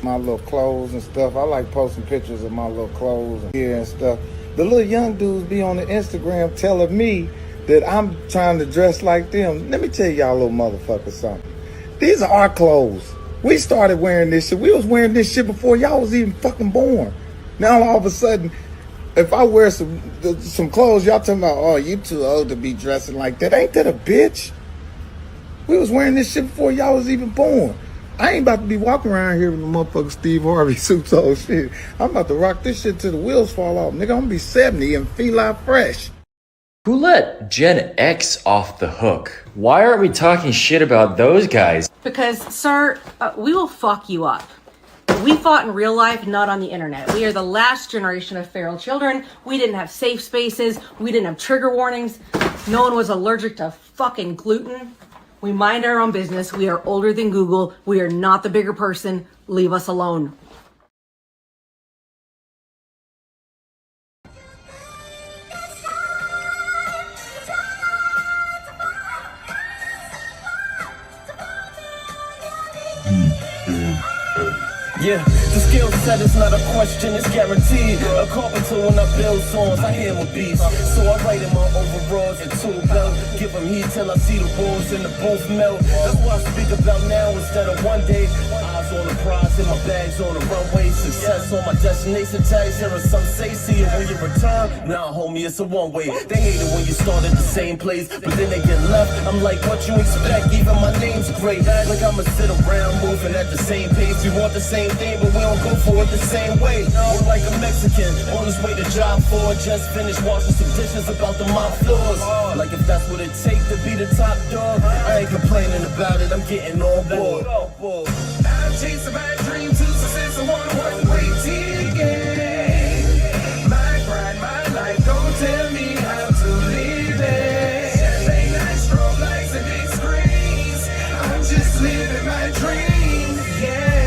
my little clothes and stuff. I like posting pictures of my little clothes and gear and stuff. The little young dudes be on the Instagram telling me that I'm trying to dress like them. Let me tell y'all little motherfuckers something. These are our clothes. We started wearing this shit. We was wearing this shit before y'all was even fucking born. Now all of a sudden, if I wear some clothes, y'all talking about, oh, you too old to be dressing like that. Ain't that a bitch? We was wearing this shit before y'all was even born. I ain't about to be walking around here with the motherfucking Steve Harvey suits on shit. I'm about to rock this shit till the wheels fall off. Nigga, I'm gonna be 70 and feel like fresh. Who let Gen X off the hook? Why aren't we talking shit about those guys? Because, sir, we will fuck you up. We fought in real life, not on the internet. We are the last generation of feral children. We didn't have safe spaces. We didn't have trigger warnings. No one was allergic to fucking gluten. We mind our own business. We are older than Google. We are not the bigger person. Leave us alone. Yeah, the skill set is not a question, it's guaranteed. A carpenter when I build songs, I hear my beats. So I write in my overalls and tool belt. Give them heat till I see the walls and the booth melt. That's what I speak about now instead of one day. Eyes on the prize and my bags on the runway. Success on my destination tags. Hearing some say, see it when you return. Nah, homie, it's a one-way. They hate it when you start at the same place, but then they get left. I'm like, what you expect? Even my name's great. Like I'ma sit around moving at the same pace. We want the same thing, but we don't go for it the same way. We're like a Mexican on his way to job for. Just finished washing some dishes about to mop floors. Like if that's what it takes to be the top dog, I ain't complaining about it, I'm getting on board. I'm chasing my dream to success, I want a one-way ticket. My pride, my life, don't tell me how to live it. Champagne nights, strobe lights and big screens. I'm just living my dream, yeah.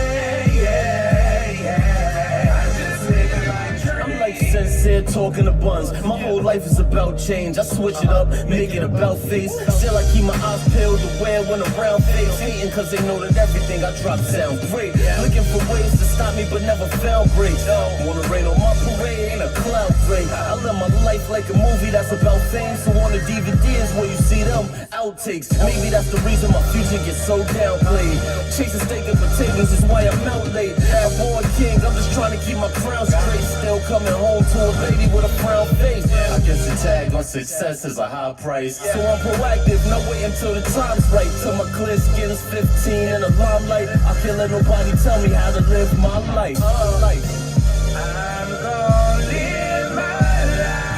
Sincere talking to buns. My whole life is about change. I switch it up, make it about face. Still I keep my eyes peeled to wear when around face. Hating cause they know that everything I drop sounds great. Looking for ways to stop me but never found breaks. Wanna rain on my parade, ain't a cloud break. I live my life like a movie that's about fame. So on the DVDs where you see them outtakes. Maybe that's the reason my future gets so downplayed. Chasing steak and potatoes is why I'm out late. A born king, I'm just trying to keep my crown straight. Still coming home to a lady with a frown face. I guess the tag on success is a high price. So I'm proactive, not wait until the time's right. Till my clear skin's 15 in the limelight. I can't let nobody tell me how to live my life. I'm gonna live my life.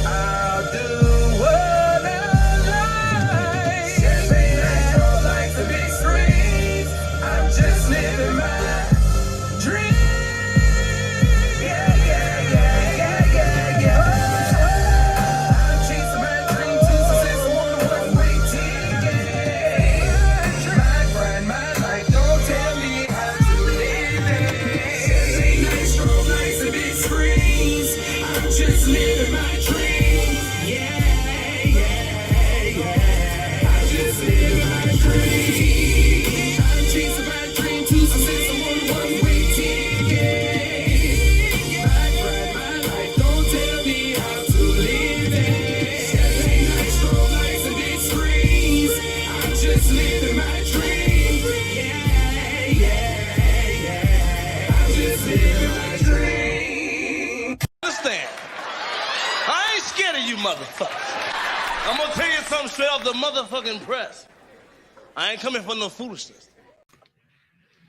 I'll do what I like. Champagne nights, all lights and big screens. I'm just living my dream. I'm gonna tell you something straight off the motherfucking press. I ain't coming for no foolishness.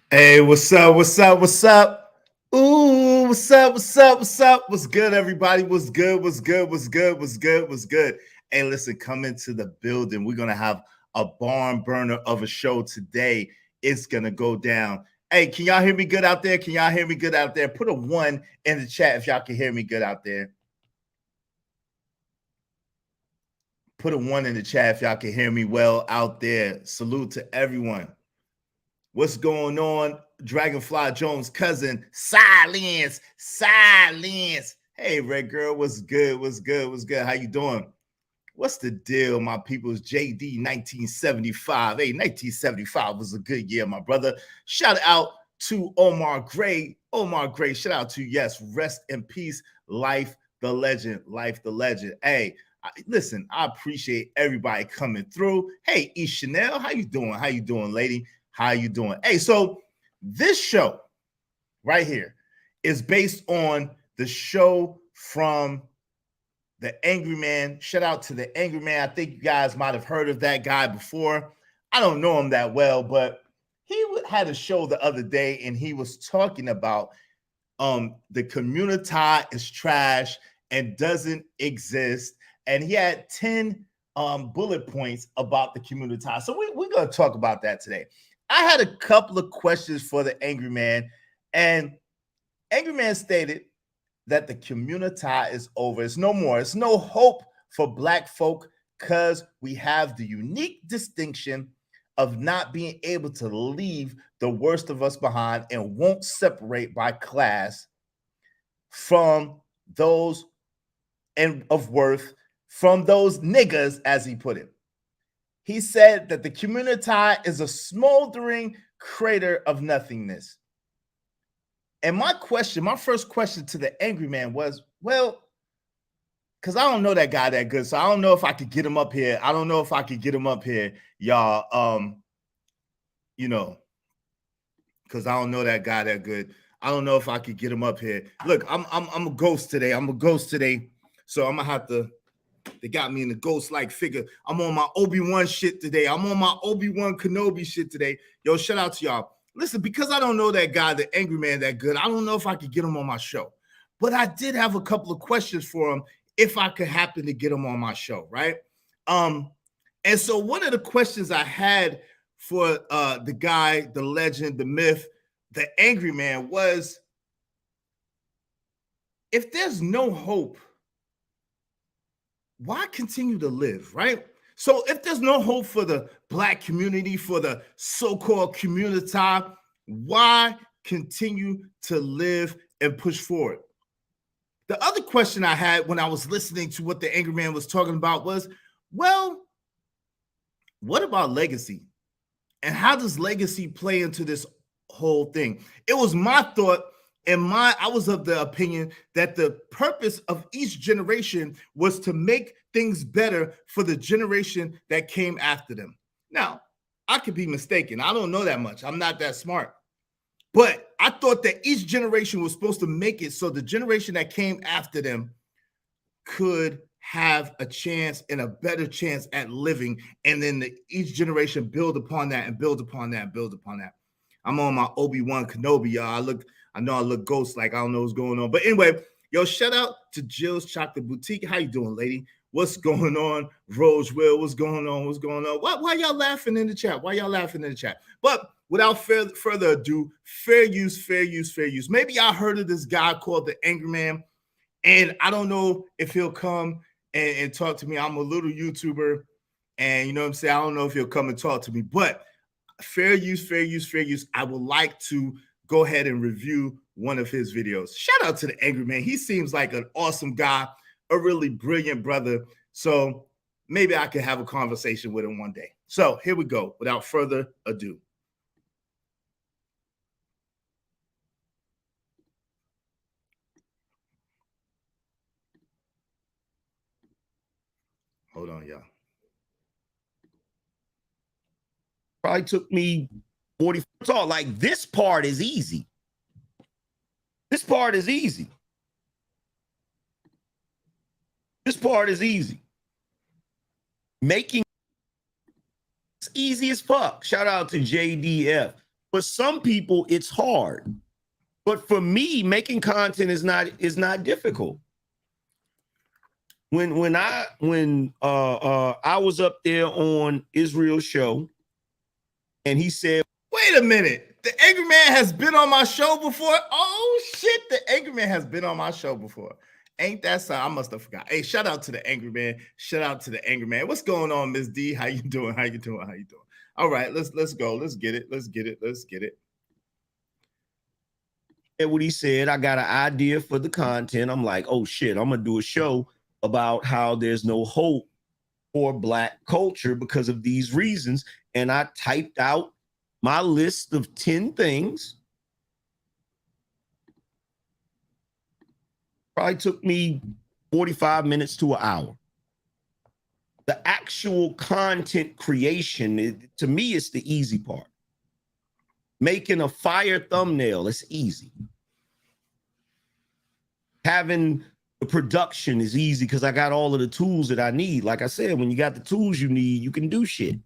Hey, what's up? What's up? What's up? Ooh, what's up? What's up? What's up? What's good, everybody? What's good? What's good? What's good? What's good? What's good? Hey, listen, come into the building. We're gonna have a barn burner of a show today. It's gonna go down. Hey, can y'all hear me good out there? Can y'all hear me good out there? Put a 1 in the chat if y'all can hear me good out there. Put a 1 in the chat if y'all can hear me well out there. Salute to everyone. What's going on? Dragonfly Jones' cousin, Silence, Silence. Hey, Red Girl, what's good? What's good? What's good? How you doing? What's the deal, my people's JD 1975. Hey, 1975 was a good year, my brother. Shout out to Omar Gray. Omar Gray, shout out to, yes, rest in peace, Life the Legend, Life the Legend. Hey, listen, I appreciate everybody coming through. Hey, E. Chanel, how you doing? How you doing, lady? How you doing? Hey, so this show right here is based on the show from The Angry Man. Shout out to The Angry Man. I think you guys might have heard of that guy before. I don't know him that well, but he had a show the other day, and he was talking about the Communitah is trash and doesn't exist. And he had 10 bullet points about the Communitah. So we're going to talk about that today. I had a couple of questions for the Angry Man, and Angry Man stated that the Communitah is over. It's no more. It's no hope for Black folk because we have the unique distinction of not being able to leave the worst of us behind and won't separate by class from those and of worth from those niggas, as he put it. He said that the Communitah is a smoldering crater of nothingness. And my first question to the Angry Man was, well, because I don't know that guy that good, so I don't know if I could get him up here. I don't know if I could get him up here, y'all. You know, because I don't know that guy that good. I don't know if I could get him up here. Look, I'm a ghost today. I'm a ghost today, so I'm gonna have to. They got me in the ghost-like figure. I'm on my Obi-Wan shit today. I'm on my Obi-Wan Kenobi shit today. Yo, shout out to y'all. Listen, because I don't know that guy, the Angry Man, that good, I don't know if I could get him on my show. But I did have a couple of questions for him if I could happen to get him on my show, right? And so one of the questions I had for the guy, the legend, the myth, the Angry Man was, if there's no hope, why continue to live, right? So if there's no hope for the Black community, for the so-called Communitah, why continue to live and push forward? The other question I had when I was listening to what the Angry Man was talking about was, well, what about legacy? And how does legacy play into this whole thing? It was my thought, and I was of the opinion that the purpose of each generation was to make things better for the generation that came after them. Now, I could be mistaken. I don't know that much. I'm not that smart. But I thought that each generation was supposed to make it so the generation that came after them could have a chance and a better chance at living. And then each generation build upon that and build upon that and build upon that. I'm on my Obi-Wan Kenobi, y'all. I know I look ghost like I don't know what's going on. But anyway, yo, shout out to Jill's Chocolate Boutique. How you doing, lady? What's going on? Rose Will, what's going on? What's going on? Why y'all laughing in the chat? Why y'all laughing in the chat? But without further ado, fair use, fair use, fair use. Maybe y'all heard of this guy called the Angry Man, and I don't know if he'll come and talk to me. I'm a little YouTuber, and you know what I'm saying? I don't know if he'll come and talk to me, but fair use, fair use, fair use. I would like to go ahead and review one of his videos. Shout out to the Angry Man. He seems like an awesome guy, a really brilliant brother. So maybe I could have a conversation with him one day. So here we go, without further ado. Hold on, y'all. Probably took me 40 talk. Like, this part is easy. This part is easy. This part is easy. Making it's easy as fuck. Shout out to JDF. For some people, it's hard. But for me, making content is not difficult. When I was up there on Israel's show, and he said, wait a minute, the Angry Man has been on my show before. Oh shit, the Angry Man has been on my show before. Ain't that so? I must have forgot. Hey, shout out to the Angry Man. Shout out to the Angry Man. What's going on, Miss D? How you doing? How you doing? How you doing? All right, let's go. Let's get it. Let's get it. Let's get it. And what he said, I got an idea for the content. I'm like, oh shit, I'm gonna do a show about how there's no hope for Black culture because of these reasons. And I typed out my list of 10 things. Probably took me 45 minutes to an hour. The actual content creation, to me, it's the easy part. Making a fire thumbnail, it's easy. Having the production is easy because I got all of the tools that I need. Like I said, when you got the tools you need, you can do shit.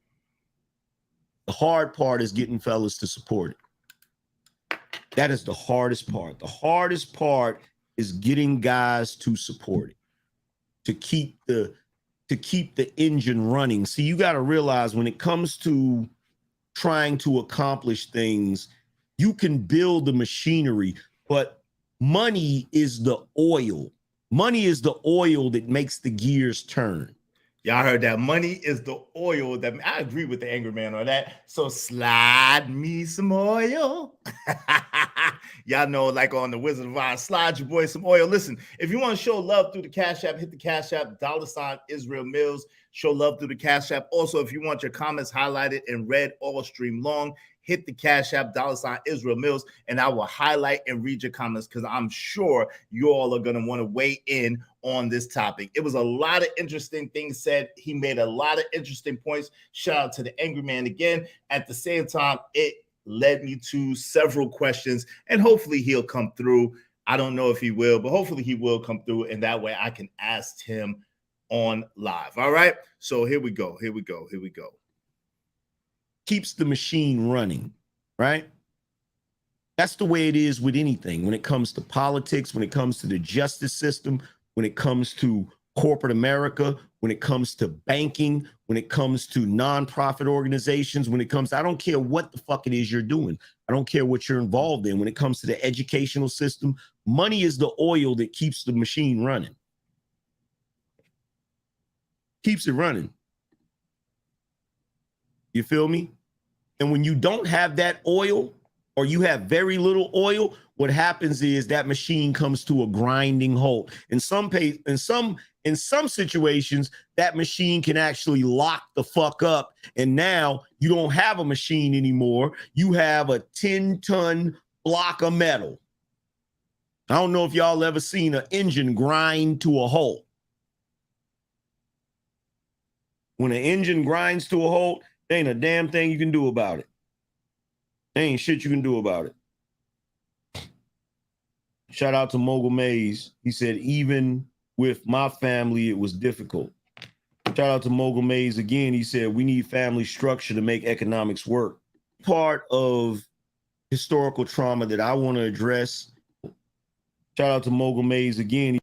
The hard part is getting fellas to support it. That is the hardest part. The hardest part is getting guys to support it, to keep the engine running. See, you got to realize when it comes to trying to accomplish things, you can build the machinery, but money is the oil. Money is the oil that makes the gears turn. Y'all heard that. Money is the oil that I agree with the angry man on that. So slide me some oil. Y'all know, like on the Wizard of Oz, slide your boy some oil. Listen, if you want to show love through the Cash App, hit the Cash App, $ Israel Mills. Show love through the Cash App. Also, if you want your comments highlighted in red all stream long, hit the Cash App, $ Israel Mills, and I will highlight and read your comments because I'm sure you all are going to want to weigh in on this topic. It was a lot of interesting things said. He made a lot of interesting points. Shout out to the angry man again. At the same time, it led me to several questions, and hopefully he'll come through. I don't know if he will, but hopefully he will come through, and that way I can ask him on live. All right, so here we go. Keeps the machine running, right? That's the way it is with anything. When it comes to politics, when it comes to the justice system, when it comes to corporate America, when it comes to banking, when it comes to nonprofit organizations, when it comes to, I don't care what the fuck it is you're doing. I don't care what you're involved in. When it comes to the educational system, money is the oil that keeps the machine running. Keeps it running. You feel me? And when you don't have that oil, or you have very little oil, what happens is that machine comes to a grinding halt. In some situations, that machine can actually lock the fuck up. And now you don't have a machine anymore. You have a 10-ton block of metal. I don't know if y'all ever seen an engine grind to a halt. When an engine grinds to a halt, there ain't a damn thing you can do about it. There ain't shit you can do about it. Shout out to Mogul Mays. He said, even with my family, it was difficult. Shout out to Mogul Mays again. He said, we need family structure to make economics work. Part of historical trauma that I want to address. Shout out to Mogul Mays again.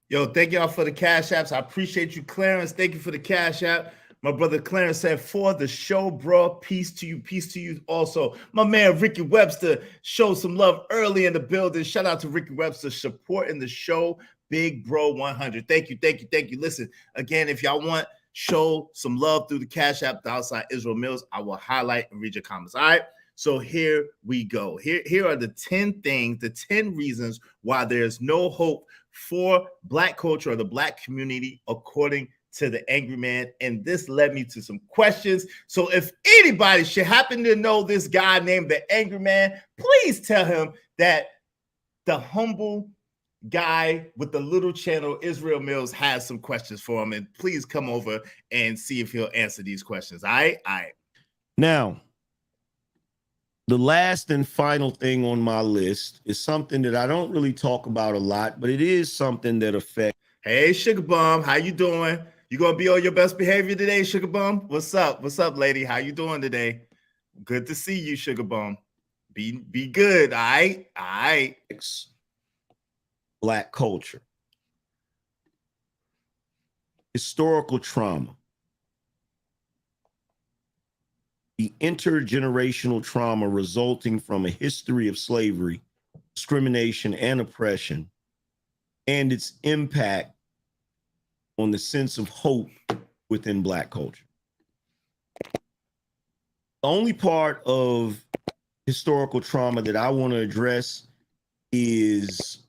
Yo, thank y'all for the Cash Apps. I appreciate you, Clarence. Thank you for the Cash App. My brother Clarence said, for the show, bro. Peace to you. Peace to you also. My man, Ricky Webster, showed some love early in the building. Shout out to Ricky Webster supporting the show. Big Bro 100. Thank you. Listen, again, if y'all want, show some love through the Cash App, $ Israel Mills. I will highlight and read your comments. All right. So here we go. Here are the 10 things, the 10 reasons why there's no hope for Black culture or the Black community, according to the angry man. And this led me to some questions. So if anybody should happen to know this guy named the angry man, please tell him that the humble guy with the little channel, Israel Mills, has some questions for him. And please come over and see if he'll answer these questions. All right. Now, the last and final thing on my list is something that I don't really talk about a lot, but it is something that affects. Hey, Sugar Bum, how you doing? You gonna be on your best behavior today, Sugar Bum? What's up, lady? How you doing today? Good to see you, Sugar Bum. Be good, all right? Black culture, historical trauma, the intergenerational trauma resulting from a history of slavery, discrimination, and oppression, and its impact on the sense of hope within Black culture. The only part of historical trauma that I want to address is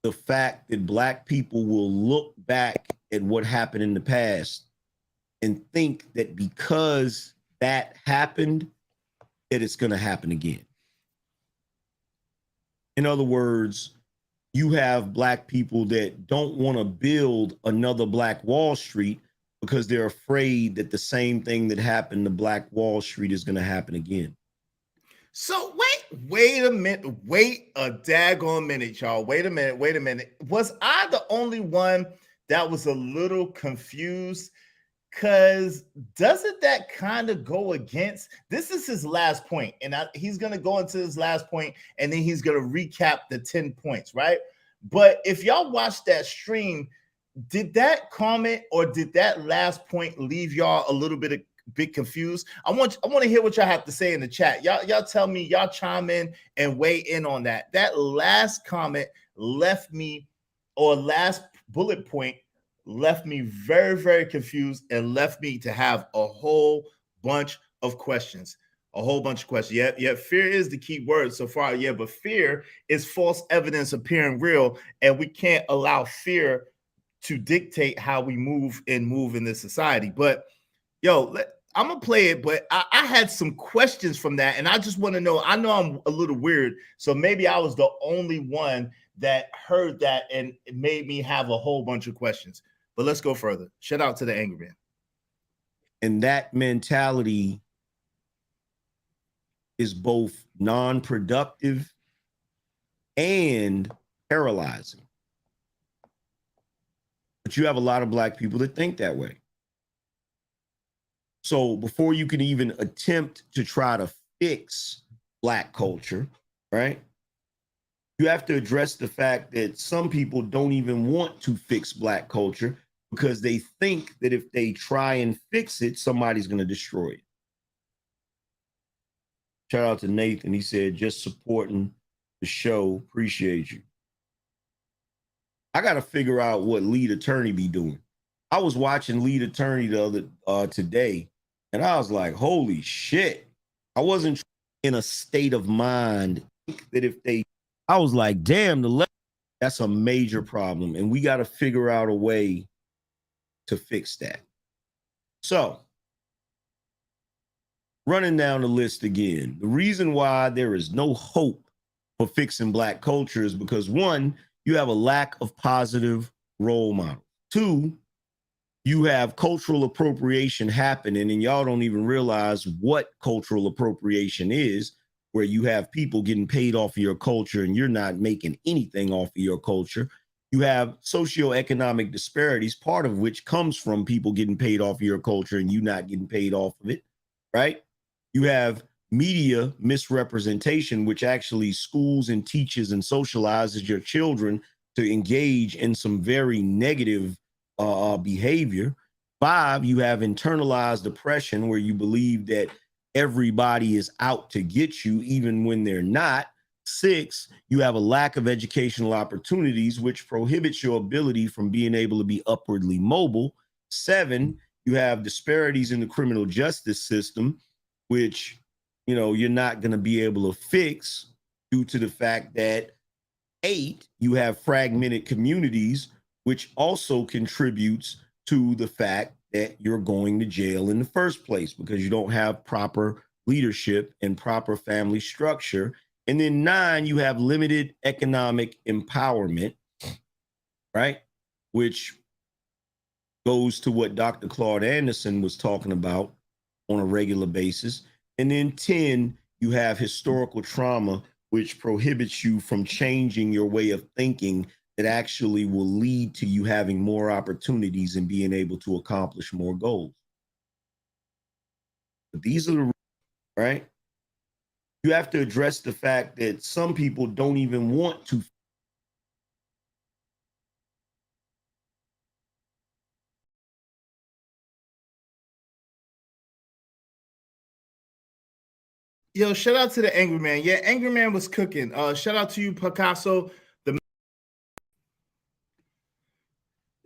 the fact that Black people will look back at what happened in the past and think that because that happened, that it's going to happen again. In other words, you have Black people that don't want to build another Black Wall Street because they're afraid that the same thing that happened to Black Wall Street is going to happen again. So wait a minute, wait a daggone minute, y'all. Wait a minute. Was I the only one that was a little confused? Because doesn't that kind of go against, this is his last point, and he's going to go into his last point, and then he's going to recap the 10 points, right? But if y'all watched that stream, did that comment or did that last point leave y'all a little bit confused? I want to hear what y'all have to say in the chat. Y'all tell me, y'all chime in and weigh in on that. That last comment left me, or last bullet point left me very, very confused and left me to have a whole bunch of questions. Yeah, fear is the key word so far. Yeah, but fear is false evidence appearing real, and we can't allow fear to dictate how we move in this society. But yo, I'm gonna play it, but I had some questions from that, and I just want to know. I know I'm a little weird, so maybe I was the only one that heard that, and it made me have a whole bunch of questions. But let's go further. Shout out to the angry man. And that mentality is both non-productive and paralyzing. But you have a lot of Black people that think that way. So before you can even attempt to try to fix Black culture, right, you have to address the fact that some people don't even want to fix Black culture because they think that if they try and fix it, somebody's going to destroy it. Shout out to Nathan. He said, just supporting the show. Appreciate you. I got to figure out what lead attorney be doing. I was watching lead attorney today, and I was like, holy shit. I wasn't in a state of mind that if they, I was like, damn, that's a major problem. And we got to figure out a way to fix that. So, running down the list again, the reason why there is no hope for fixing Black culture is because, one, you have a lack of positive role models. Two, you have cultural appropriation happening, and y'all don't even realize what cultural appropriation is, where you have people getting paid off of your culture and you're not making anything off of your culture. You have socioeconomic disparities, part of which comes from people getting paid off of your culture and you not getting paid off of it, right? You have media misrepresentation, which actually schools and teaches and socializes your children to engage in some very negative behavior. 5, you have internalized oppression, where you believe that everybody is out to get you, even when they're not. 6, you have a lack of educational opportunities, which prohibits your ability from being able to be upwardly mobile. 7, you have disparities in the criminal justice system, which, you know, you're not going to be able to fix due to the fact that 8, you have fragmented communities, which also contributes to the fact that you're going to jail in the first place because you don't have proper leadership and proper family structure. And then 9, you have limited economic empowerment, right? Which goes to what Dr. Claude Anderson was talking about on a regular basis. And then 10, you have historical trauma, which prohibits you from changing your way of thinking that actually will lead to you having more opportunities and being able to accomplish more goals. But these are the, right? You have to address the fact that some people don't even want to. Yo, shout out to the angry man. Yeah, angry man was cooking. Shout out to you, Picasso.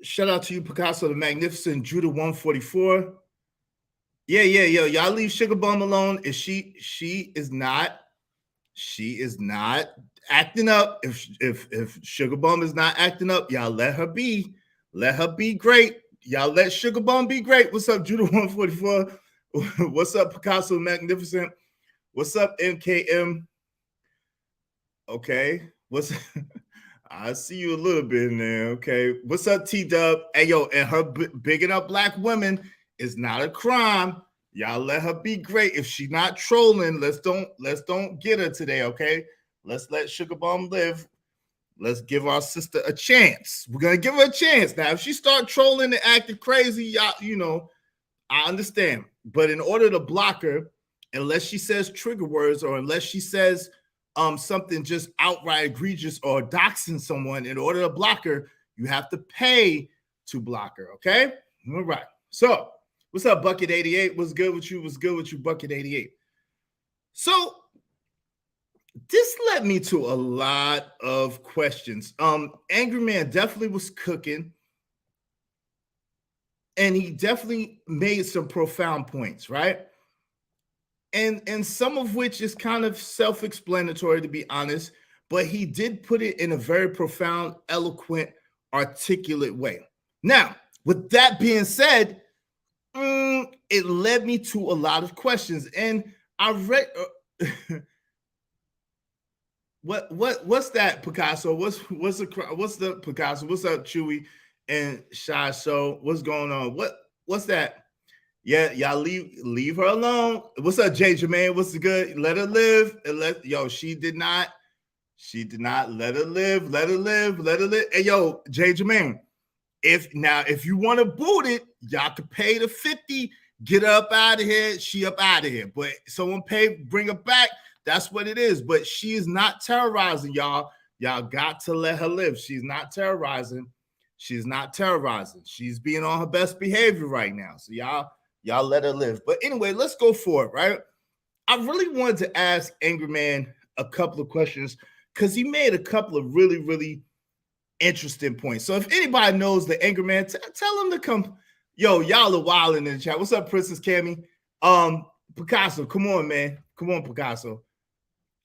Shout out to you, Picasso, the magnificent Judah 144. Yeah, y'all leave Sugar Bum alone. She is not acting up, if Sugar Bum is not acting up, y'all let her be. Let her be great. Y'all let Sugar Bum be great. What's up, Judah 144? What's up, Picasso Magnificent? What's up, MKM? Okay. I see you a little bit in there. Okay. What's up, T-Dub? Hey, yo, and her bigging up black women is not a crime. Y'all let her be great. If she's not trolling, let's don't get her today, okay? Let's let Sugar Bum live. Let's give our sister a chance. We're gonna give her a chance. Now, if she start trolling and acting crazy, y'all, you know, I understand. But in order to block her, unless she says trigger words or unless she says something just outright egregious or doxing someone, in order to block her, you have to pay to block her, okay? All right. So, what's up, Bucket 88? What's good with you? What's good with you, Bucket 88? So, this led me to a lot of questions. Angry Man definitely was cooking, and he definitely made some profound points, right? And some of which is kind of self-explanatory, to be honest, but he did put it in a very profound, eloquent, articulate way. Now, with that being said, it led me to a lot of questions, and I read what's that, Picasso? What's the Picasso? What's up, Chewy and Shy Show? What's going on? What's that? Yeah, y'all leave her alone. What's up, Jay Jermaine? What's the good? Let her live. And she did not let her live. Let her live. Hey, yo, Jay Jermaine, if you want to boot it, y'all could pay the 50, get her up out of here. She up out of here. But someone bring her back. That's what it is. But she is not terrorizing y'all. Y'all got to let her live. She's not terrorizing. She's not terrorizing. She's being on her best behavior right now. So y'all let her live. But anyway, let's go for it, right? I really wanted to ask Angry Man a couple of questions because he made a couple of really, really interesting points. So if anybody knows the Angry Man, tell him to come. Yo, y'all are wilding in the chat. What's up, Princess Cammy? Picasso, come on, man. Come on, Picasso.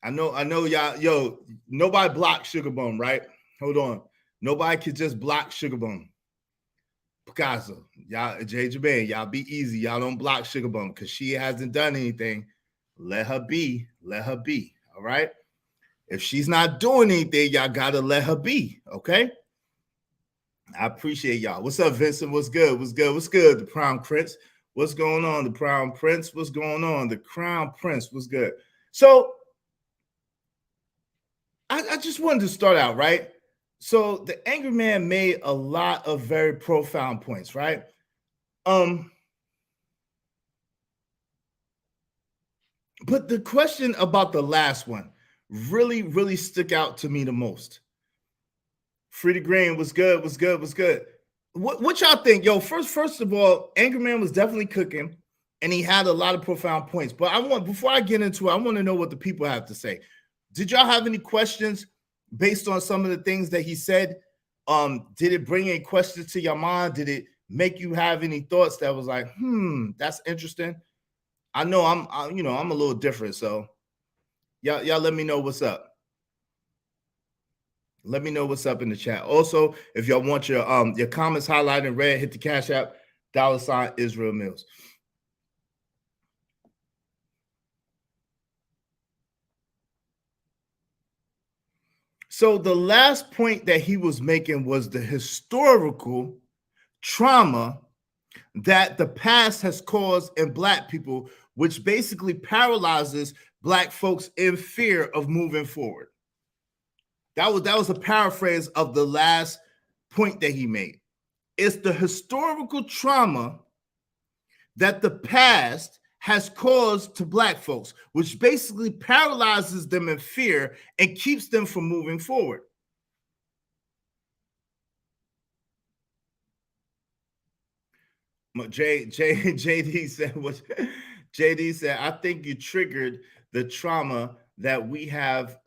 I know y'all. Yo, nobody blocked Sugar Bum, right? Hold on. Nobody could just block Sugar Bum. Picasso, y'all, Jay Jermaine, y'all be easy. Y'all don't block Sugar Bum because she hasn't done anything. Let her be. Let her be. All right. If she's not doing anything, y'all gotta let her be. Okay. I appreciate y'all. What's up, Vincent? What's good? What's good? What's good? The Crown Prince. What's going on? The Crown Prince. What's going on? The Crown Prince. What's good? So I just wanted to start out, right? So the Angry Man made a lot of very profound points, right? But the question about the last one really, really stuck out to me the most. Free Green was good, was good, was good. What y'all think? Yo, first of all, Angry Man was definitely cooking, and he had a lot of profound points. But before I get into it, I want to know what the people have to say. Did y'all have any questions based on some of the things that he said? Did it bring any questions to your mind? Did it make you have any thoughts that was like, that's interesting? I know I'm a little different, so y'all let me know what's up. Let me know what's up in the chat. Also, if y'all want your comments highlighted in red, hit the Cash App, $ Israel Mills. So the last point that he was making was the historical trauma that the past has caused in Black people, which basically paralyzes Black folks in fear of moving forward. That was a paraphrase of the last point that he made. It's the historical trauma that the past has caused to Black folks, which basically paralyzes them in fear and keeps them from moving forward. JD said, I think you triggered the trauma that we have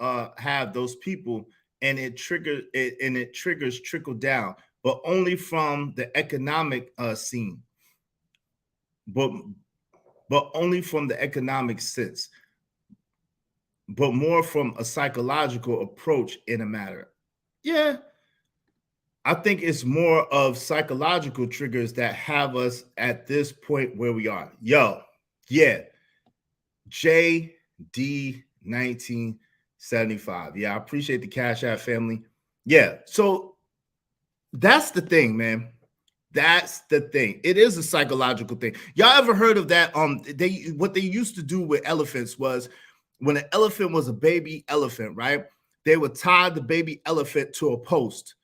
those people, and it triggers trickle down, but only from the economic scene. But only from the economic sense. but more from a psychological approach in a matter. Yeah, I think it's more of psychological triggers that have us at this point where we are. Yo, yeah, JD 1975. Yeah, I appreciate the Cash App family. Yeah, so that's the thing, man. That's the thing. It is a psychological thing. Y'all ever heard of that? What they used to do with elephants was when an elephant was a baby elephant, right? They would tie the baby elephant to a post.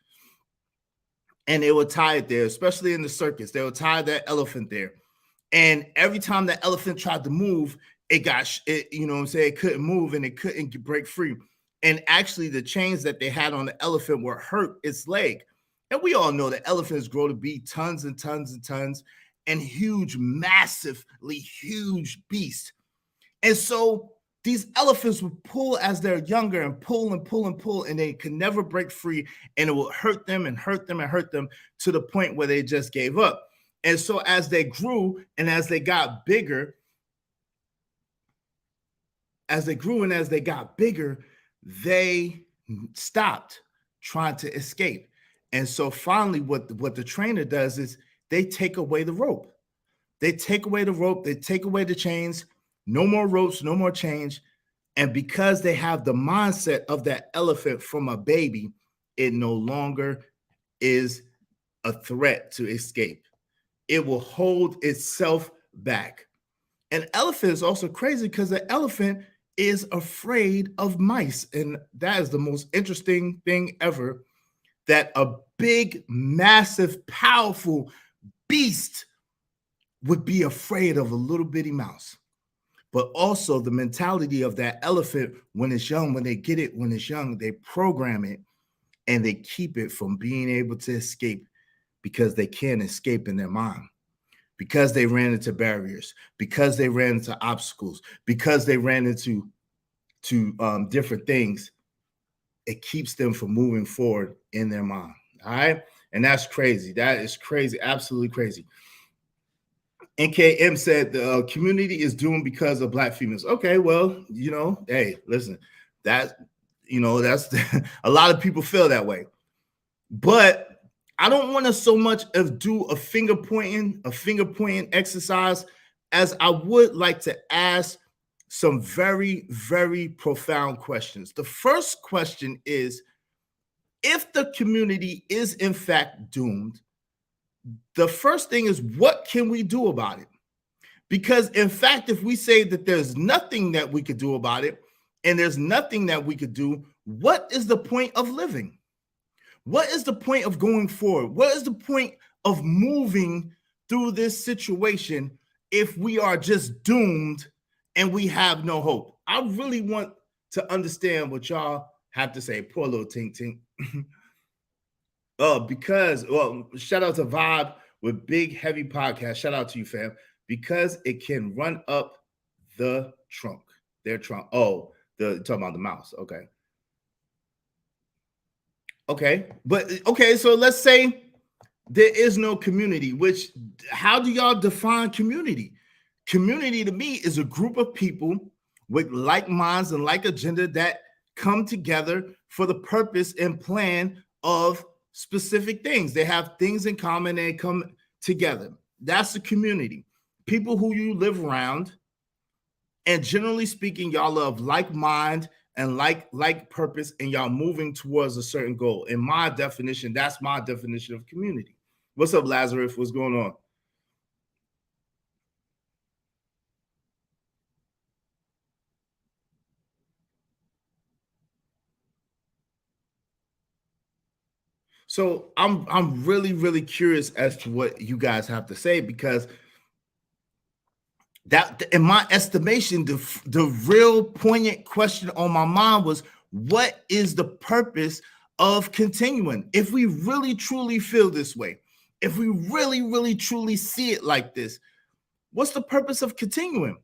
And they would tie it there, especially in the circus. They would tie that elephant there. And every time that elephant tried to move, it you know what I'm saying, it couldn't move and it couldn't break free. And actually the chains that they had on the elephant were hurt its leg. And we all know that elephants grow to be tons and tons and tons and huge, massively huge beasts. And so these elephants would pull as they're younger and pull and pull and pull, and they could never break free. And it would hurt them and hurt them and hurt them to the point where they just gave up. And so as they grew and as they got bigger, they stopped trying to escape. And so finally what the trainer does is they take away the rope. They take away the rope. They take away the chains. No more ropes, no more chains. And because they have the mindset of that elephant from a baby, it no longer is a threat to escape. It will hold itself back. An elephant is also crazy because the elephant is afraid of mice. And that is the most interesting thing ever, that a big, massive, powerful beast would be afraid of a little bitty mouse. But also the mentality of that elephant when it's young, when they get it, when it's young, they program it and they keep it from being able to escape because they can't escape in their mind, because they ran into barriers, because they ran into obstacles, because they ran into different things. It keeps them from moving forward in their mind. All right. And that's crazy. That is crazy. Absolutely crazy. NKM said the community is doomed because of Black females. Okay, well, you know, hey, listen, that's a lot of people feel that way. But I don't want to so much of do a finger pointing exercise as I would like to ask some very, very profound questions. The first question is, if the community is in fact doomed, the first thing is, what can we do about it? Because in fact, if we say that there's nothing that we could do about it and there's nothing that we could do, what is the point of living? What is the point of going forward? What is the point of moving through this situation if we are just doomed and we have no hope? I really want to understand what y'all have to say. Poor little Tink Tink. Shout out to Vibe with Big Heavy Podcast. Shout out to you, fam. Because it can run up the trunk. Their trunk. Oh, talking about the mouse. Okay. So let's say there is no community, how do y'all define community? Community to me is a group of people with like minds and like agenda that come together for the purpose and plan of specific things. They have things in common and they come together. That's the community. People who you live around, and generally speaking, y'all have like mind and like purpose, and y'all moving towards a certain goal. In my definition, that's my definition of community. What's up, Lazarus? What's going on? So I'm really, really curious as to what you guys have to say, because that, in my estimation, the real poignant question on my mind was, what is the purpose of continuing? If we really truly feel this way, if we really, really truly see it like this, what's the purpose of continuing?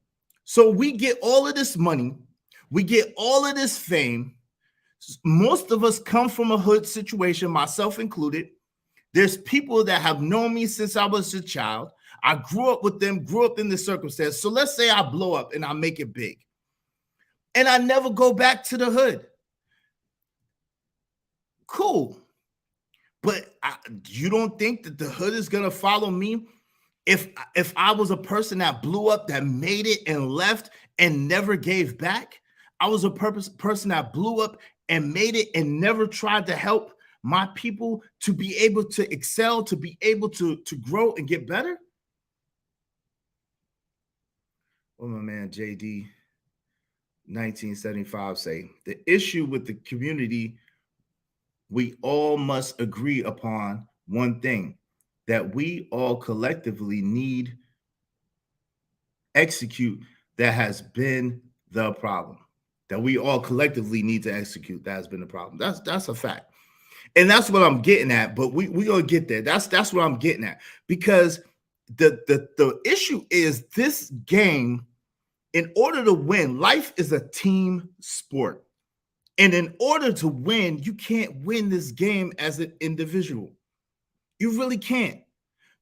So we get all of this money, we get all of this fame. Most of us come from a hood situation, myself included. There's people that have known me since I was a child. I grew up with them, grew up in this circumstance. So let's say I blow up and I make it big. and I never go back to the hood. Cool. But you don't think that the hood is going to follow me? If I was a person that blew up, that made it and left and never gave back, I was a person that blew up and made it and never tried to help my people to be able to excel, to be able to grow and get better. What my man JD 1975 say, the issue with the community, we all must agree upon one thing, that we all collectively need execute that has been the problem. That we all collectively need to execute that has been the problem. That's a fact. And that's what I'm getting at, but we gonna get there. That's what I'm getting at. Because the issue is this game, in order to win, life is a team sport. And in order to win, you can't win this game as an individual. You really can't.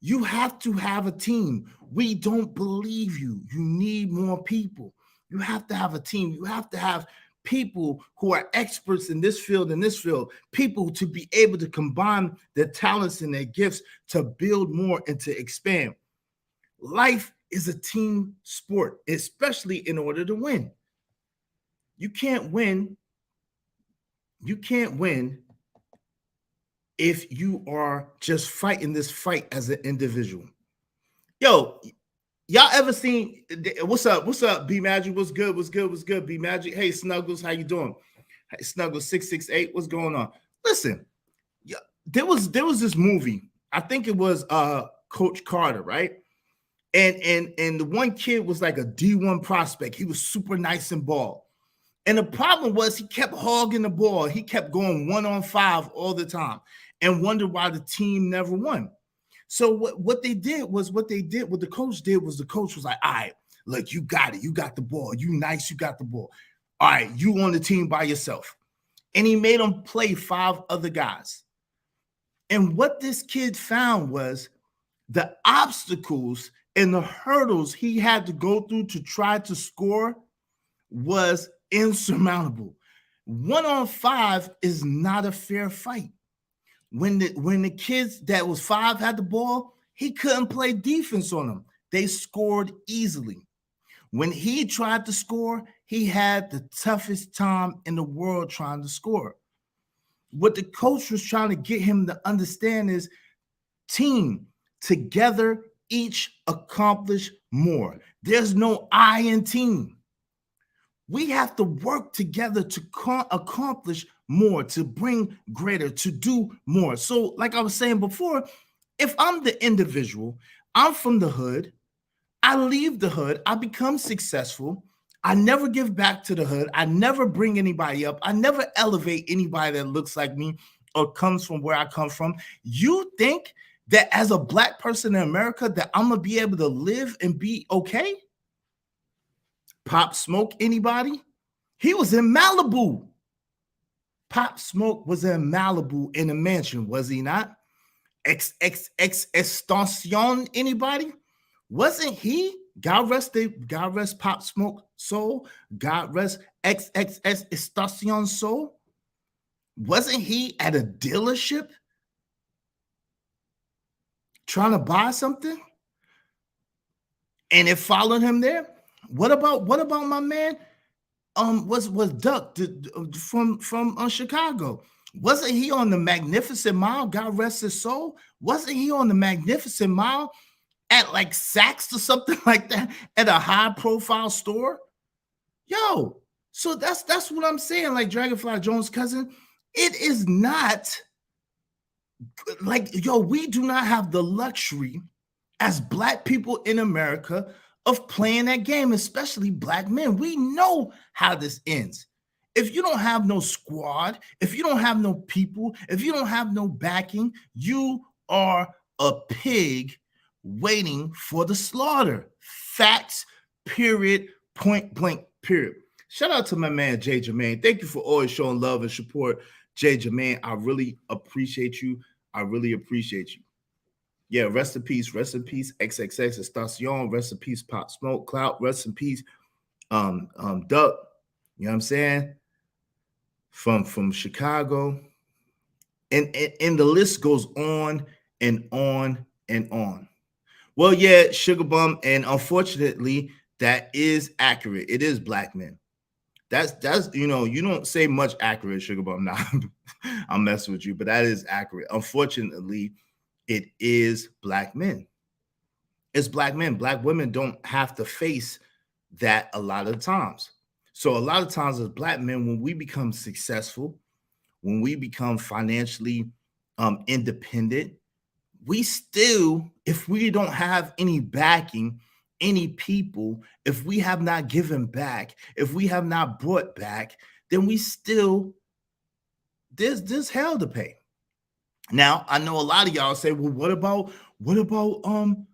You have to have a team. We don't believe you. You need more people. You have to have a team. You have to have people who are experts in this field, people to be able to combine their talents and their gifts to build more and to expand. Life is a team sport, especially in order to win. You can't win. You can't win if you are just fighting this fight as an individual. Yo, y'all ever seen, what's up, B Magic? What's good, B Magic? Hey, Snuggles, how you doing? Hey, Snuggles 668, what's going on? Listen, there was this movie, I think it was Coach Carter, right? And the one kid was like a D1 prospect. He was super nice and ball. And the problem was he kept hogging the ball. He kept going 1-on-5 all the time and wondered why the team never won. So what the coach did was the coach was like, all right, look, you got it. You got the ball. You nice. You got the ball. All right, you on the team by yourself. And he made him play 5 other guys. And what this kid found was the obstacles and the hurdles he had to go through to try to score was insurmountable. 1-on-5 is not a fair fight. When the kids that was 5 had the ball, he couldn't play defense on them. They scored easily. When he tried to score, he had the toughest time in the world trying to score. What the coach was trying to get him to understand is team, together, each accomplish more. There's no I in team. We have to work together to accomplish more, to bring greater, to do more. So like I was saying before, if I'm the individual, I'm from the hood, I leave the hood, I become successful, I never give back to the hood, I never bring anybody up, I never elevate anybody that looks like me or comes from where I come from. You think that as a Black person in America that I'm gonna be able to live and be okay? Pop Smoke, anybody? He was in Malibu. Pop Smoke was in Malibu in a mansion, was he not? Extension, anybody? Wasn't he? God rest Pop Smoke soul. God rest Extension soul. Wasn't he at a dealership trying to buy something? And it followed him there. What about my man? Was Duck from Chicago? Wasn't he on the Magnificent Mile? God rest his soul. Wasn't he on the Magnificent Mile at like Saks or something like that at a high profile store? Yo, so that's what I'm saying. Like Dragonfly Jones' cousin, it is not like, yo, we do not have the luxury as Black people in America of playing that game, especially Black men. We know how this ends. If you don't have no squad, if you don't have no people, if you don't have no backing, you are a pig waiting for the slaughter. Facts, period, point blank, period. Shout out to my man, Jay Jermaine. Thank you for always showing love and support, Jay Jermaine. I really appreciate you. I really appreciate you. Yeah, rest in peace, XXX Estacion, rest in peace, Pop Smoke, Clout, rest in peace, Duck, You know what I'm saying? From Chicago. And the list goes on and on and on. Well, yeah, Sugar Bum, and unfortunately, that is accurate. It is black men. That's you know, you don't say much accurate, Sugar Bum. Now I'm messing with you, but that is accurate. Unfortunately, it is black men. It's black men. Black women don't have to face that a lot of times. So a lot of times as black men, when we become successful, when we become financially independent, we still, if we don't have any backing, any people, if we have not given back, if we have not brought back, then we still, there's hell to pay. Now, I know a lot of y'all say, well, what about Young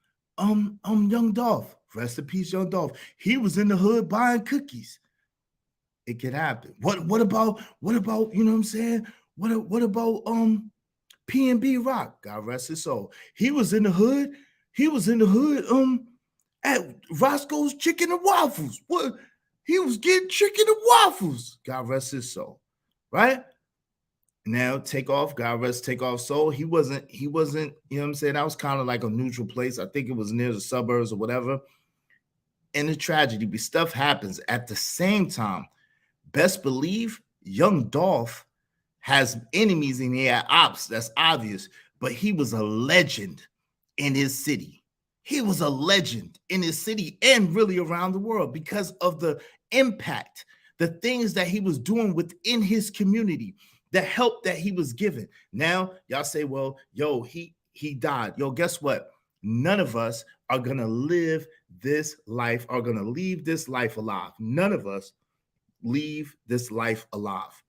Dolph? Rest in peace, Young Dolph. He was in the hood buying cookies. It can happen. What about, you know what I'm saying? What about P&B Rock? God rest his soul. He was in the hood. He was in the hood at Roscoe's Chicken and Waffles. What? He was getting chicken and waffles. God rest his soul. Right? Now, Takeoff, God rest Takeoff's soul. He wasn't, you know what I'm saying? That was kind of like a neutral place. I think it was near the suburbs or whatever. And the tragedy, but stuff happens. At the same time, best believe Young Dolph has enemies and he had ops. That's obvious. But he was a legend in his city. He was a legend in his city and really around the world because of the impact, the things that he was doing within his community, the help that he was given. Now, y'all say, well, yo, he died. Yo, guess what? None of us are going to live this life, are going to leave this life alive. None of us leave this life alive.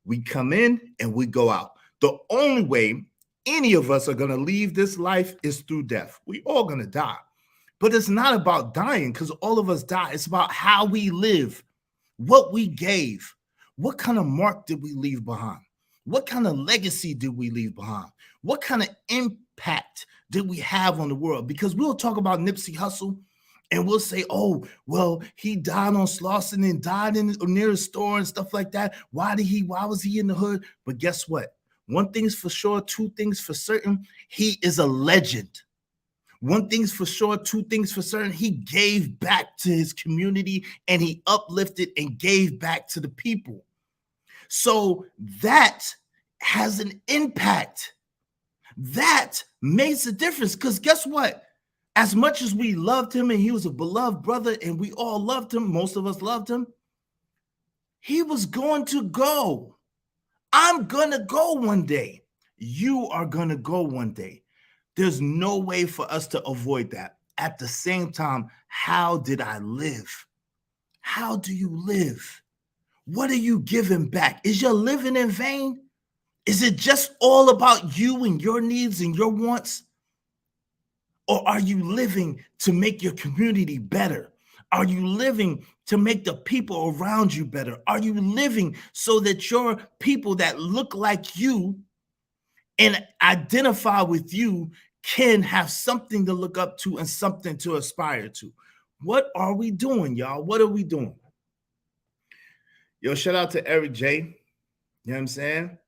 We come in and we go out. The only way any of us are going to leave this life is through death. We all going to die. But it's not about dying because all of us die. It's about how we live, what we gave. What kind of mark did we leave behind? What kind of legacy did we leave behind? What kind of impact did we have on the world? Because we'll talk about Nipsey Hussle and we'll say, oh, well, he died on Slauson and died near a store and stuff like that. Why was he in the hood? But guess what? One thing's for sure, two things for certain. He is a legend. One thing's for sure, two things for certain. He gave back to his community and he uplifted and gave back to the people. So that has an impact. That makes a difference because guess what? As much as we loved him and he was a beloved brother and we all loved him, most of us loved him, he was going to go. I'm going to go one day. You are going to go one day. There's no way for us to avoid that. At the same time, how did I live? How do you live? What are you giving back? Is your living in vain? Is it just all about you and your needs and your wants? Or are you living to make your community better? Are you living to make the people around you better? Are you living so that your people that look like you and identify with you can have something to look up to and something to aspire to? What are we doing, y'all? What are we doing? Yo, shout out to Eric J. You know what I'm saying?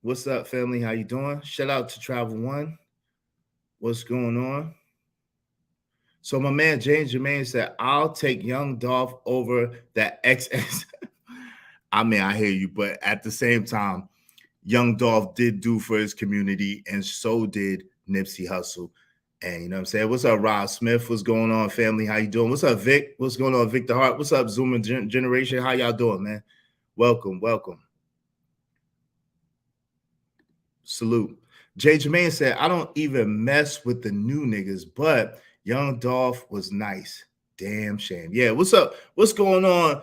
What's up, family? How you doing? Shout out to Travel One. What's going on? So my man James Jermaine said, I'll take Young Dolph over that XX. I mean, I hear you, but at the same time, Young Dolph did do for his community, and so did Nipsey Hussle. And you know what I'm saying? What's up, Rob Smith? What's going on, family? How you doing? What's up, Vic? What's going on, Victor Hart? What's up, Zoomer Generation? How y'all doing, man? Welcome, welcome. Salute. Jay Jermaine said, I don't even mess with the new niggas, but Young Dolph was nice. Damn shame. Yeah, what's up? What's going on?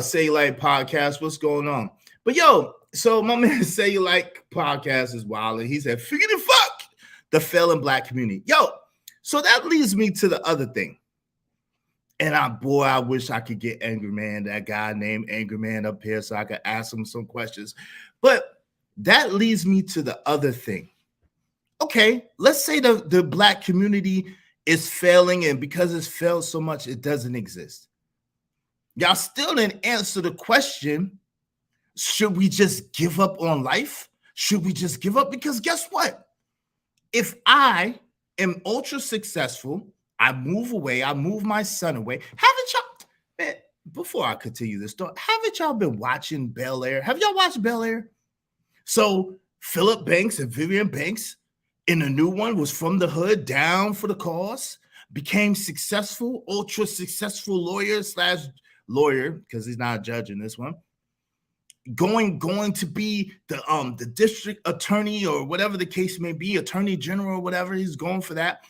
Say You Like Podcast. What's going on? But yo, so my man Say You Like Podcast is wild. And he said, figure the fuck the failing black community. Yo, so that leads me to the other thing. And I wish I could get Angry Man, that guy named Angry Man up here so I could ask him some questions. But that leads me to the other thing. Okay, let's say the black community is failing, and because it's failed so much, it doesn't exist. Y'all still didn't answer the question, should we just give up on life? Should we just give up? Because guess what? If I am ultra successful, I move away, I move my son away. Haven't y'all, man, before I continue this story, haven't y'all been watching Bel Air? Have y'all watched Bel Air? So Philip Banks and Vivian Banks in the new one was from the hood, down for the cause, became successful, ultra successful lawyer, because he's not a judge in this one. Going to be the district attorney or whatever the case may be, attorney general or whatever, he's going for that.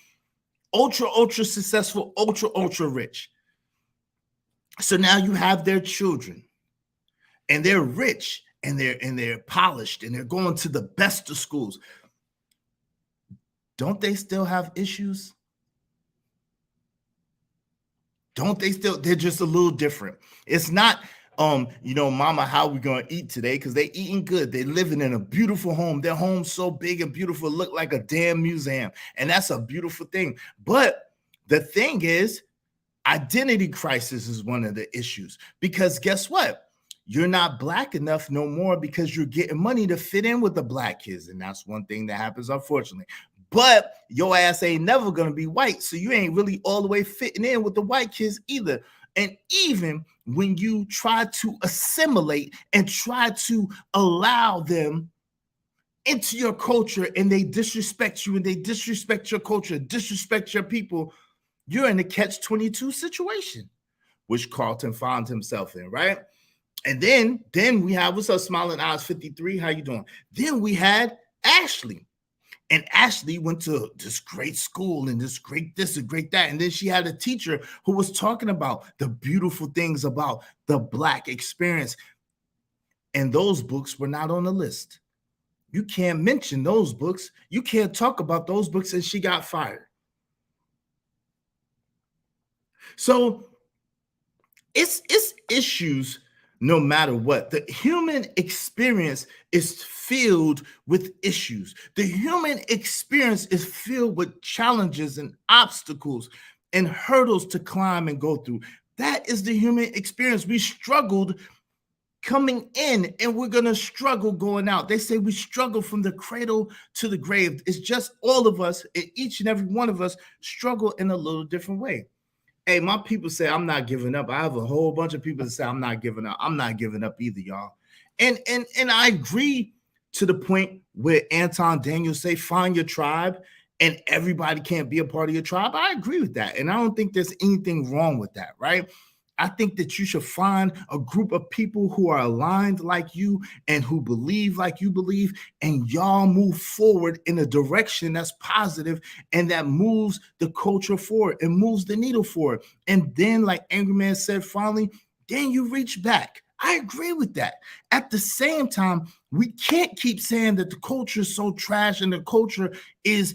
Ultra successful, ultra rich. So now you have their children, and they're rich, and they're polished, and they're going to the best of schools. Don't they still have issues? Don't they still? They're just a little different. It's not, mama, how we gonna eat today? Because they eating good. They living in a beautiful home. Their home's so big and beautiful, look like a damn museum, and that's a beautiful thing. But the thing is, identity crisis is one of the issues, because guess what? You're not black enough no more because you're getting money to fit in with the black kids, and that's one thing that happens, unfortunately. But your ass ain't never gonna be white, so you ain't really all the way fitting in with the white kids either. And even when you try to assimilate and try to allow them into your culture, and they disrespect you, and they disrespect your culture, disrespect your people, you're in a catch-22 situation, which Carlton found himself in, right? And then we had, what's up, Smiling Eyes 53, how you doing? Then we had Ashley. And Ashley went to this great school and this great this and great that. And then she had a teacher who was talking about the beautiful things about the Black experience. And those books were not on the list. You can't mention those books. You can't talk about those books, and she got fired. So it's issues no matter what. The human experience is filled with issues. The human experience is filled with challenges and obstacles and hurdles to climb and go through. That is the human experience. We struggled coming in, and we're going to struggle going out. They say we struggle from the cradle to the grave. It's just all of us, each and every one of us, struggle in a little different way. Hey, my people say I'm not giving up. I have a whole bunch of people that say I'm not giving up. I'm not giving up either, y'all. And I agree to the point where Anton Daniels say, find your tribe, and everybody can't be a part of your tribe. I agree with that. And I don't think there's anything wrong with that, right? I think that you should find a group of people who are aligned like you and who believe like you believe, and y'all move forward in a direction that's positive and that moves the culture forward and moves the needle forward. And then, like Angry Man said, finally, then you reach back. I agree with that. At the same time, we can't keep saying that the culture is so trash and the culture is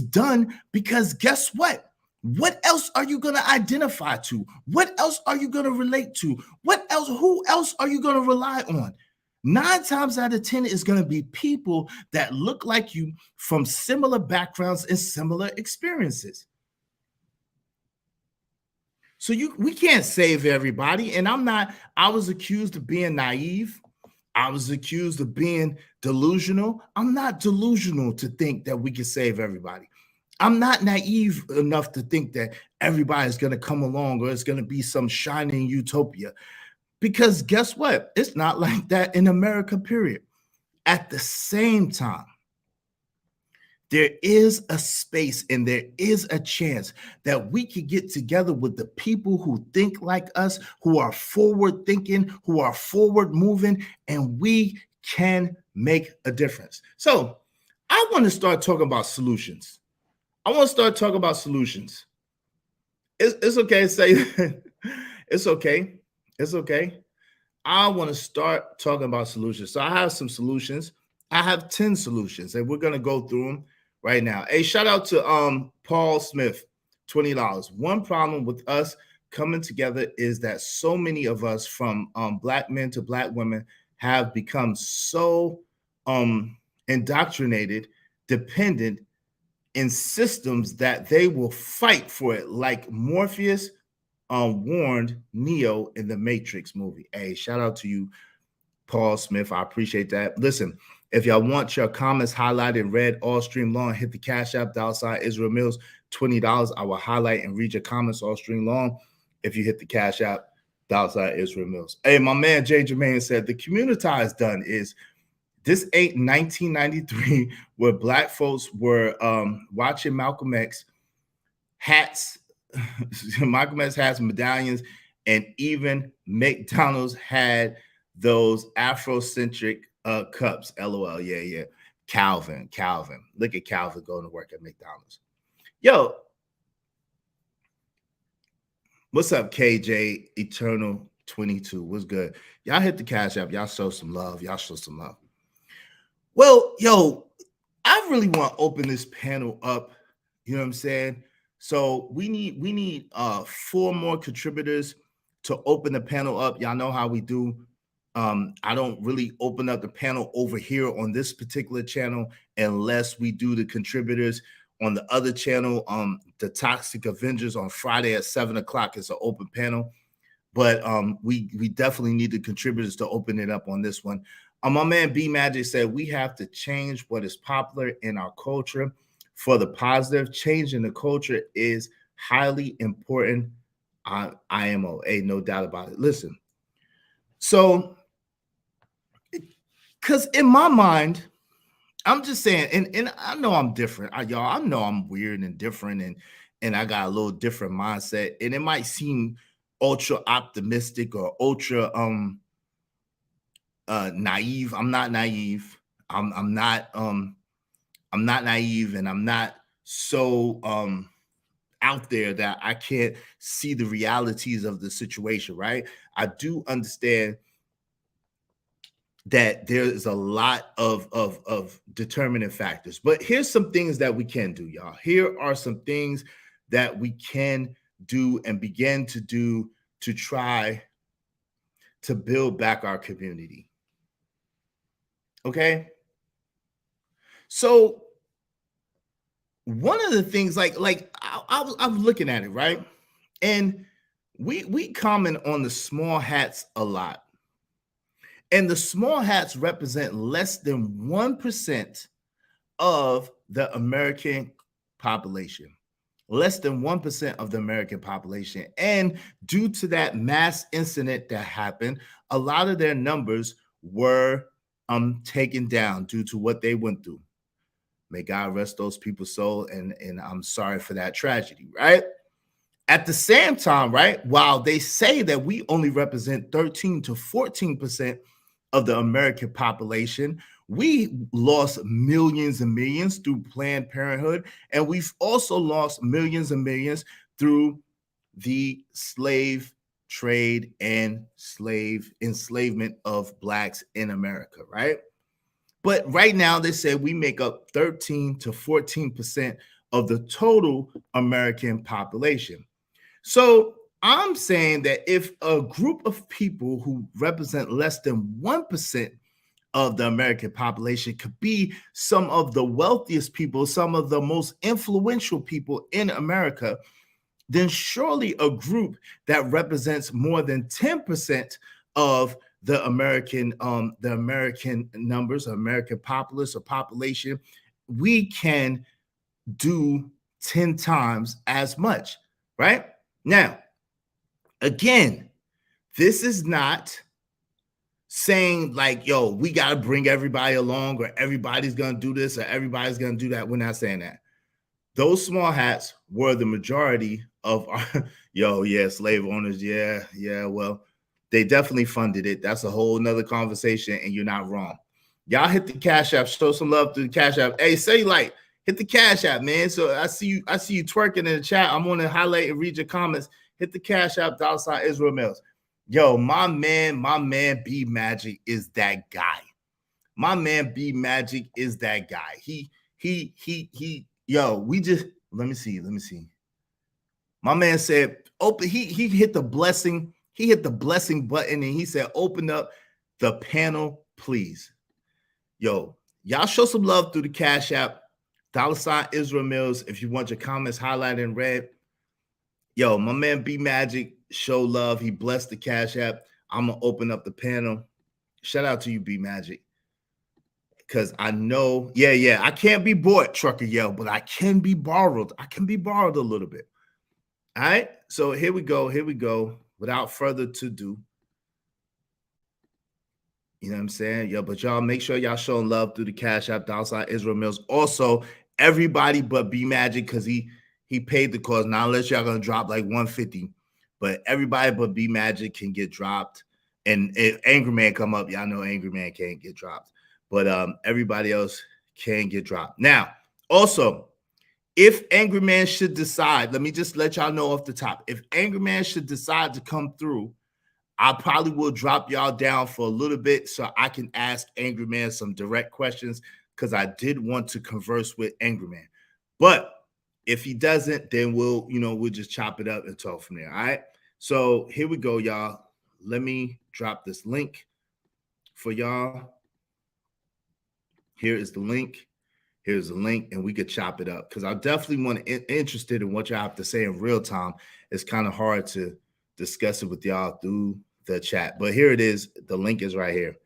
done, because guess what? What else are you going to identify to? What else are you going to relate to? What else? Who else are you going to rely on? 9 times out of 10 is going to be people that look like you from similar backgrounds and similar experiences. So we can't save everybody. And I was accused of being naive. I was accused of being delusional. I'm not delusional to think that we can save everybody. I'm not naive enough to think that everybody's going to come along or it's going to be some shining utopia. Because guess what? It's not like that in America, period. At the same time, there is a space and there is a chance that we could get together with the people who think like us, who are forward thinking, who are forward moving, and we can make a difference. So I want to start talking about solutions. It's okay to say it's okay. It's okay. I want to start talking about solutions. So I have some solutions. I have 10 solutions, and we're going to go through them right now. Hey, shout out to Paul Smith, $20. One problem with us coming together is that so many of us, from Black men to Black women, have become so indoctrinated, dependent in systems that they will fight for it, like Morpheus warned Neo in the Matrix movie. Hey, shout out to you, Paul Smith. I appreciate that. Listen, if y'all want your comments highlighted in red all stream long, hit the Cash App, $Israel Mills, $20. I will highlight and read your comments all stream long if you hit the Cash App, $Israel Mills. Hey, my man Jay Jermaine said, the Communitah is done. This ain't 1993 where black folks were watching Malcolm X hats, Malcolm X hats, medallions, and even McDonald's had those Afrocentric cups. LOL. Yeah. Calvin. Look at Calvin going to work at McDonald's. Yo, what's up, KJ Eternal 22? What's good? Y'all hit the Cash App. Y'all show some love. Well, yo, I really want to open this panel up. You know what I'm saying? So we need 4 more contributors to open the panel up. Y'all know how we do. I don't really open up the panel over here on this particular channel unless we do the contributors on the other channel. The Toxic Avengers on Friday at 7 o'clock is an open panel, but we definitely need the contributors to open it up on this one. My man B Magic said we have to change what is popular in our culture for the positive. Changing the culture is highly important. IMO, no doubt about it. Listen, so because in my mind, I'm just saying, and I know I'm different, y'all. I know I'm weird and different, and I got a little different mindset, and it might seem ultra optimistic or ultra naive. I'm not naive. I'm not naive, and I'm not so out there that I can't see the realities of the situation, right? I do understand that there is a lot of determining factors, but here's some things that we can do, y'all. Here are some things that we can do and begin to do to try to build back our community. Okay? So one of the things, like I'm looking at it, right? And we comment on the small hats a lot. And the small hats represent less than 1% of the American population. Less than 1% of the American population. And due to that mass incident that happened, a lot of their numbers were taken down due to what they went through. May God rest those people's soul, and I'm sorry for that tragedy, right? At the same time, right, while they say that we only represent 13 to 14% of the American population, we lost millions and millions through Planned Parenthood, and we've also lost millions and millions through the slave trade and enslavement of blacks in America, right? But right now they say we make up 13 to 14% of the total American population. So I'm saying that if a group of people who represent less than 1% of the American population could be some of the wealthiest people, some of the most influential people in America, then surely a group that represents more than 10% of the American numbers, American populace or population, we can do 10 times as much, right? Now, again, this is not saying like, yo, we got to bring everybody along or everybody's going to do this or everybody's going to do that. We're not saying that. Those small hats were the majority of our, slave owners. Yeah, well, they definitely funded it. That's a whole nother conversation, and you're not wrong. Y'all hit the Cash App, show some love through the Cash App. Hey, say like, hit the Cash App, man. So I see you twerking in the chat. I'm going to highlight and read your comments. Hit the Cash App, $Israel Mills. Yo, my man B Magic is that guy. My man B Magic is that guy. Let me see. My man said, open, he hit the blessing. He hit the blessing button and he said, open up the panel, please. Yo, y'all show some love through the Cash App, $Israel Mills. If you want your comments highlighted in red, Yo, my man B Magic, show love. He blessed the Cash App. I'm gonna open up the panel. Shout out to you, B Magic. Because I know, I can't be bought, Trucker Yell, but I can be borrowed. I can be borrowed a little bit. All right. So here we go. Here we go. Without further to do. You know what I'm saying? Yo, but y'all make sure y'all showing love through the Cash App, outside Israel Mills. Also, everybody but B Magic, because he paid the cost. Now, unless y'all gonna drop like 150, but everybody but B Magic can get dropped. And if Angry Man come up, y'all know Angry Man can't get dropped. But everybody else can get dropped. Now, also, if Angry Man should decide, let me just let y'all know off the top. If Angry Man should decide to come through, I probably will drop y'all down for a little bit so I can ask Angry Man some direct questions, because I did want to converse with Angry Man. But if he doesn't, then we'll just chop it up and talk from there. All right. So here we go, y'all. Let me drop this link for y'all. Here is the link. Here's the link, and we could chop it up, because I definitely want to interested in what y'all have to say in real time. It's kind of hard to discuss it with y'all through the chat, but here it is. The link is right here.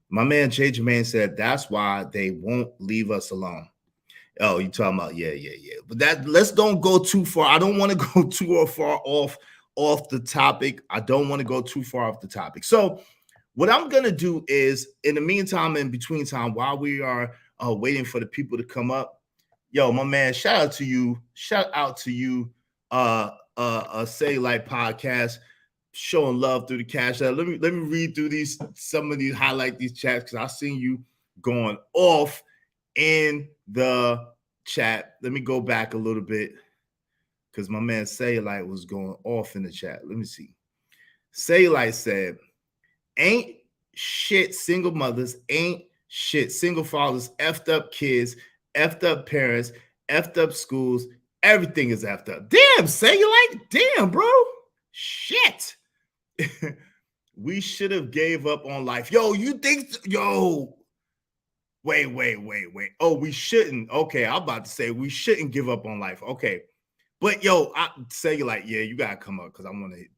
My man Jay Jermaine said that's why they won't leave us alone. Oh, you talking about yeah. But let's don't go too far. I don't want to go too far off the topic. I don't want to go too far off the topic. So what I'm going to do is, in the meantime, in between time, while we are waiting for the people to come up, yo, my man, shout out to you. Say Like Podcast, showing love through the Cash App. Let me read through some of these, highlight these chats, because I've seen you going off in the chat. Let me go back a little bit, because my man Say Like was going off in the chat. Let me see. Say Like said, ain't shit single mothers, ain't shit single fathers, effed up kids, effed up parents, effed up schools. Everything is effed up. Damn, Say Like, damn, bro. Shit. We should have gave up on life. Yo, you think, wait. Oh, we shouldn't. Okay, I'm about to say we shouldn't give up on life. Okay. But yo, I Say Like, yeah, you gotta come up, because I want to hit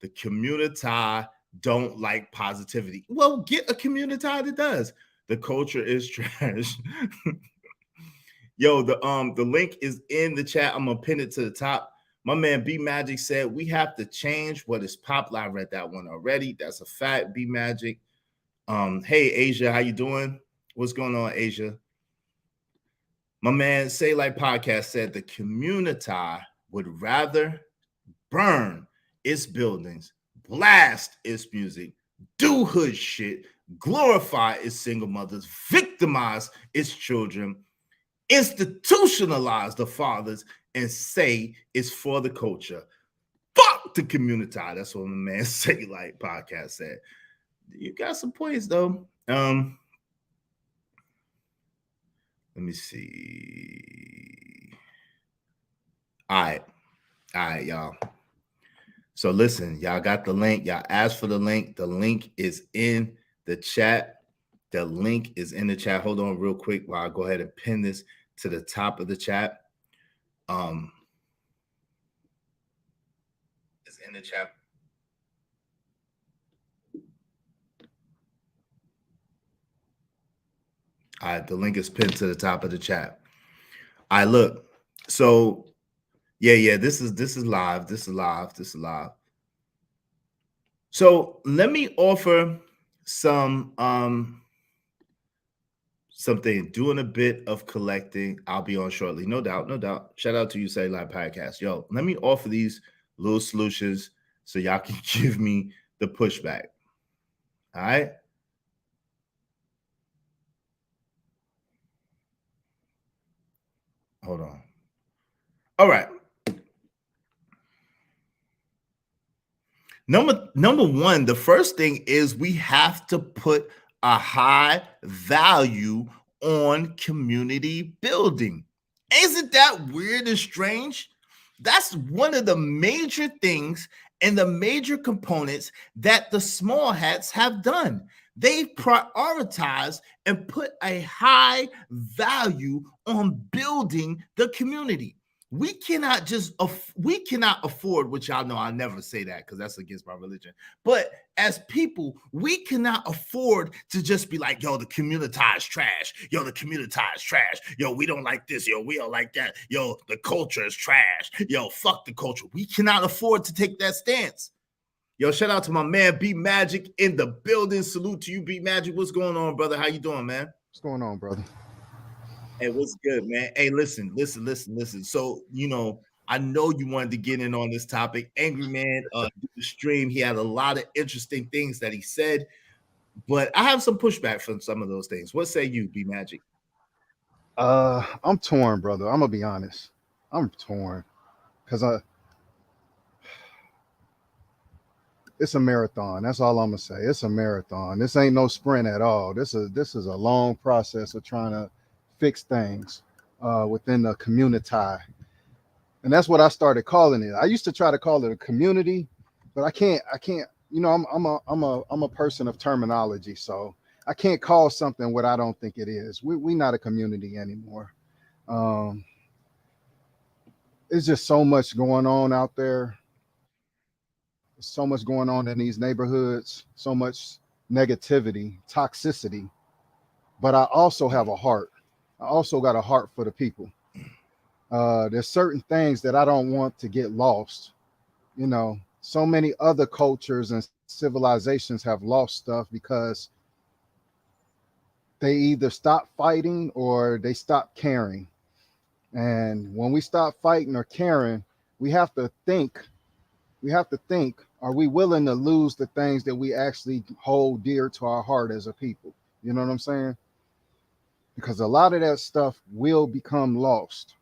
the Communitah don't like positivity. Well, get a Communitah that does. The culture is trash. Yo, the link is in the chat. I'm gonna pin it to the top. My man B Magic said we have to change what is popular. I read that one already. That's a fact. B Magic. Hey Asia, how you doing? What's going on, Asia? My man Say Like Podcast said the Communitah would rather burn its buildings, blast its music, do hood shit, glorify its single mothers, victimize its children, institutionalize the fathers, and say it's for the culture. Fuck the Communitah. That's what my man Say Like Podcast said. You got some points though. Let me see. All right, y'all. So listen, y'all got the link. Y'all asked for the link. The link is in the chat. The link is in the chat. Hold on real quick while I go ahead and pin this to the top of the chat. It's in the chat. All right, the link is pinned to the top of the chat. All right, look. So yeah, this is live. This is live. So let me offer something, doing a bit of collecting. I'll be on shortly, no doubt. Shout out to you, Say Like Podcast. Yo, let me offer these little solutions so y'all can give me the pushback. All right. Hold on. All right. Number one, the first thing is we have to put a high value on community building. Isn't that weird and strange? That's one of the major things and the major components that the small hats have done. They prioritize and put a high value on building the community. we cannot afford, which y'all know I never say that because that's against my religion. But as people, we cannot afford to just be like, yo, the Communitah is trash. Yo, the Communitah is trash. Yo, we don't like this. Yo, we don't like that. Yo, the culture is trash. Yo, fuck the culture. We cannot afford to take that stance. Yo, shout out to my man B Magic in the building. Salute to you, B Magic. What's going on, brother? How you doing, man? What's going on, brother? Hey, what's good, man? Hey, listen. So, I know you wanted to get in on this topic. Angry Man, the stream, he had a lot of interesting things that he said, but I have some pushback from some of those things. What say you, B Magic? I'm torn, brother. I'm gonna be honest. I'm torn because it's a marathon. That's all I'm gonna say. It's a marathon. This ain't no sprint at all. This is a long process of trying to fix things within the community, and that's what I started calling it. I used to try to call it a community, but I can't. I'm a person of terminology, so I can't call something what I don't think it is. We not a community anymore. There's just so much going on out there. There's so much going on in these neighborhoods. So much negativity, toxicity. But I also have a heart. I also got a heart for the people. There's certain things that I don't want to get lost. So many other cultures and civilizations have lost stuff because they either stop fighting or they stop caring. And when we stop fighting or caring, we have to think, are we willing to lose the things that we actually hold dear to our heart as a people? You know what I'm saying? Because a lot of that stuff will become lost.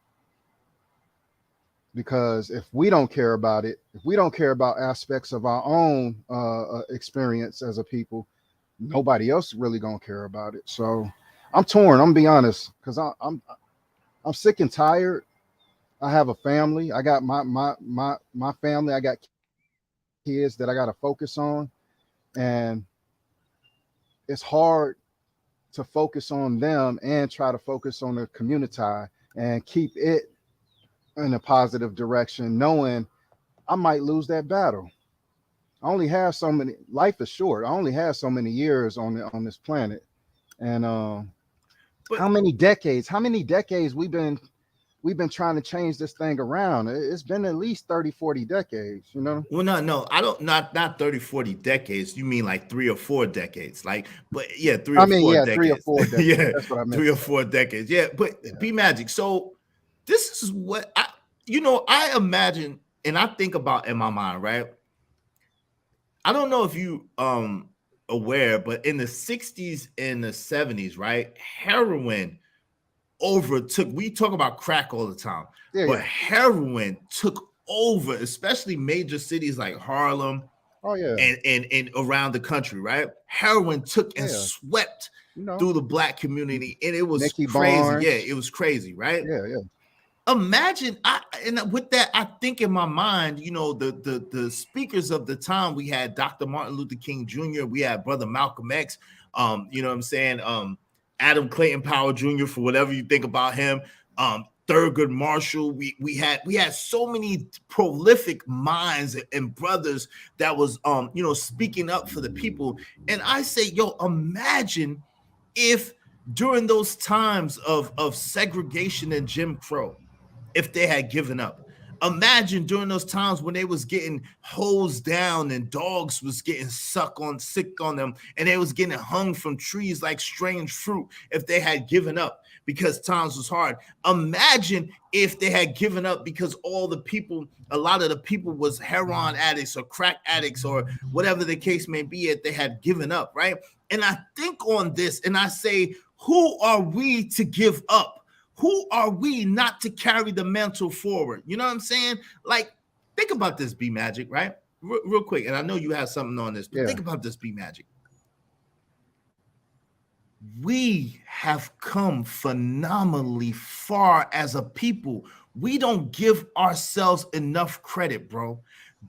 Because if we don't care about it, if we don't care about aspects of our own experience as a people, nobody else really gonna care about it. So I'm torn. I'm gonna be honest, because I'm sick and tired. I have a family. I got my family. I got kids that I got to focus on, and it's hard to focus on them and try to focus on the community and keep it in a positive direction, knowing I might lose that battle. I only have so many. Life is short. I only have so many years on this planet, and how many decades we've been trying to change this thing around. It's been at least 30, 40 decades, Well, no, I don't, not 30, 40 decades. You mean like 3 or 4 decades. But yeah, 3 or 4 decades. 3 or 4 decades. Yeah, that's what I meant. 3 or 4 decades. Yeah, but yeah. B Magic. So this is what I imagine and I think about in my mind, right? I don't know if you aware, but in the 60s and the 70s, right? Heroin overtook. We talk about crack all the time, but heroin took over, especially major cities like Harlem. Oh yeah, and around the country, right? Heroin took and swept through the black community, and it was Nicky crazy. Barnes. Yeah, it was crazy, right? Yeah. Imagine, and with that, I think in my mind, the speakers of the time, we had Dr. Martin Luther King Jr., we had Brother Malcolm X, you know what I'm saying? Adam Clayton Powell Jr., for whatever you think about him, Thurgood Marshall. We had so many prolific minds and brothers that was speaking up for the people. And I say, imagine if during those times of segregation and Jim Crow, if they had given up. Imagine during those times when they was getting hosed down and dogs was getting sick on them, and they was getting hung from trees like strange fruit, if they had given up because times was hard. Imagine if they had given up because a lot of the people was heroin addicts or crack addicts or whatever the case may be, if they had given up, right? And I think on this and I say, who are we to give up? Who are we not to carry the mantle forward? You know what I'm saying? Like, think about this, B Magic, right? Real quick, and I know you have something on this, but think about this, B Magic. We have come phenomenally far as a people. We don't give ourselves enough credit, bro.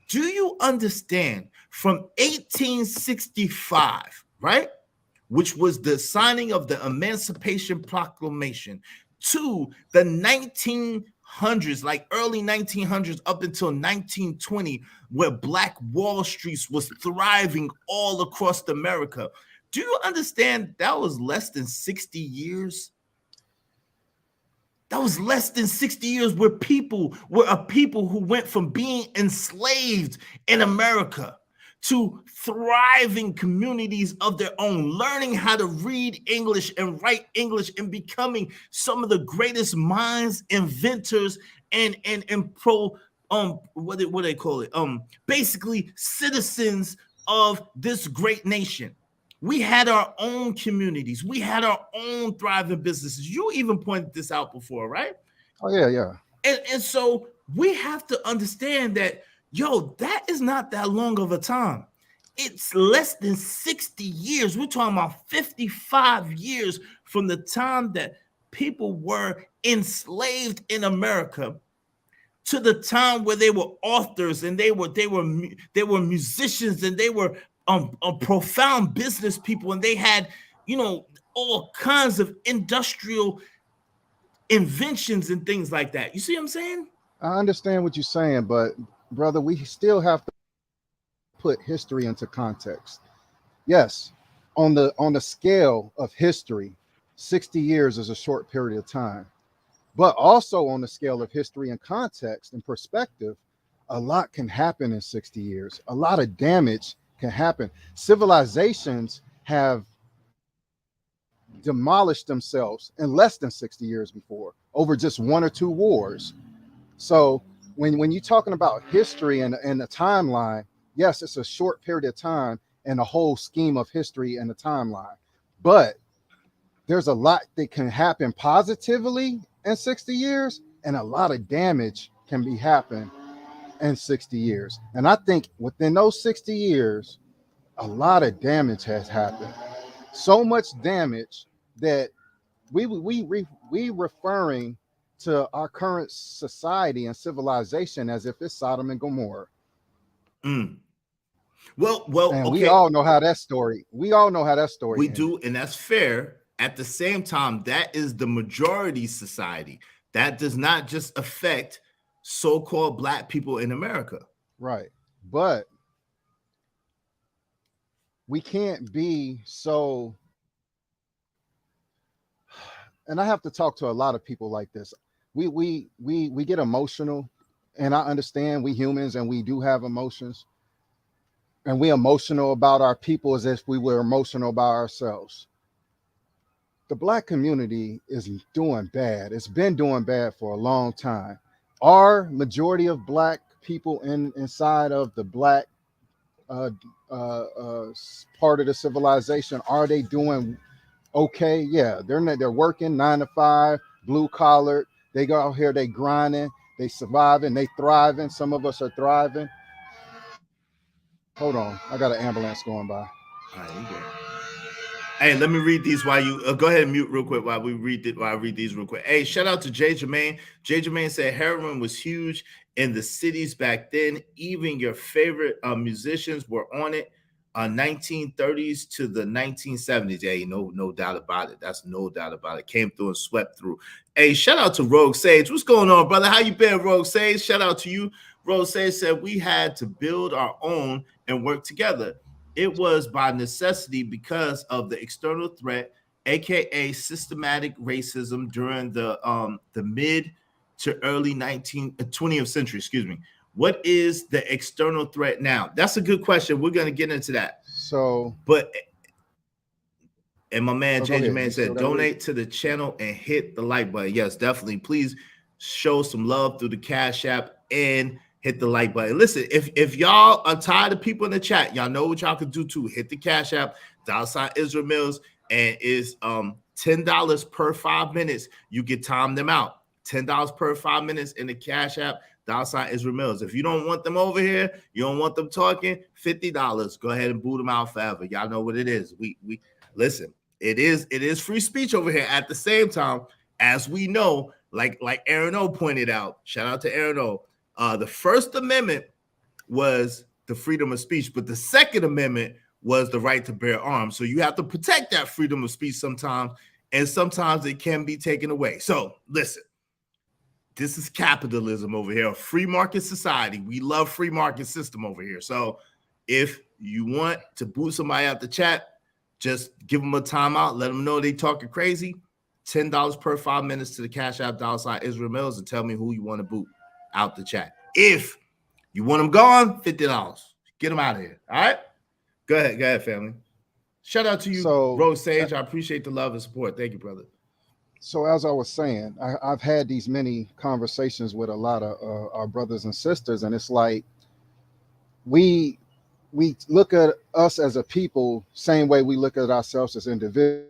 Do you understand? From 1865, right? Which was the signing of the Emancipation Proclamation, to the 1900 1900s, like early 1900s up until 1920, where Black Wall Street was thriving all across America. Do you understand that was less than 60 years? That was less than 60 years where people were a people who went from being enslaved in America to thriving communities of their own, learning how to read English and write English and becoming some of the greatest minds, inventors, and pro what they call it? Basically citizens of this great nation. We had our own communities. We had our own thriving businesses. You even pointed this out before, right? Oh, yeah. And so we have to understand that, yo, that is not that long of a time. It's less than 60 years. We're talking about 55 years from the time that people were enslaved in America to the time where they were authors and they were musicians and they were profound business people, and they had, all kinds of industrial inventions and things like that. You see what I'm saying? I understand what you're saying, but brother, we still have to put history into context. Yes, on the scale of history, 60 years is a short period of time, but also on the scale of history and context and perspective, a lot can happen in 60 years. A lot of damage can happen. Civilizations have demolished themselves in less than 60 years before over just one or two wars. So when you're talking about history and the timeline, yes, it's a short period of time in the whole scheme of history and the timeline, but there's a lot that can happen positively in 60 years, and a lot of damage can be happening in 60 years. And I think within those 60 years, a lot of damage has happened. So much damage that we referring to our current society and civilization as if it's Sodom and Gomorrah. Well, and okay. We all know how that story. We ended. Do, and that's fair. At the same time, that is the majority society. That does not just affect so-called Black people in America. Right. But we can't be so, and I have to talk to a lot of people like this. We get emotional, and I understand we humans and we do have emotions, and we emotional about our people as if we were emotional about ourselves. The Black community is doing bad. It's been doing bad for a long time. Are majority of Black people inside of the Black part of the civilization, are they doing okay? Yeah, they're working 9 to 5, blue collar. They go out here, they grinding, they surviving, they thriving. Some of us are thriving. Hold on, I got an ambulance going by. All right, you go. Hey, let me read these while you go ahead and mute real quick while I read these real quick. Hey, shout out to Jay Jermaine. Jay Jermaine said heroin was huge in the cities back then. Even your favorite musicians were on it. 1930s to the 1970s. Yeah, no doubt about it. That's no doubt about it. Came through and swept through. Hey, shout out to Rogue Sage. What's going on, brother? How you been, Rogue Sage? Shout out to you. Rogue Sage said we had to build our own and work together. It was by necessity because of the external threat, aka systematic racism during the mid to early 20th century. Excuse me. What is the external threat now? That's a good question. We're going to get into that. And my man Jay Man said, donate to the channel and hit the like button. Yes, definitely. Please show some love through the Cash App and hit the like button. Listen, if y'all are tired of people in the chat, y'all know what y'all can do too. Hit the Cash App, $ Israel Mills, and it's $10 per 5 minutes. You can time them out. $10 per 5 minutes in the Cash App, $ Israel Mills. If you don't want them over here, you don't want them talking, $50. Go ahead and boot them out forever. Y'all know what it is. We listen. It is free speech over here. At the same time, as we know, like Aaron O pointed out. Shout out to Aaron O. The First Amendment was the freedom of speech, but the Second Amendment was the right to bear arms. So you have to protect that freedom of speech sometimes, and sometimes it can be taken away. So listen, This is capitalism over here, a free market society. We love free market system over here. So if you want to boot somebody out the chat, just give them a timeout. Let them know they talking crazy. $10 per 5 minutes to the Cash App $ Israel Mills and tell me who you want to boot out the chat. If you want them gone, $50. Get them out of here. All right? Go ahead, family. Shout out to you, Rose Sage. I appreciate the love and support. Thank you, brother. So as I was saying, I've had these many conversations with a lot of our brothers and sisters, and it's like we look at us as a people same way we look at ourselves as individuals.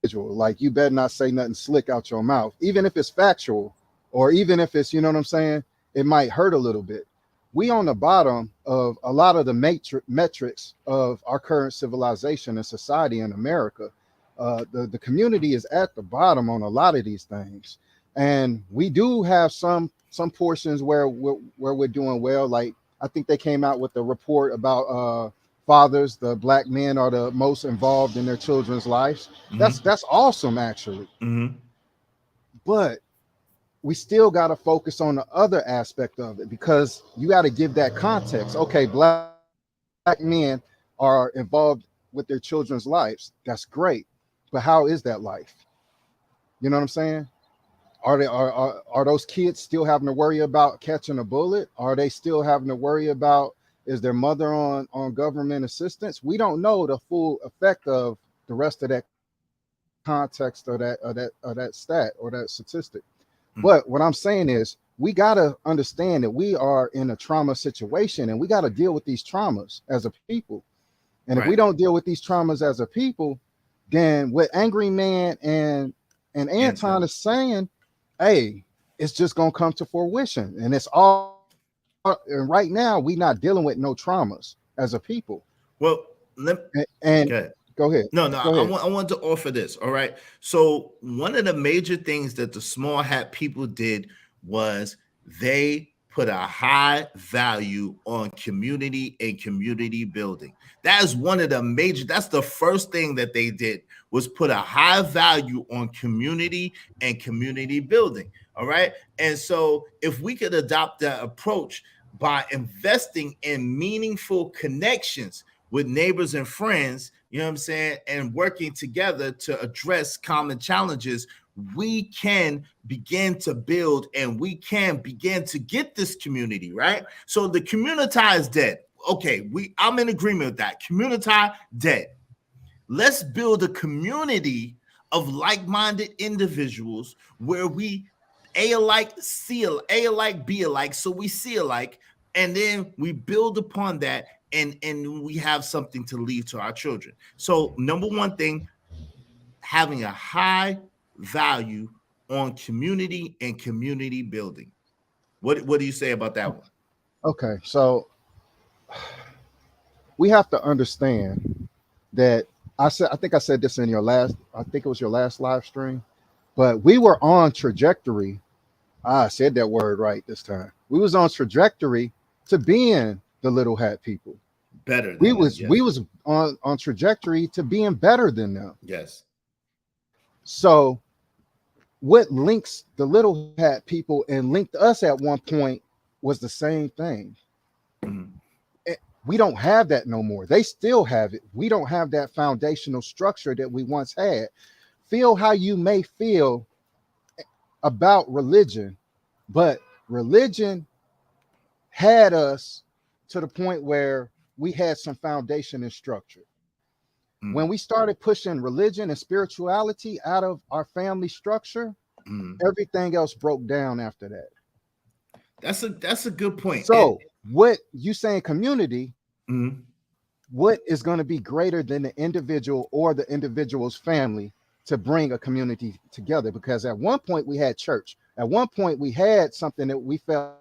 Like, you better not say nothing slick out your mouth, even if it's factual, or even if it's, you know what I'm saying, it might hurt a little bit. We on the bottom of a lot of the metrics of our current civilization and society in America. The community is at the bottom on a lot of these things, and we do have some portions where we're doing well. Like, I think they came out with a report about fathers, the black men are the most involved in their children's lives. Mm-hmm. That's awesome, actually. Mm-hmm. But we still got to focus on the other aspect of it, because you got to give that context. Okay, black men are involved with their children's lives. That's great. But how is that life? You know what I'm saying? Are those kids still having to worry about catching a bullet? Are they still having to worry about, is their mother on government assistance? We don't know the full effect of the rest of that context or that stat or that statistic. Mm-hmm. But what I'm saying is, we got to understand that we are in a trauma situation, and we got to deal with these traumas as a people. And if we don't deal with these traumas as a people, then what Angry Man and Anton is saying, hey, it's just gonna come to fruition. And it's all, and right now we're not dealing with no traumas as a people. Well, go ahead. No, I want to offer this. All right. So one of the major things that the small hat people did was they put a high value on community and community building. That is one of the major, that's the first thing that they did, was put a high value on community and community building. All right. And so if we could adopt that approach by investing in meaningful connections with neighbors and friends, you know what I'm saying, and working together to address common challenges, we can begin to build, and we can begin to get this community, right? So the Communitah is dead. Okay, I'm in agreement with that. Communitah dead. Let's build a community of like-minded individuals where we A alike, A alike, B alike, so we see alike, and then we build upon that, and we have something to leave to our children. So number one thing, having a high value on community and community building. What do you say about that one? Okay, so we have to understand that I think I said this in your last live stream, but we were on trajectory. I said that word right this time. We was on trajectory to being the little hat people. Better. We was on trajectory to being better than them. Yes. So what links the little hat people and linked us at one point was the same thing. Mm-hmm. We don't have that no more. They still have it. We don't have that foundational structure that we once had. Feel how you may feel about religion, but religion had us to the point where we had some foundation and structure. Mm. When we started pushing religion and spirituality out of our family structure, everything else broke down after that. That's a good point. So what you saying community, what is going to be greater than the individual or the individual's family to bring a community together? Because at one point we had church. At one point we had something that we felt,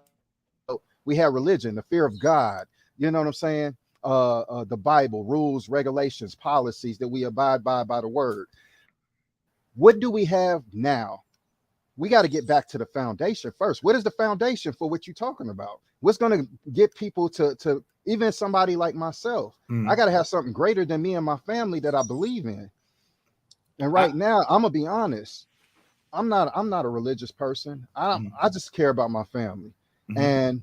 we had religion, the fear of God. You know what I'm saying? The Bible, rules, regulations, policies that we abide by the word. What do we have now? We got to get back to the foundation first. What is the foundation for what you're talking about? What's going to get people to even somebody like myself? I got to have something greater than me and my family that I believe in. And right now, I'm going to be honest. I'm not a religious person. I just care about my family. Mhm. And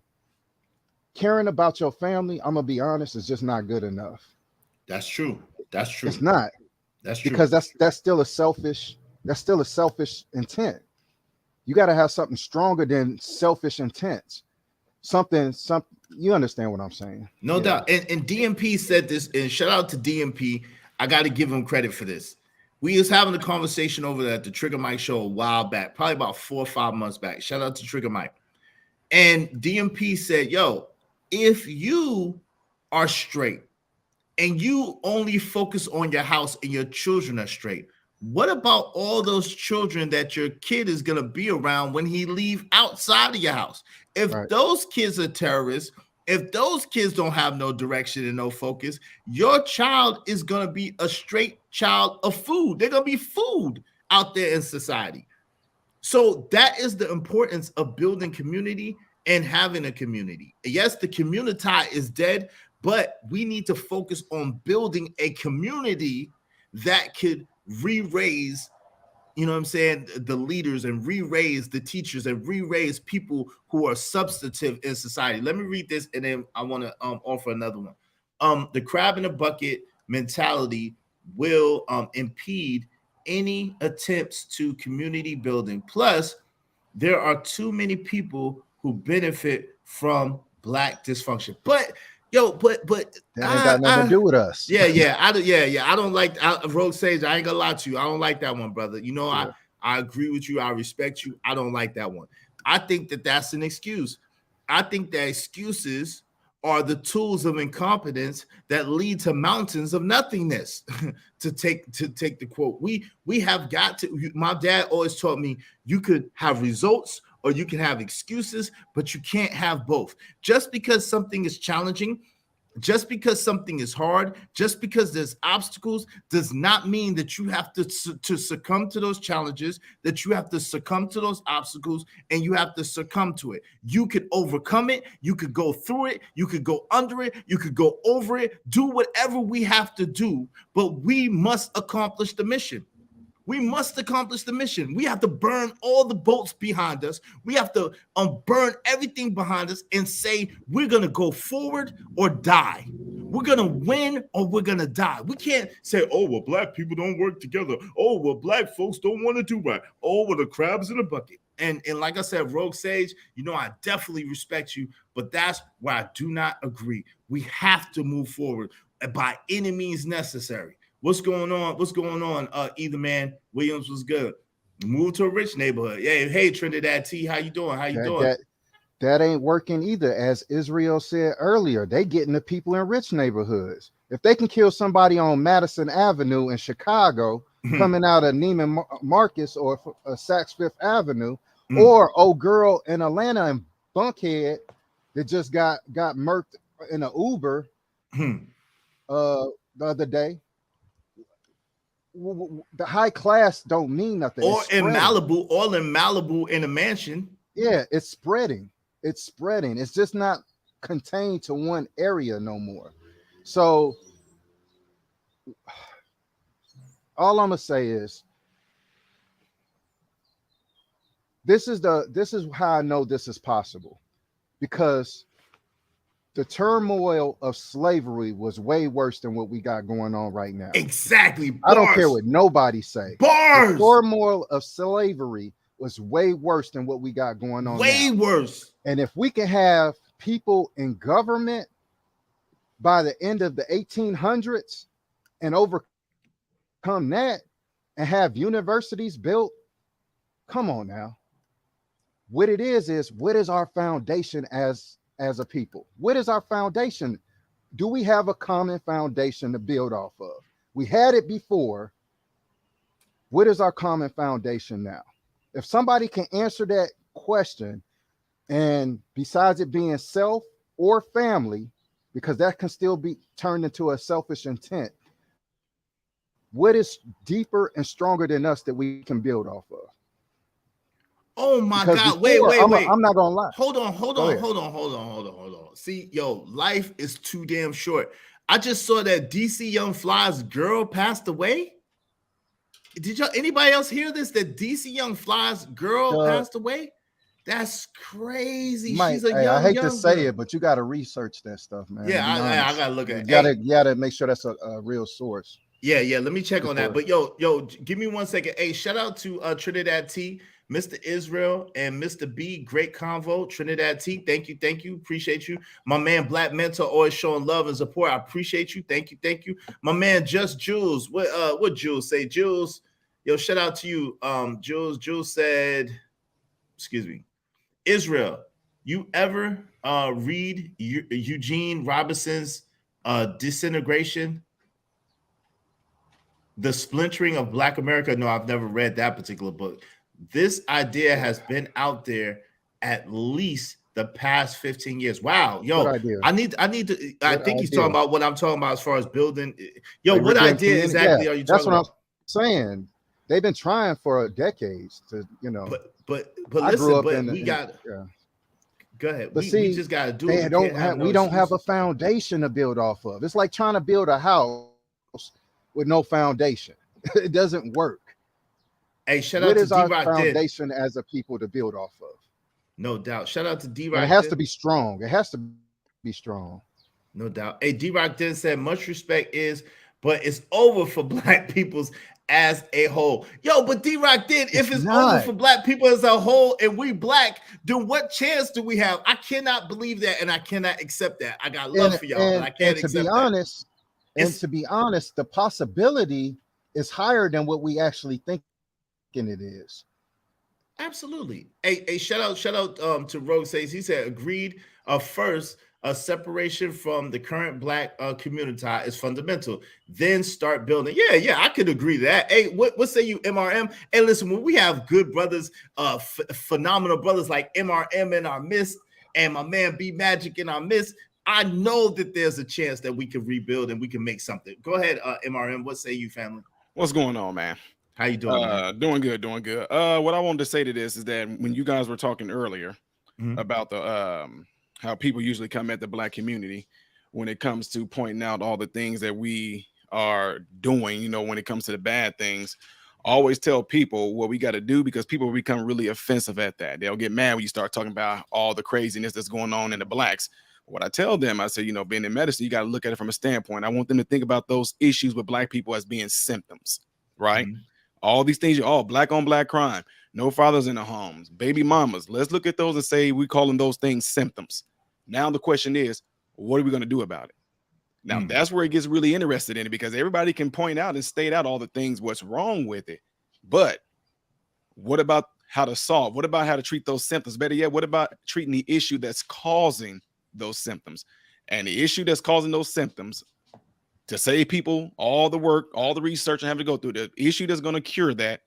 caring about your family, I'm gonna be honest, is just not good enough. That's true. That's true. It's not, That's true. because that's still a selfish intent. You got to have something stronger than selfish intents. Something you understand what I'm saying? No Yeah. doubt. And DMP said this, and shout out to DMP. I got to give him credit for this. We was having a conversation over there at the Trigger Mike show a while back, probably about 4 or 5 months back. Shout out to Trigger Mike. And DMP said, yo, if you are straight and you only focus on your house and your children are straight, what about all those children that your kid is going to be around when he leave outside of your house? If those kids are terrorists, if those kids don't have no direction and no focus, your child is going to be a straight child of food. They're going to be food out there in society. So that is the importance of building community and having a community. Yes, the communitah is dead, but we need to focus on building a community that could re-raise, you know what I'm saying, the leaders, and re-raise the teachers, and re-raise people who are substantive in society. Let me read this, and then I want to offer another one. The crab in a bucket mentality will impede any attempts to community building. Plus, there are too many people who benefit from Black dysfunction. But but that ain't got nothing to do with us. I don't like Rogue Sage. I ain't gonna lie to you. I don't like that one, brother. You know, yeah. I agree with you. I respect you. I don't like that one. I think that that's an excuse. I think that excuses are the tools of incompetence that lead to mountains of nothingness. to take the quote, we have got to. My dad always taught me you could have results or you can have excuses, but you can't have both. Just because something is challenging, just because something is hard, just because there's obstacles, does not mean that you have to succumb to those challenges, that you have to succumb to those obstacles, and you have to succumb to it. You could overcome it. You could go through it. You could go under it. You could go over it. Do whatever we have to do, but we must accomplish the mission. We must accomplish the mission. We have to burn all the boats behind us. We have to burn everything behind us and say, we're going to go forward or die. We're going to win or we're going to die. We can't say, oh, well, Black people don't work together. Oh, well, Black folks don't want to do right. Oh, well, the crab's in a bucket. And like I said, Rogue Sage, you know, I definitely respect you, but that's where I do not agree. We have to move forward by any means necessary. What's going on? What's going on? Either man Williams was good. Move to a rich neighborhood. Yeah, hey Trinidad T, how you doing? How you doing? That ain't working either. As Israel said earlier, they getting the people in rich neighborhoods. If they can kill somebody on Madison Avenue in Chicago, coming out of Neiman Marcus or Saks Fifth Avenue, or old girl in Atlanta in Bunkhead that just got murked in an Uber the other day. The high class don't mean nothing. Or in Malibu in a mansion. Yeah, it's spreading. It's just not contained to one area no more. So all I'm gonna say is this is how I know this is possible, because the turmoil of slavery was way worse than what we got going on right now. Exactly. Bars. I don't care what nobody say. Bars. The turmoil of slavery was way worse than what we got going on. Way now. Worse. And if we can have people in government by the end of the 1800s and overcome that and have universities built, come on now. What it is what is our foundation as a people? What is our foundation? Do we have a common foundation to build off of? We had it before. What is our common foundation now? If somebody can answer that question, and besides it being self or family, because that can still be turned into a selfish intent, what is deeper and stronger than us that we can build off of? Oh my Because God! before, Wait! I'm not gonna lie. Hold on. See, yo, life is too damn short. I just saw that DC Young Fly's girl passed away. Did y'all anybody else hear this? That DC Young Fly's girl passed away? That's crazy. She's a I hate to say girl. it, but you got to research that stuff, man. Yeah, I gotta look at it. You gotta make sure that's a real source. Yeah. Let me check on that. But yo, give me 1 second. Hey, shout out to Trinidad T, Mr. Israel, and Mr. B. Great convo. Trinidad T, thank you. Appreciate you. My man Black Mentor always showing love and support. I appreciate you. Thank you. My man Just Jules. What Jules say? Jules, yo, shout out to you. Jules said, excuse me. Israel, you ever read Eugene Robinson's Disintegration? The Splintering of Black America? No, I've never read that particular book. This idea has been out there at least the past 15 years. Wow, yo, I need to. I think he's talking about what I'm talking about as far as building. Yo, what idea exactly are you talking about? That's what I'm saying. They've been trying for decades to, But listen, we got. Go ahead. But we just got to do it. We don't have a foundation to build off of. It's like trying to build a house with no foundation. It doesn't work. Hey, shout out to D-Rock. What is our foundation as a people to build off of? No doubt. Shout out to D-Rock. It has to be strong. It has to be strong. No doubt. Hey, D-Rock then said, much respect is, but it's over for Black peoples as a whole. Yo, but D-Rock did, if it's over for Black people as a whole and we Black, then what chance do we have? I cannot believe that, and I cannot accept that. I got love for y'all, but I can't accept that. To be honest, the possibility is higher than what we actually think it is. Absolutely. Hey, shout out to Rogue says, he said, agreed. First, a separation from the current Black Communitah is fundamental. Then start building. Yeah, I could agree to that. Hey, what say you, MRM? Hey, listen, when we have good brothers, phenomenal brothers like MRM in our midst, and my man B Magic in our midst, I know that there's a chance that we can rebuild and we can make something. Go ahead, MRM. What say you, family? What's going on, man? How you doing? Man? Doing good. What I wanted to say to this is that when you guys were talking earlier about the how people usually come at the Black community when it comes to pointing out all the things that we are doing, when it comes to the bad things, I always tell people what we got to do, because people become really offensive at that. They'll get mad when you start talking about all the craziness that's going on in the Blacks. What I tell them, I say, being in medicine, you got to look at it from a standpoint. I want them to think about those issues with Black people as being symptoms, right? All these things, Black on Black crime, no fathers in the homes, baby mamas. Let's look at those and say we calling those things symptoms. Now the question is, what are we going to do about it? Now that's where it gets really interested in it, because everybody can point out and state out all the things, what's wrong with it. But what about how to solve? What about how to treat those symptoms? Better yet, what about treating the issue that's causing those symptoms? And the issue that's causing those symptoms, to save people all the work, all the research and have to go through, the issue that's going to cure that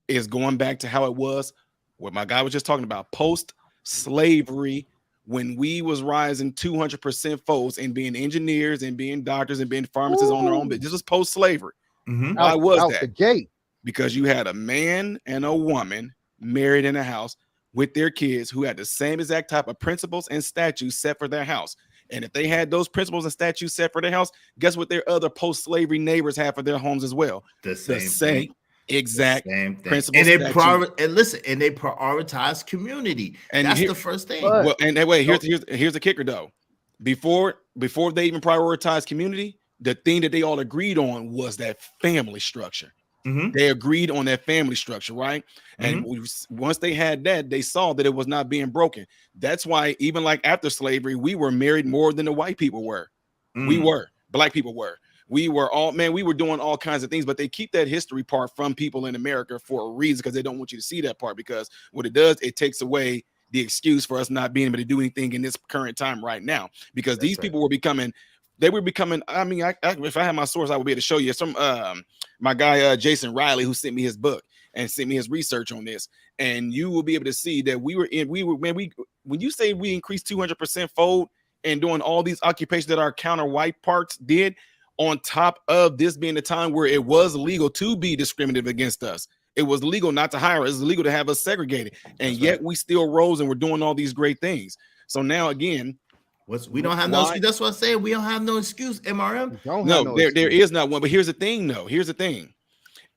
is going back to how it was, what my guy was just talking about, post-slavery, when we was rising 200% folks and being engineers and being doctors and being pharmacists on their own. But this was post-slavery. Why was that? The gate. Because you had a man and a woman married in a house with their kids who had the same exact type of principles and statutes set for their house. And if they had those principles and statutes set for their house, guess what their other post-slavery neighbors have for their homes as well? The same exact principles. And they prioritize community. And that's the first thing. Well, and wait, here's the kicker though. Before they even prioritize community, the thing that they all agreed on was that family structure. They agreed on that family structure, right? And once they had that, they saw that it was not being broken. That's why even like after slavery, we were married more than the white people were. We were. Black people were. We were we were doing all kinds of things, but they keep that history part from people in America for a reason, because they don't want you to see that part, because what it does, it takes away the excuse for us not being able to do anything in this current time right now, because these people were becoming, I mean, if I had my source, I would be able to show you some, my guy, Jason Riley, who sent me his book and sent me his research on this. And you will be able to see that when you say we increased 200% fold and doing all these occupations that our counter white parts did, on top of this being the time where it was legal to be discriminative against us. It was legal not to hire us. It was legal to have us segregated. And yet we still rose and we're doing all these great things. So now again, we don't have no excuse. That's what I'm saying. We don't have no excuse, MRM. No, there is not one. But here's the thing, though. Here's the thing.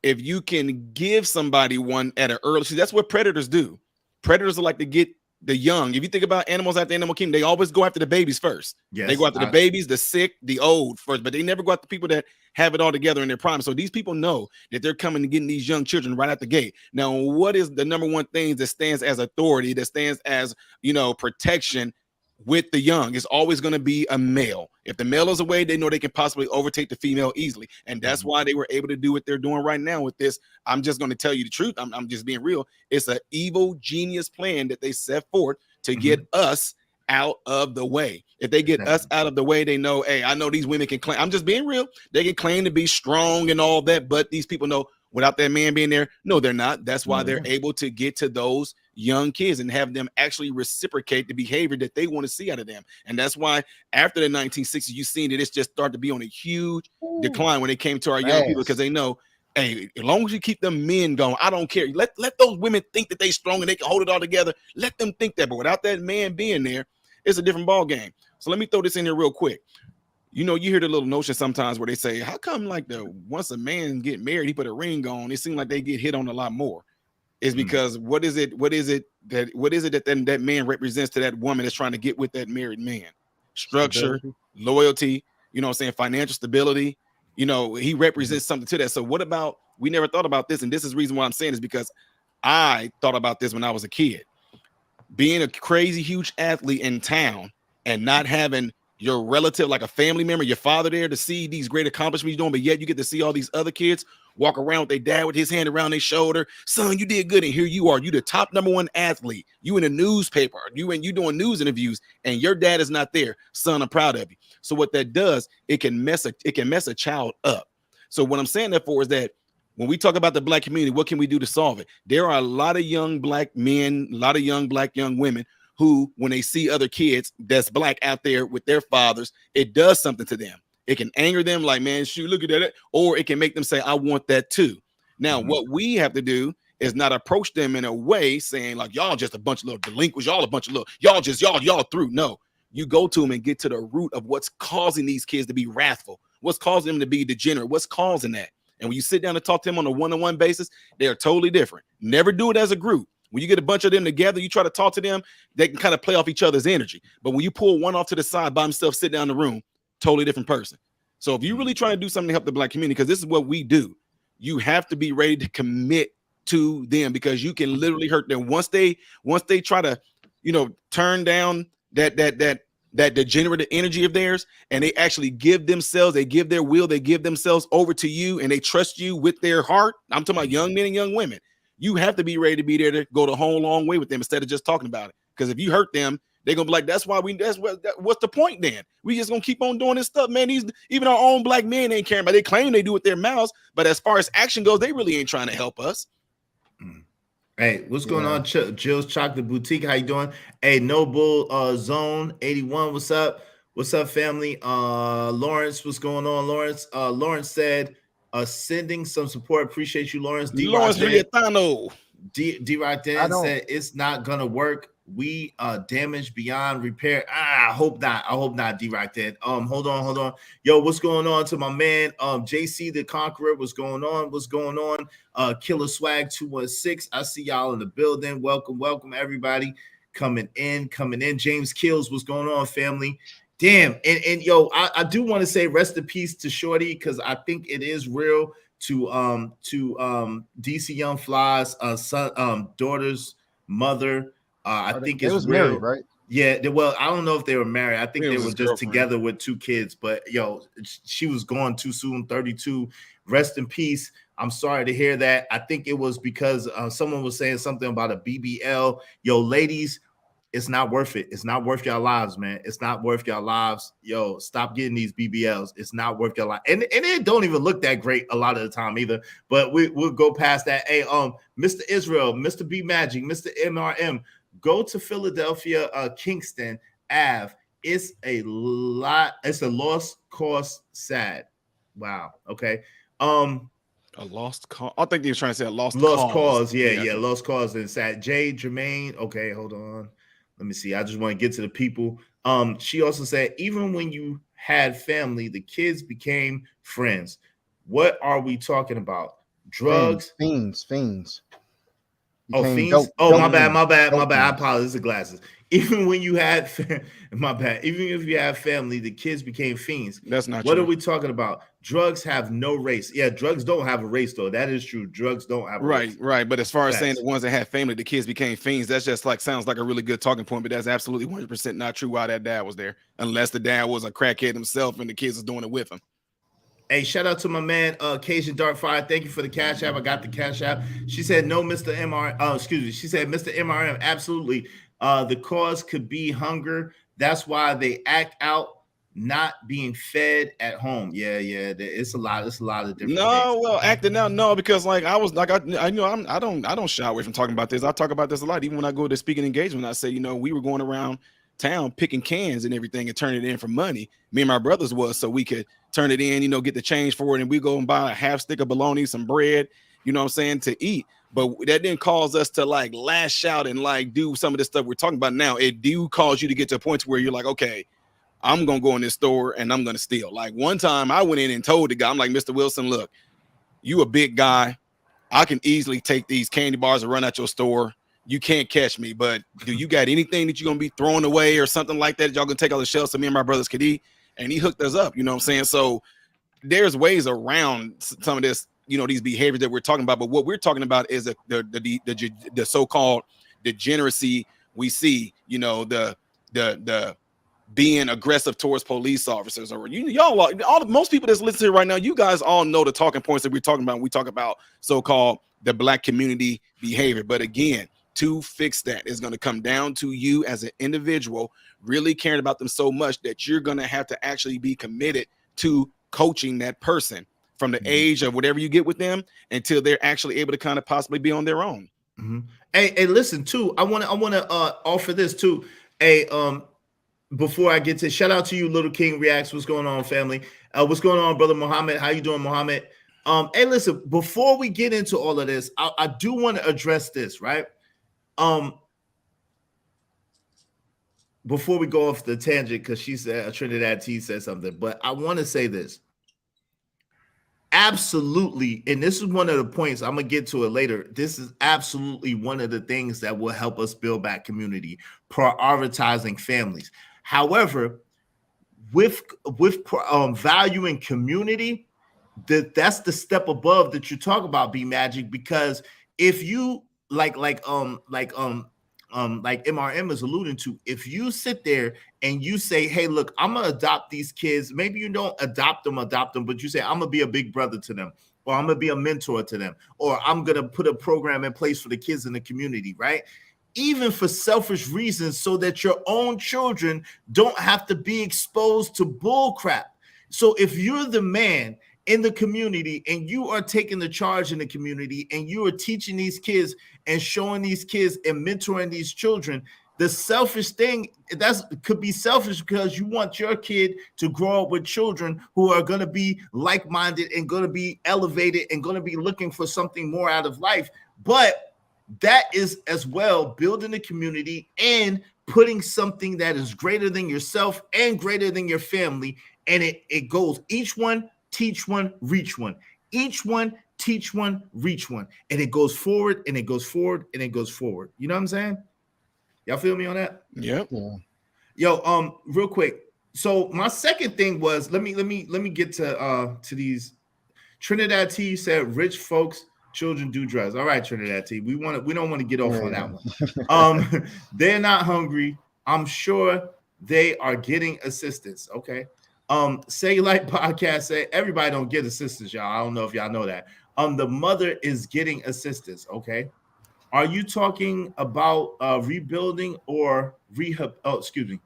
if you can give somebody one at an early, see, that's what predators do. Predators are like to get the young. If you think about animals at the animal kingdom, they always go after the babies first. Yes, they go after the babies, the sick, the old first, but they never go after people that have it all together in their prime. So these people know that they're coming and getting these young children right out the gate. Now, what is the number one thing that stands as authority, that stands as, you know, protection with the young? Is always going to be a male. If the male is away, they know they can possibly overtake the female easily. And that's why they were able to do what they're doing right now with this. I'm just going to tell you the truth. I'm just being real. It's an evil genius plan that they set forth to get us out of the way. If they get us out of the way, they know, hey, I know these women can claim, I'm just being real, they can claim to be strong and all that, but these people know without that man being there, no, they're not. That's why they're able to get to those young kids and have them actually reciprocate the behavior that they want to see out of them. And that's why after the 1960s, you've seen that it's just started to be on a huge decline when it came to our young people, because they know, hey, as long as you keep them men going, I don't care. Let those women think that they strong and they can hold it all together. Let them think that. But without that man being there, it's a different ball game. So let me throw this in here real quick. You know, you hear the little notion sometimes where they say, how come like once a man get married, he put a ring on, it seems like they get hit on a lot more. Is because what is it that that man represents to that woman that's trying to get with that married man? Structure, loyalty, you know what I'm saying, financial stability. You know, he represents something to that. So what about, we never thought about this, and this is the reason why I'm saying this, because I thought about this when I was a kid. Being a crazy huge athlete in town and not having your relative, like a family member, your father there to see these great accomplishments you're doing, but yet you get to see all these other kids walk around with their dad with his hand around their shoulder. Son, you did good, and here you are. You the top #1 athlete. You in a newspaper. You doing news interviews, and your dad is not there. Son, I'm proud of you. So what that does, it can mess a child up. So what I'm saying that for is that when we talk about the black community, what can we do to solve it? There are a lot of young black men, a lot of young women who, when they see other kids that's black out there with their fathers, it does something to them. It can anger them, like, man, shoot, look at that. Or it can make them say, I want that too. Now, what we have to do is not approach them in a way saying, like, y'all just a bunch of little delinquents, y'all a bunch of little, y'all through. No, you go to them and get to the root of what's causing these kids to be wrathful, what's causing them to be degenerate, what's causing that. And when you sit down and talk to them on a one-on-one basis, they are totally different. Never do it as a group. When you get a bunch of them together, you try to talk to them, they can kind of play off each other's energy. But when you pull one off to the side by himself, sit down in the room, totally different person. So if you're really trying to do something to help the black community, because this is what we do, you have to be ready to commit to them, because you can literally hurt them once they try to, you know, turn down that degenerate energy of theirs, and they actually give themselves, they give their will, they give themselves over to you, and they trust you with their heart. I'm talking about young men and young women. You have to be ready to be there to go the whole long way with them instead of just talking about it. Because if you hurt them, they're gonna be like, what's the point then? We just gonna keep on doing this stuff, man. Even our own black men ain't caring about it. They claim they do with their mouths, but as far as action goes, they really ain't trying to help us. Hey, what's going on? Jill's Chocolate Boutique, how you doing? Hey, Noble Zone 81, what's up? What's up, family? Lawrence, what's going on, Lawrence? Lawrence said, sending some support. Appreciate you, Lawrence. Lawrence Rietano. D-Rock Dan said it's not gonna work. We damaged beyond repair. I hope not. I hope not, D-Rock Dan. Hold on. Yo, what's going on to my man? JC the Conqueror, what's going on? Killer Swag 216. I see y'all in the building. Welcome, everybody. Coming in. James Kills, what's going on, family? Damn, and yo, I do want to say rest in peace to Shorty, because I think it is real to DC Young Fly's daughter's mother. I think it's was real. married, right? Yeah, well, I don't know if they were married. I think they were just girlfriend together with 2 kids. But yo, she was gone too soon. 32. Rest in peace. I'm sorry to hear that. I think it was because someone was saying something about a BBL. Yo, ladies, it's not worth it. It's not worth your lives, man. It's not worth your lives. Yo, stop getting these BBLs. It's not worth your life. And it don't even look that great a lot of the time either. But we'll go past that. Hey, Mr. Israel, Mr. B Magic, Mr. MRM, go to Philadelphia, Kingston Ave. It's a lost cause sad. Wow. Okay. A lost cause. I think he was trying to say a lost cause. Yeah, lost cause and sad. Jay Jermaine. Okay, hold on. Let me see. I just want to get to the people. She also said, even when you had family, the kids became friends. What are we talking about? drugs. Fiends. Oh, Became fiends. Oh, my bad. dope I fiends. apologize. The glasses. Even when you had, my bad. Even if you have family, the kids became fiends. That's not What true. are we talking about? Drugs have no race. Yeah, drugs don't have a race, though. That is true. Drugs don't have a race. Right. But as far as saying Facts. the ones that had family, the kids became fiends, that's just like sounds like a really good talking point, but that's absolutely 100% not true why that dad was there, unless the dad was a crackhead himself and the kids was doing it with him. Hey, shout out to my man, Cajun Darkfire. Thank you for the cash app. I got the cash app. She said, no, Mr. MR. Excuse me. She said, Mr. MRM, absolutely. The cause could be hunger. That's why they act out not being fed at home. Yeah. It's a lot. It's a lot of different No, things. well, acting out, no, because like I was like I know I don't shy away from talking about this. I talk about this a lot, even when I go to speaking engagement. I say, we were going around town picking cans and everything and turning it in for money. Me and my brothers was so we could turn it in, get the change for it, and we go and buy a half stick of bologna, some bread, to eat. But that didn't cause us to like lash out and like do some of the stuff we're talking about now. It do cause you to get to a point where you're like, okay, I'm gonna go in this store and I'm gonna steal. Like one time I went in and told the guy, I'm like, Mr. Wilson, look, you a big guy. I can easily take these candy bars and run out your store. You can't catch me, but do you got anything that you're gonna be throwing away or something like that y'all gonna take out the shelves so me and my brothers could eat? And he hooked us up, you know what I'm saying? So there's ways around some of this, these behaviors that we're talking about. But what we're talking about is the so-called degeneracy we see, the being aggressive towards police officers, or most people that's listening right now, you guys all know the talking points that we're talking about when we talk about so-called the Black community behavior. But again, to fix that is going to come down to you as an individual really caring about them so much that you're going to have to actually be committed to coaching that person from the age of whatever you get with them until they're actually able to kind of possibly be on their own. Hey, listen too. I want to offer this too. Hey, before I get to shout out to you, Little King Reacts. What's going on, family? What's going on, brother Muhammad? How you doing, Muhammad? Hey, listen, before we get into all of this, I do want to address this, right? Before we go off the tangent, because she said Trinidad T said something, but I want to say this. Absolutely, and this is one of the points, I'm gonna get to it later. This is absolutely one of the things that will help us build back community, prioritizing families. However, with valuing community, that's the step above that you talk about, B Magic, because if you like MRM is alluding to, if you sit there and you say, hey, look, I'm gonna adopt these kids, maybe you don't adopt them, but you say, I'm gonna be a big brother to them, or I'm gonna be a mentor to them, or I'm gonna put a program in place for the kids in the community, right? Even for selfish reasons, so that your own children don't have to be exposed to bull crap. So if you're the man in the community and you are taking the charge in the community and you are teaching these kids and showing these kids and mentoring these children, the selfish thing could be selfish because you want your kid to grow up with children who are going to be like-minded and going to be elevated and going to be looking for something more out of life. But that is as well building a community and putting something that is greater than yourself and greater than your family. And it goes each one, teach one, reach one. Each one, teach one, reach one. And it goes forward and it goes forward and it goes forward. You know what I'm saying? Y'all feel me on that? Yep. Yeah. Yo, real quick. So my second thing was let me get to these. Trinidad T said rich folks children do drugs. All right, Trinidad T. We don't want to get off on that one. They're not hungry. I'm sure they are getting assistance. Okay. Say Like Podcast say everybody don't get assistance, y'all. I don't know if y'all know that. The mother is getting assistance. Okay. Are you talking about rebuilding or rehab? Oh, excuse me.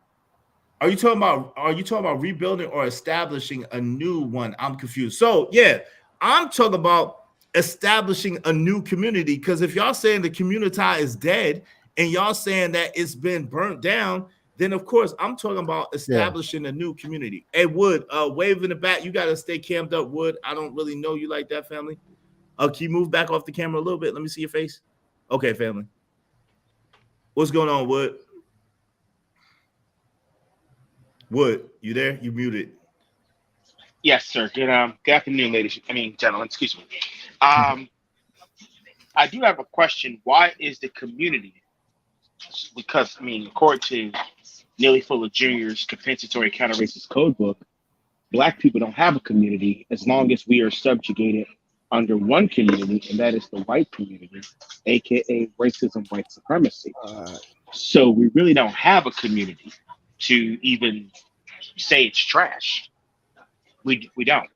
Are you talking about rebuilding or establishing a new one? I'm confused. So yeah, I'm talking about establishing a new community, because if y'all saying the Communitah is dead and y'all saying that it's been burnt down, then of course I'm talking about establishing a new community. Hey, Wood, wave in the back. You got to stay camped up, Wood. I don't really know you like that, family. Can you move back off the camera a little bit? Let me see your face. Okay, family. What's going on, Wood? Wood, you there? You muted. Yes, sir. Good afternoon, gentlemen. Excuse me. I do have a question. Why is the community? Because I mean, according to Nearly Full of Junior's compensatory counter-racist code book, Black people don't have a community as long as we are subjugated under one community, and that is the white community, aka racism, white supremacy. So we really don't have a community to even say it's trash. We don't,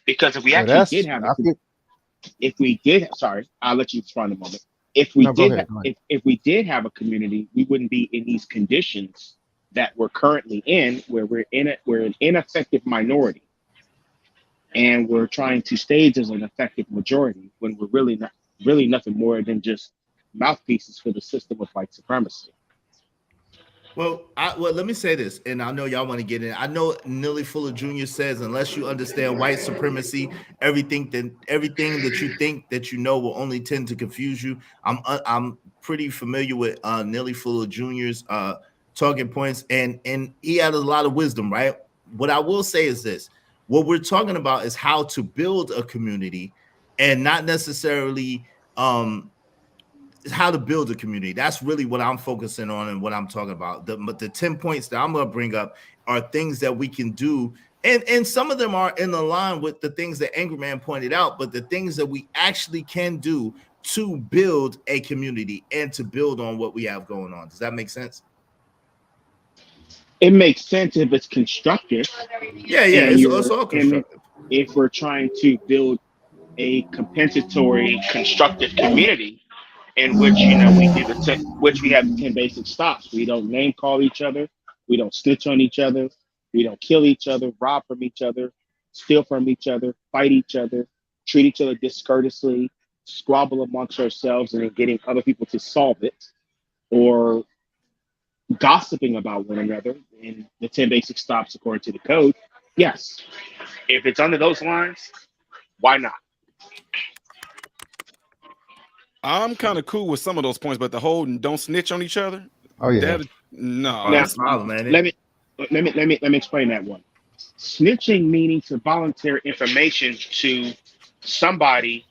because if we Well, actually that's did have a I feel, if we did, sorry, I'll let you respond in a moment. If we no, go did, ahead. Go ahead. if we did have a community, we wouldn't be in these conditions that we're currently in, where we're an ineffective minority, and we're trying to stage as an effective majority when we're really nothing more than just mouthpieces for the system of white supremacy. Well, let me say this, and I know y'all want to get in. I know Nearly Full of Junior says, unless you understand white supremacy, everything that you think that you know will only tend to confuse you. I'm pretty familiar with Nearly Full of Junior's talking points, and he had a lot of wisdom, right? What I will say is this: what we're talking about is how to build a community, and not necessarily how to build a community. That's really what I'm focusing on and what I'm talking about. The 10 points that I'm going to bring up are things that we can do. And some of them are in the line with the things that Angry Man pointed out, but the things that we actually can do to build a community and to build on what we have going on. Does that make sense? It makes sense if it's constructive. Yeah, it's all constructive. If we're trying to build a compensatory, constructive community, in which we have the 10 basic stops. We don't name call each other, we don't snitch on each other, we don't kill each other, rob from each other, steal from each other, fight each other, treat each other discourteously, squabble amongst ourselves and then getting other people to solve it, or gossiping about one another in the 10 basic stops according to the code. Yes. If it's under those lines, why not? I'm kind of cool with some of those points, but the whole don't snitch on each other. Oh yeah. No. Let me explain that one. Snitching meaning to volunteer information to somebody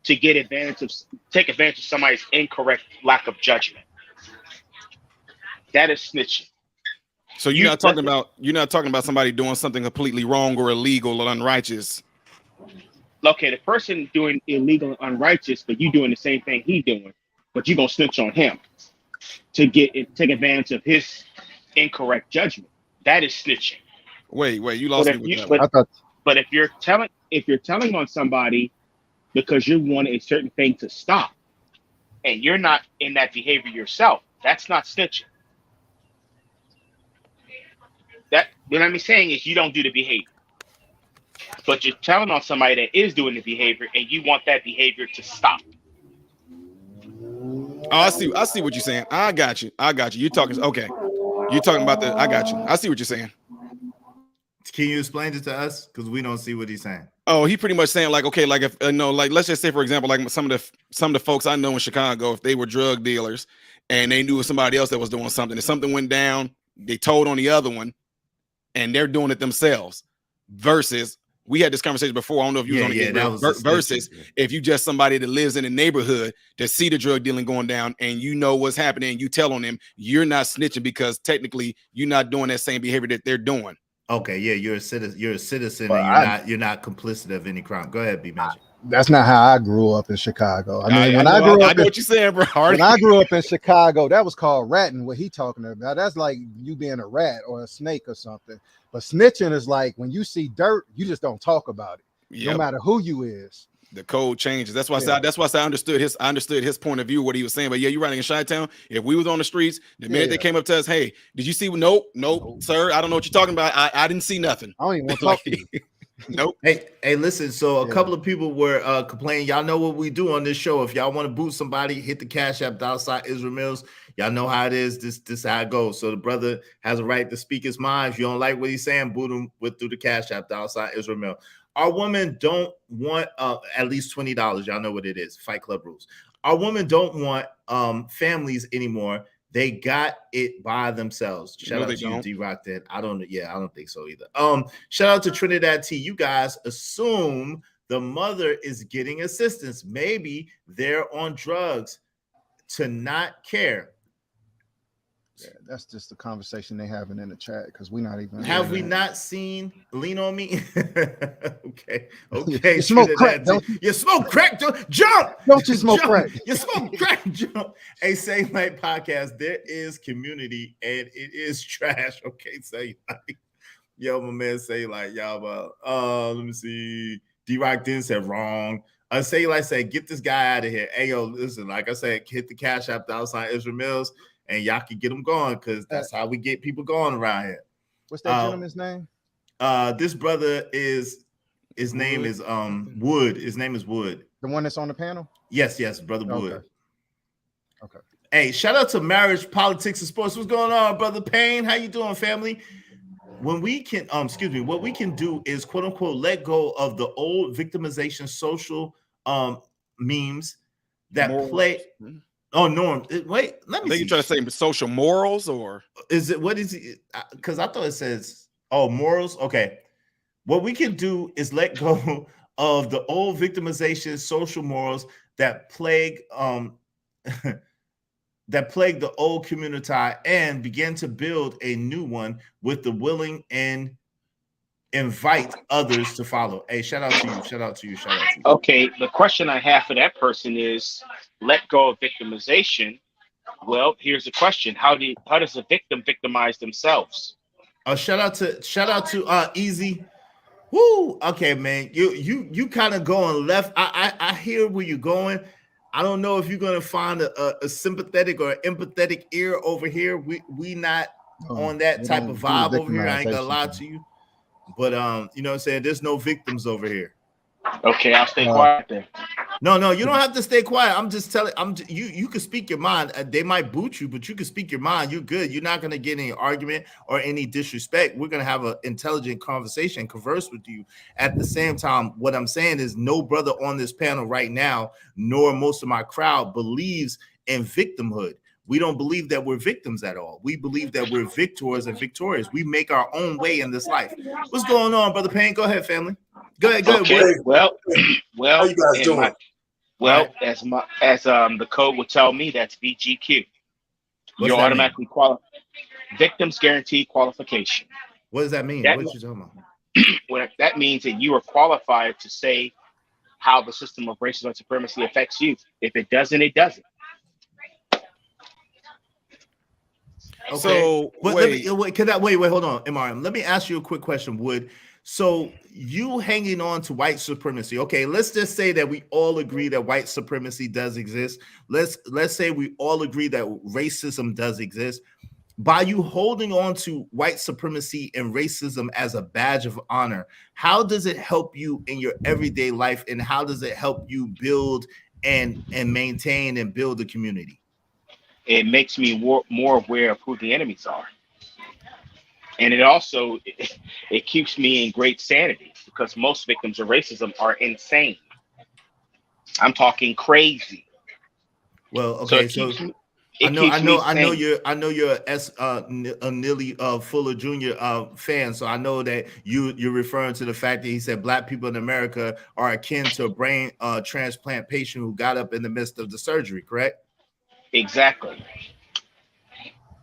to take advantage of somebody's incorrect lack of judgment. That is snitching. So you're not talking about somebody doing something completely wrong or illegal or unrighteous. Okay, the person doing illegal and unrighteous, but you doing the same thing he doing, but you gonna snitch on him to take advantage of his incorrect judgment. That is snitching. Wait, you lost me with that. But if you're telling on somebody because you want a certain thing to stop, and you're not in that behavior yourself, that's not snitching. That what I'm saying is you don't do the behavior. But you're telling on somebody that is doing the behavior and you want that behavior to stop. Oh, I see what you're saying. I got you. You're talking about the I got you. I see what you're saying. Can you explain it to us? Because we don't see what he's saying. Oh, he pretty much saying like, okay, like if let's just say for example, like some of the folks I know in Chicago, if they were drug dealers and they knew somebody else that was doing something, if something went down, they told on the other one, and they're doing it themselves. Versus, we had this conversation before. I don't know if you was on versus if you just somebody that lives in the neighborhood to see the drug dealing going down and you know what's happening and you tell on them, you're not snitching because technically you're not doing that same behavior that they're doing. Okay, yeah, you're a citizen, and you're not complicit of any crime. Go ahead, B Magic. That's not how I grew up in Chicago. I know what you're saying, bro. When I grew up in Chicago, that was called ratting. What he talking about? That's like you being a rat or a snake or something. But snitching is like when you see dirt, you just don't talk about it, no matter who you is. The code changes. That's why I understood his point of view, what he was saying. But yeah, you're right. In Chi-Town, if we was on the streets, the minute they came up to us, hey, did you see? Nope, sir. I don't know what you're talking about. I didn't see nothing. I don't even want to talk to you. Nope. Hey, listen. So a couple of people were complaining. Y'all know what we do on this show. If y'all want to boot somebody, hit the Cash App $ Israel Mills. Y'all know how it is. This how it goes. So the brother has a right to speak his mind. If you don't like what he's saying, boot him through the Cash App $ Israel Mills. Our women don't want at least $20. Y'all know what it is. Fight Club rules. Our women don't want families anymore. They got it by themselves. Shout out to you, D-Rock. That I don't think so either. Shout out to Trinidad T. You guys assume The mother is getting assistance. Maybe they're on drugs to not care. Yeah, that's just the conversation they having in the chat because we're not even. Have we not seen Lean on Me? Okay. You smoke crack, don't you? You smoke crack, jump! Don't you smoke Jump. crack? You smoke crack, jump. Hey, Say Light Podcast, there is community and it is trash. Okay, Say Light. Yo, my man Say Light, y'all. Let me see. D-Rock didn't say wrong. Say Light said, get this guy out of here. Hey, yo, listen, like I said, hit the cash app outside Israel Mills. And y'all can get them going because that's how we get people going around here. What's that gentleman's name? This brother is his name is Wood. His name is Wood. The one that's on the panel? Yes, brother Wood. Okay. Hey, shout out to Marriage, Politics, and Sports. What's going on, brother Payne? How you doing, family? When we can, what we can do is quote unquote let go of the old victimization social memes that play. Oh, Norm. Wait, let me see. You trying to say social morals or is it what is it? Because I thought it says morals. Okay. What we can do is let go of the old victimization social morals that plague the old community and begin to build a new one with the willing and invite others to follow. Hey, shout out to you. Shout out to you. Okay, the question I have for that person is let go of victimization. Well, here's the question. How does a victim victimize themselves? Shout out to Easy. Woo! Okay, man. You kind of going left. I hear where you're going. I don't know if you're gonna find a sympathetic or empathetic ear over here. We not on that type of vibe over here. I ain't gonna lie to you. But you know what I'm saying? There's no victims over here. Okay, I'll stay quiet then. No, you don't have to stay quiet. I'm just telling you can speak your mind. They might boot you, but you can speak your mind. You're good. You're not gonna get any argument or any disrespect. We're gonna have an intelligent conversation, converse with you. At the same time, what I'm saying is no brother on this panel right now, nor most of my crowd believes in victimhood. We don't believe that we're victims at all. We believe that we're victors and victorious. We make our own way in this life. What's going on, Brother Payne? Go ahead, family. Go ahead. Okay. Well, how you guys doing? As the code would tell me, that's VGQ. You're automatically qualified. Victims guarantee qualification. What does that mean? What are you talking about? Well, that means that you are qualified to say how the system of racism and supremacy affects you. If it doesn't, it doesn't. Okay. So wait, hold on, MRM. Let me ask you a quick question, Wood. So you hanging on to white supremacy. Okay, let's just say that we all agree that white supremacy does exist. Let's say we all agree that racism does exist. By you holding on to white supremacy and racism as a badge of honor, how does it help you in your everyday life, and how does it help you build and maintain and build a community? It makes me more aware of who the enemies are. And it also, it keeps me in great sanity because most victims of racism are insane. I'm talking crazy. Well, okay, so I know you're a Neely Fuller Jr. Fan, so I know that you're referring to the fact that he said black people in America are akin to a brain transplant patient who got up in the midst of the surgery, correct? Exactly.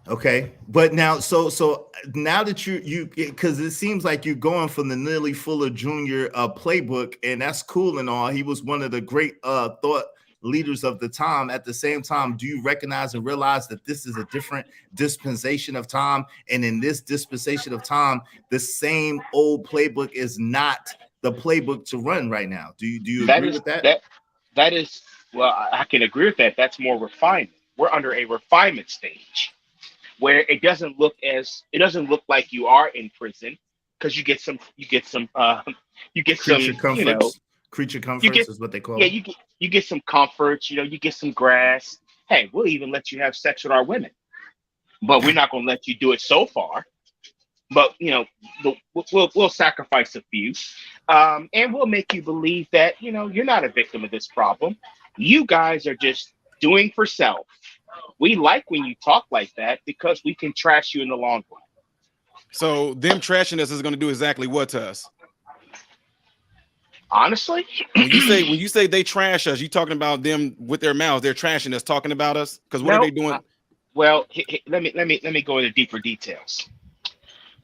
Okay, but now, so now that you because it seems like you're going from the Neely Fuller Jr. Playbook, and that's cool and all. He was one of the great thought leaders of the time. At the same time, do you recognize and realize that this is a different dispensation of time, and in this dispensation of time, the same old playbook is not the playbook to run right now? Do you agree with that? That is, well, I can agree with that. That's more refinement. We're under a refinement stage, where it doesn't look like you are in prison because you get some creature comforts. Creature comforts is what they call it. Yeah, you get some comforts, you get some grass. Hey, we'll even let you have sex with our women, but we're not going to let you do it so far. But we'll sacrifice a few, and we'll make you believe that you're not a victim of this problem. You guys are just doing for self. We like when you talk like that because we can trash you in the long run. So them trashing us is going to do exactly what to us? Honestly, When you say they trash us, you talking about them with their mouths? They're trashing us, talking about us. Because what are no. they doing? Well, let me go into deeper details.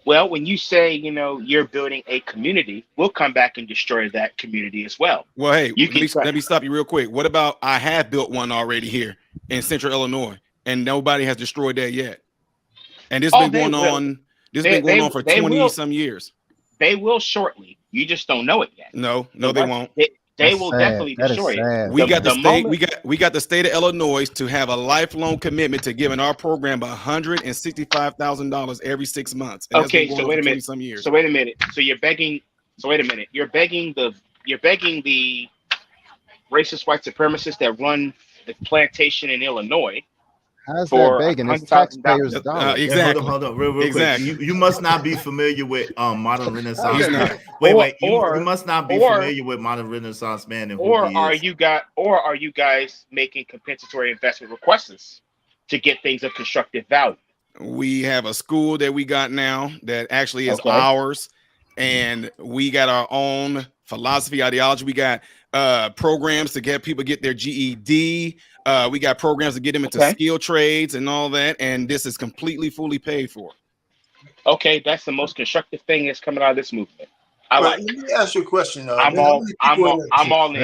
Well, when you say, you're building a community, we'll come back and destroy that community as well. Well, hey, You can try. let me stop you real quick. What about I have built one already here in Central Illinois, and nobody has destroyed that yet. And this Oh, been they going will. on. This been going on for They 20 will. some years. They will shortly. You just don't know it yet. No, The they one- won't. They That's will sad. definitely That is destroy it. sad. We got the state. moment. We got the state of Illinois to have a lifelong commitment to giving our program $165,000 every 6 months, and that's been Okay, going so on wait for a 20 minute. some years. So wait a minute. So you're begging. So wait a minute. You're begging the racist white supremacists that run the plantation in Illinois How's that for begging? It's $100,000. taxpayers' dollars. Exactly. Hold on, real quick. Exactly. You must not be familiar with modern Renaissance. He's not. Wait. You Or must not be familiar with modern Renaissance man and who he is. Are you guys making compensatory investment requests to get things of constructive value? We have a school that we got now that actually is Okay. ours, and we got our own philosophy, ideology. We got programs to get people get their GED. We got programs to get them into skill trades and all that, and this is completely fully paid for. Okay, that's the most constructive thing that's coming out of this movement. Let me ask you a question. I'm all in. I'm all in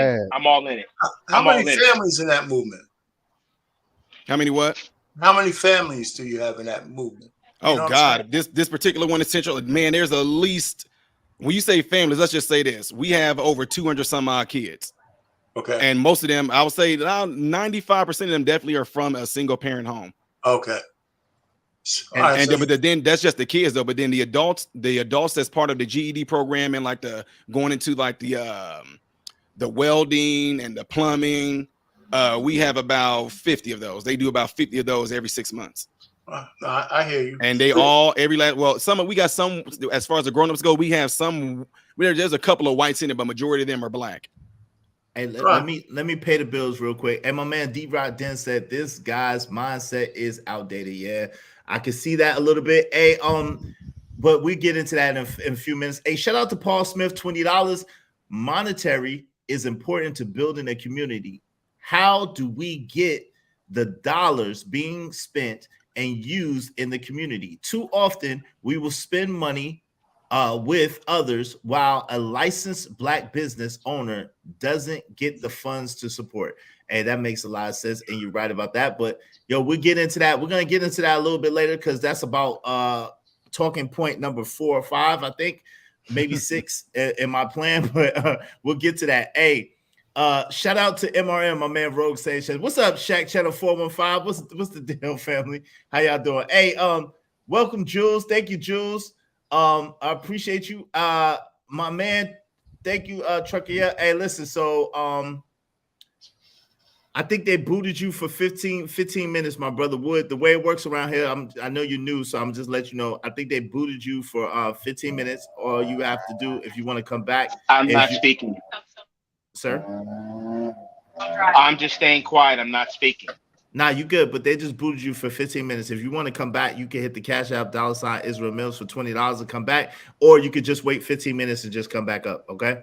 it. How many families in that movement? How many what? How many families do you have in that movement? Oh God, this particular one is central. Man, there's at least, when you say families, let's just say this: we have over 200 some odd kids. Okay. And most of them, I would say 95% of them definitely are from a single parent home. Okay. But then that's just the kids though. But then the adults that's part of the GED program and like going into like the welding and the plumbing, we have about 50 of those. They do about 50 of those every 6 months. I hear you. And they all we got some, as far as the grown-ups go, we have some. There's a couple of whites in it, but majority of them are black. Hey, let me pay the bills real quick. And my man D Rock Den said this guy's mindset is outdated. Yeah, I can see that a little bit. Hey, but we get into that in a few minutes. Hey, shout out to Paul Smith, $20. Monetary is important to building a community. How do we get the dollars being spent and used in the community? Too often we will spend money with others while a licensed black business owner doesn't get the funds to support. Hey, that makes a lot of sense, and you're right about that. But we'll get into that. We're gonna get into that a little bit later because that's about talking point number 4 or 5, I think, maybe 6 in my plan. But we'll get to that. Hey, shout out to MRM, my man Rogue Station. What's up, Shaq Channel 415? What's the deal, family? How y'all doing? Hey, welcome, Jules. Thank you, Jules. I appreciate you, my man. Thank you, Trucker. Yeah. Hey, listen. So, I think they booted you for 15 minutes, my brother Wood. The way it works around here, I know you're new, so I'm just letting you know. I think they booted you for 15 minutes. All you have to do if you want to come back. I'm not speaking, sir. I'm just staying quiet. I'm not speaking. Nah, you good, but they just booted you for 15 minutes. If you want to come back, you can hit the Cash App $ Israel Mills for $20 to come back, or you could just wait 15 minutes and just come back up. Okay.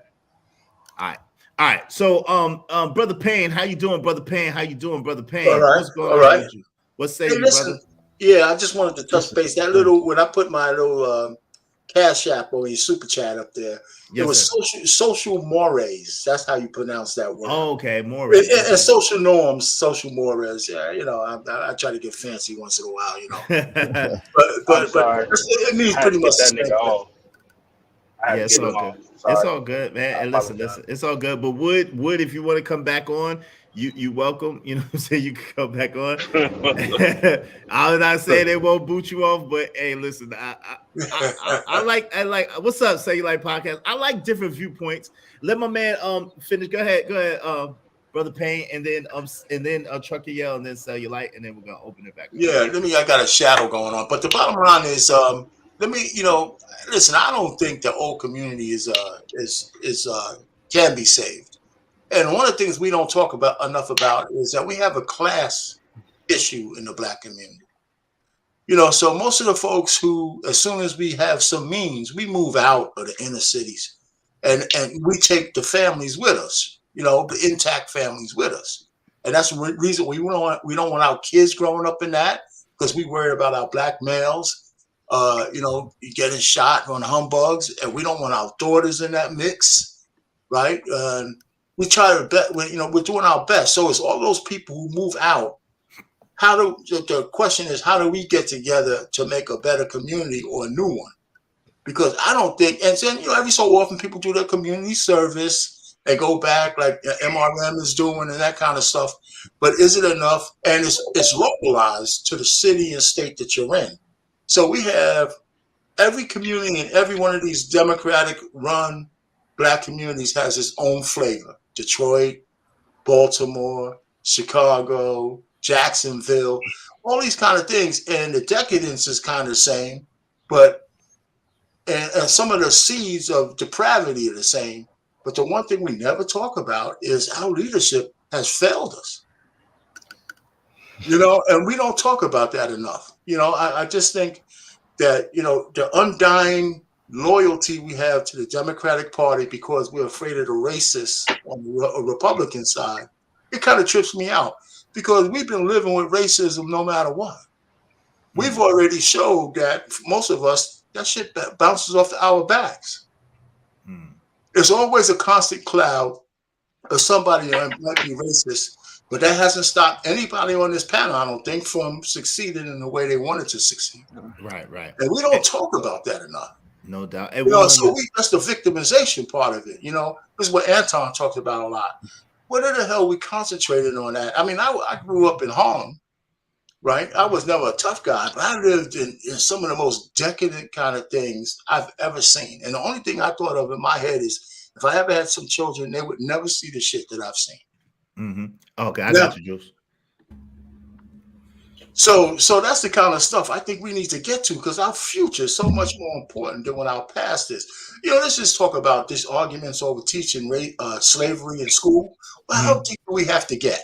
All right. So, Brother Payne, how you doing, Brother Payne? How you doing, Brother Payne? All right. What's going on with you? What's saying, brother? Yeah, I just wanted to touch base. That little, when I put my little Cash App or your super chat up there, it was social mores. That's how you pronounce that word. Oh, okay, mores. And social norms, social mores. Yeah, I try to get fancy once in a while, but it means pretty much the same thing. Yeah, it's all good. It's all good, man. And listen, it's all good. But Wood, if you want to come back on, you welcome. You know what I'm saying? You can come back on. I'm not saying they won't boot you off, but hey, listen, I like what's up, Say You Like Podcast. I like different viewpoints. Let my man finish. Go ahead, Brother Payne, and then Trucker Yell, and then Sell Your Light, and then we're gonna open it back. Yeah, I got a shadow going on. But the bottom line is listen, I don't think the old community is can be saved. And one of the things we don't talk about enough about is that we have a class issue in the black community. So most of the folks who, as soon as we have some means, we move out of the inner cities and we take the families with us, you know, the intact families with us. And that's the reason we don't want our kids growing up in that, because we worry about our black males, you know, getting shot on humbugs, and we don't want our daughters in that mix, right? We try to bet, you know, we're doing our best. So it's all those people who move out. The question is, how do we get together to make a better community or a new one? Because I don't think, and then, you know, every so often people do their community service, they go back like MRM is doing and that kind of stuff. But is it enough? And it's localized to the city and state that you're in. So we have every community in every one of these Democratic run black communities has its own flavor. Detroit, Baltimore, Chicago, Jacksonville, all these kind of things. And the decadence is kind of the same, but and some of the seeds of depravity are the same. But the one thing we never talk about is our leadership has failed us. You know, and we don't talk about that enough. You know, I just think that, you know, the undying loyalty we have to the Democratic Party because we're afraid of the racists on the Republican side, it kind of trips me out, because we've been living with racism no matter what. We've already showed that most of us, that shit bounces off our backs. There's always a constant cloud of somebody that might be racist, but that hasn't stopped anybody on this panel, I don't think, from succeeding in the way they wanted to succeed. Right. And we don't talk about that enough. No doubt. You know, so that's the victimization part of it. You know, this is what Anton talked about a lot. What the hell we concentrated on that? I mean, I grew up in Harlem, right? I was never a tough guy, but I lived in some of the most decadent kind of things I've ever seen. And the only thing I thought of in my head is, if I ever had some children, they would never see the shit that I've seen. Okay, I got you, Juice. So that's the kind of stuff I think we need to get to, because our future is so much more important than what our past is. You know, let's just talk about these arguments over teaching slavery in school. Well, how deep do we have to get?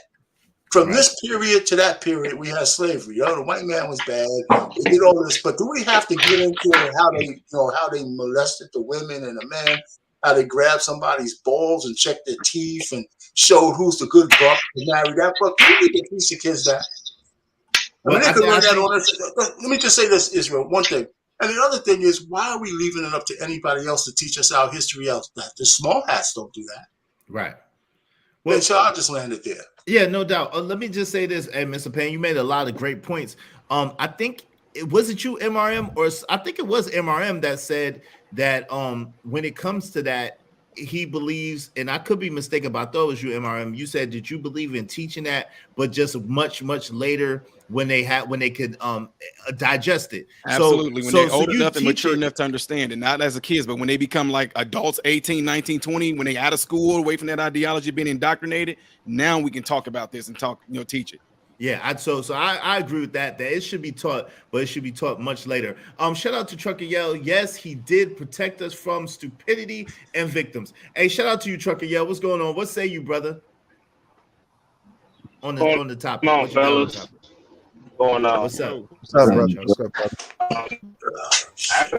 From this period to that period, we had slavery. You know, the white man was bad. We did all this, but do we have to get into how they, you know, how they molested the women and the men, how they grabbed somebody's balls and checked their teeth and showed who's the good buck to marry that buck? Do we need to teach the kids that? I mean, they could learn that on us. Let me just say this, Israel, one thing. And the other thing is, why are we leaving it up to anybody else to teach us our history else? The small hats don't do that. Right. Well, so I'll just land it there. Yeah, no doubt. Let me just say this, hey, Mr. Payne, you made a lot of great points. I think was it you, MRM, or I think it was MRM that said that when it comes to that, he believes, and I could be mistaken about those, you, MRM. You said that you believe in teaching that, but just much later when they could digest it. Absolutely. When they're old enough and mature enough to understand it, not as a kids, but when they become like adults, 18, 19, 20, when they out of school, away from that ideology being indoctrinated, now we can talk about this and teach it. Yeah, so I agree with that it should be taught, but it should be taught much later. Shout out to Trucker Yell. Yes, he did protect us from stupidity and victims. Hey, shout out to you, Trucker Yell. What's going on? What say you, brother? On the topic. Come on, fellas. What's going on? What's up? What's up, brother? What's up,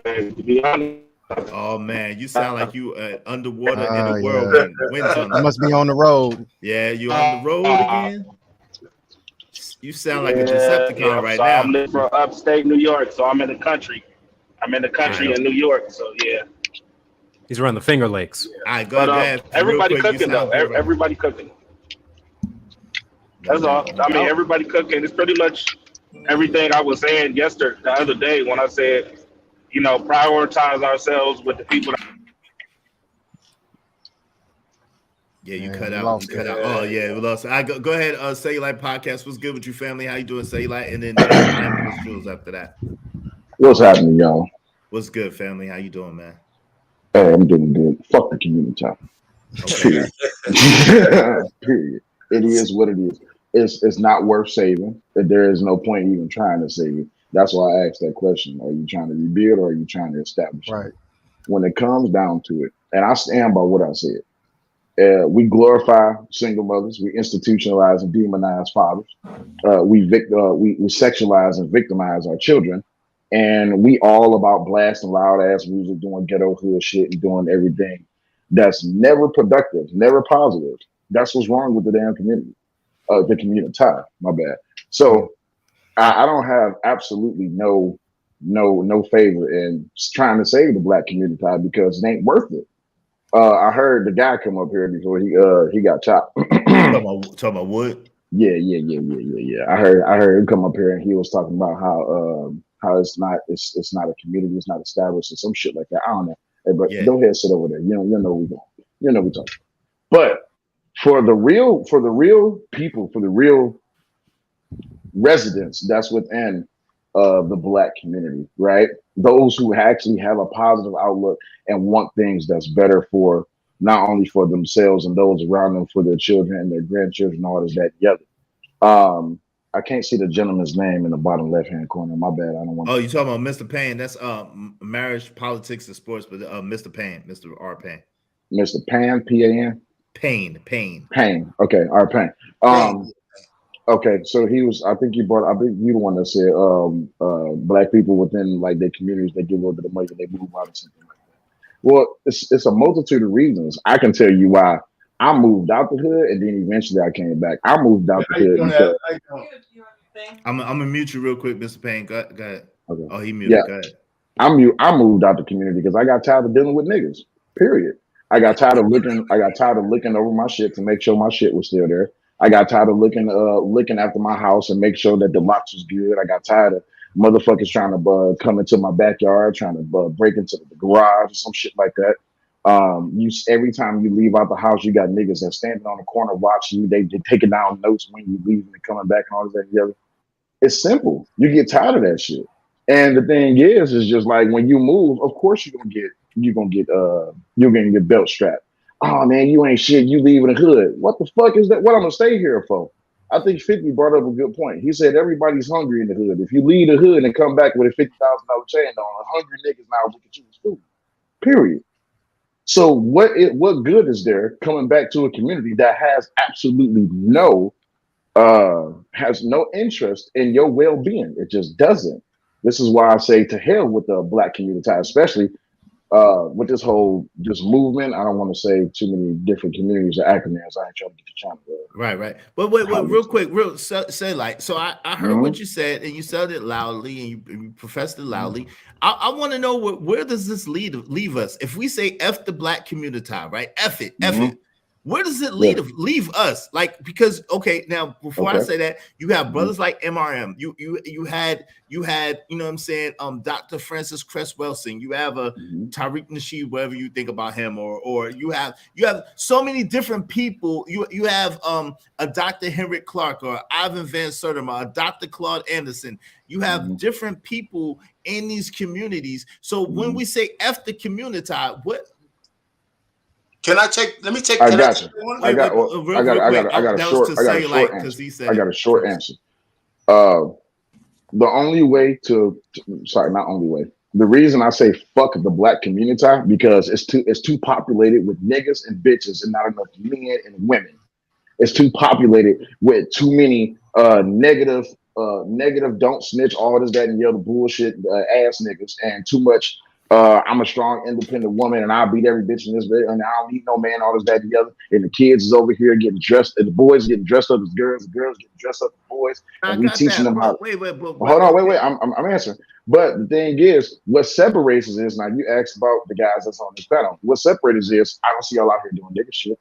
brother? To be honest, oh man, you sound like you underwater in the world. Yeah. I must be on the road. Yeah, you on the road again? You sound like a Decepticon right now. I'm living from upstate New York, so I'm in the country. I'm in the country in New York, so yeah. He's around the Finger Lakes. All right, go ahead. Everybody cooking though. Everybody cooking. That's all. I mean, everybody cooking. It's pretty much everything I was saying the other day when I said, you know, prioritize ourselves with the people. Yeah, you cut out. You cut out. Oh yeah, we lost. I go ahead. Cellulite Podcast. What's good with you, family? How you doing, Cellulite? And then Jules after that. What's happening, y'all? What's good, family? How you doing, man? Hey, I'm doing good. Fuck the Communitah. Okay. Period. It is what it is. It's not worth saving. There is no point even trying to save it. That's why I asked that question. Are you trying to rebuild or are you trying to establish? Right. When it comes down to it, and I stand by what I said. We glorify single mothers. We institutionalize and demonize fathers. We sexualize and victimize our children. And we all about blasting loud ass music, doing ghetto hood shit and doing everything that's never productive, never positive. That's what's wrong with the damn community, the communitah. My bad. So I don't have absolutely no favor in trying to save the black community because it ain't worth it. I heard the guy come up here before he got chopped. talking about Wood. Yeah. I heard him come up here and he was talking about how it's not a community, it's not established and some shit like that. I don't know. Hey, but go ahead, sit over there. You know we going. You know we talking. But for the real people, for the real residents that's within the black community, right? Those who actually have a positive outlook and want things that's better for not only for themselves and those around them, for their children and their grandchildren, all this, that, and the other. I can't see the gentleman's name in the bottom left-hand corner. My bad. I don't want. Oh, you talking about Mr. Payne? That's marriage, politics, and sports. But Mr. Payne, Mr. R. Payne. Mr. Pan, P-A-N. Payne. Okay, R. Payne. Okay, so he was. I think you the one that said black people within like their communities, they get a little bit of money and they move out or something like that. Well, it's a multitude of reasons. I can tell you why I moved out the hood and then eventually I came back. I moved out the hood because I'm gonna mute you real quick, Mr. Payne. Go ahead. Okay. Oh, he muted. Yeah. Go ahead. I moved out the community because I got tired of dealing with niggas. Period. I got tired of looking over my shit to make sure my shit was still there. I got tired of looking after my house and make sure that the locks was good. I got tired of motherfuckers trying to come into my backyard, trying to break into the garage or some shit like that. Every time you leave out the house, you got niggas that standing on the corner watching you. They taking down notes when you leave and coming back and all that and the other. It's simple. You get tired of that shit. And the thing is just like when you move, of course you're gonna get belt strapped. Oh man, you ain't shit. You leaving the hood. What the fuck is that? What I'm gonna stay here for? I think 50 brought up a good point. He said everybody's hungry in the hood. If you leave the hood and come back with a $50,000 chain on, hungry niggas now look at you as food. Period. So what good is there coming back to a community that has absolutely has no interest in your well-being? It just doesn't. This is why I say to hell with the black community, especially with this movement. I don't want to say too many different communities or acronyms. I ain't trying to get you trying to Right. But wait, real quick, say like, so I heard what you said and you said it loudly and you professed it loudly. I want to know where does this leave us? If we say F the black community, right? F it. Where does it leave us? Like, because now before I say that, you have brothers like MRM. You had, you know what I'm saying, Dr. Francis Cress Welsing. You have a Tariq Nasheed, whatever you think about him, or you have so many different people. You have a Dr. Henrik Clark or Ivan Van Sertima, a Dr. Claude Anderson. You have different people in these communities. So when we say F the community, what? Can I take? Let me take. I got you. I got a short answer. The only way not only way. The reason I say fuck the black community because it's too populated with niggas and bitches and not enough men and women. It's too populated with too many negative, don't snitch, all this, that, and the other bullshit ass niggas, and too much. I'm a strong, independent woman, and I'll beat every bitch in this bed, and I don't need no man, all this, that, and the other. And the kids is over here getting dressed, and the boys getting dressed up as girls, the girls getting dressed up as boys, and we teaching them how. Wait. Hold on, I'm answering. But the thing is, what separates us is, now you asked about the guys that's on this panel. What separates us is, I don't see y'all out here doing nigga shit.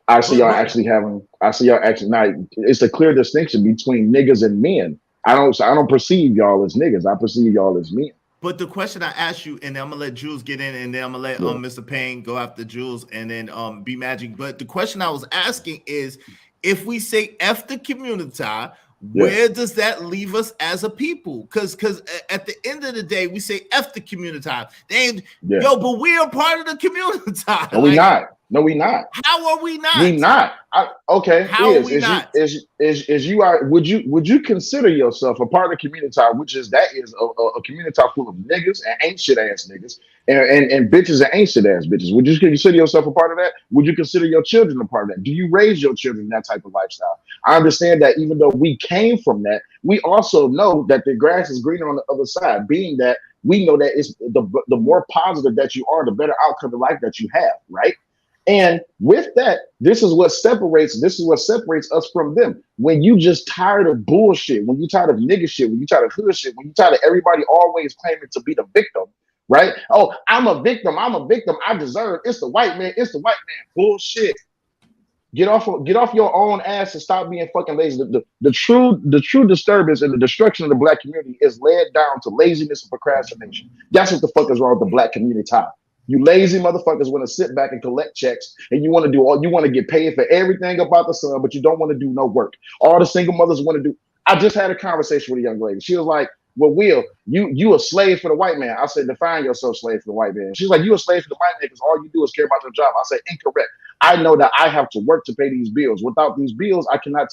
I see y'all actually now. It's a clear distinction between niggas and men. I don't perceive y'all as niggas. I perceive y'all as men. But the question I asked you, and then I'm gonna let Jules get in, and then I'm gonna let Mr. Payne go after Jules, and then B Magic. But the question I was asking is, if we say F the community, where does that leave us as a people? Because at the end of the day, we say F the community. But we are part of the community. No, we not. No, we not. How are we not? We not. Okay. How are we not? Would you consider yourself a part of the community, which is a community full of niggas and ain't shit ass niggas and bitches and ain't shit ass bitches? Would you consider yourself a part of that? Would you consider your children a part of that? Do you raise your children in that type of lifestyle? I understand that even though we came from that, we also know that the grass is greener on the other side, being that we know that it's the more positive that you are, the better outcome of life that you have, right? And with that, this is what separates us from them. When you just tired of bullshit, when you tired of nigga shit, when you tired of hood shit, when you tired of everybody always claiming to be the victim, right? Oh, I'm a victim, I deserve it. It's the white man, bullshit. Get off your own ass and stop being fucking lazy. The true disturbance and the destruction of the black community is led down to laziness and procrastination. That's what the fuck is wrong with the black community. You lazy motherfuckers want to sit back and collect checks, and you want to get paid for everything about the sun, but you don't want to do no work. All the single mothers want to do. I just had a conversation with a young lady. She was like, "Well, Will, you a slave for the white man?" I said, "Define yourself, slave for the white man." She's like, "You a slave for the white man because all you do is care about your job." I said, "Incorrect. I know that I have to work to pay these bills. Without these bills, I cannot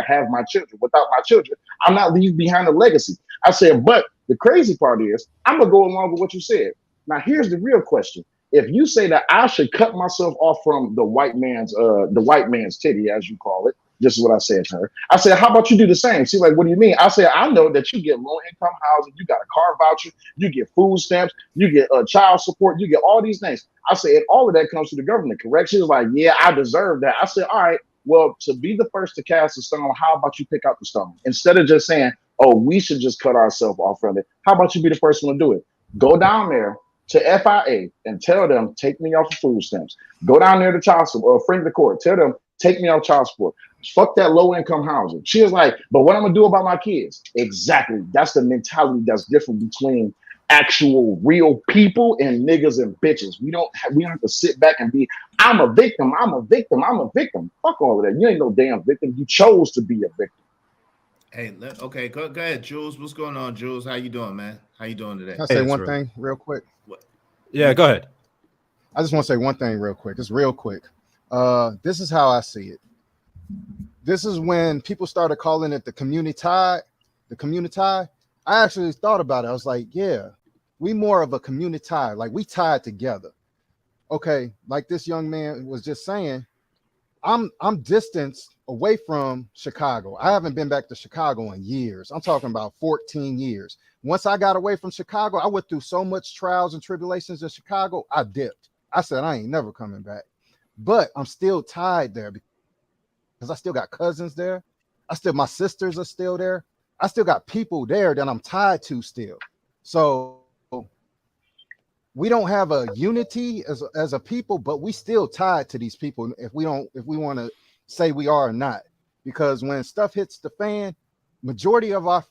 have my children. Without my children, I'm not leaving behind a legacy." I said, "But the crazy part is, I'm gonna go along with what you said. Now, here's the real question. If you say that I should cut myself off from the white man's titty, as you call it," this is what I said to her. I said, "How about you do the same?" She's like, "What do you mean?" I said, "I know that you get low income housing, you got a car voucher, you get food stamps, you get child support, you get all these things." I said, "And all of that comes to the government, correct?" She was like, "Yeah, I deserve that." I said, "All right, well, to be the first to cast a stone, how about you pick out the stone? Instead of just saying, oh, we should just cut ourselves off from it, how about you be the first one to do it? Go down there to FIA and tell them, take me off of food stamps. Go down there to child support, or friend of the court, tell them, take me off child support. Fuck that low income housing." She was like, "But what I'm gonna do about my kids?" Exactly. That's the mentality that's different between actual real people and niggas and bitches. We don't have to sit back and be, I'm a victim. Fuck all of that. You ain't no damn victim. You chose to be a victim. Hey, okay, go ahead, Jules. What's going on, Jules? How you doing, man? How you doing today? Can I say one thing real quick? What? Yeah, go ahead. I just want to say one thing real quick. It's real quick. This is how I see it. This is when people started calling it the Communitah. I actually thought about it. I was like, yeah, we more of a Communitah. Like, we tied together. Okay, like this young man was just saying, I'm distanced away from Chicago. I haven't been back to Chicago in years. I'm talking about 14 years. Once I got away from Chicago, I went through so much trials and tribulations in Chicago, I dipped. I said, I ain't never coming back. But I'm still tied there because I still got cousins there. My sisters are still there. I still got people there that I'm tied to still. So we don't have a unity as a people, but we still tied to these people if we want to say we are or not. Because when stuff hits the fan, majority of our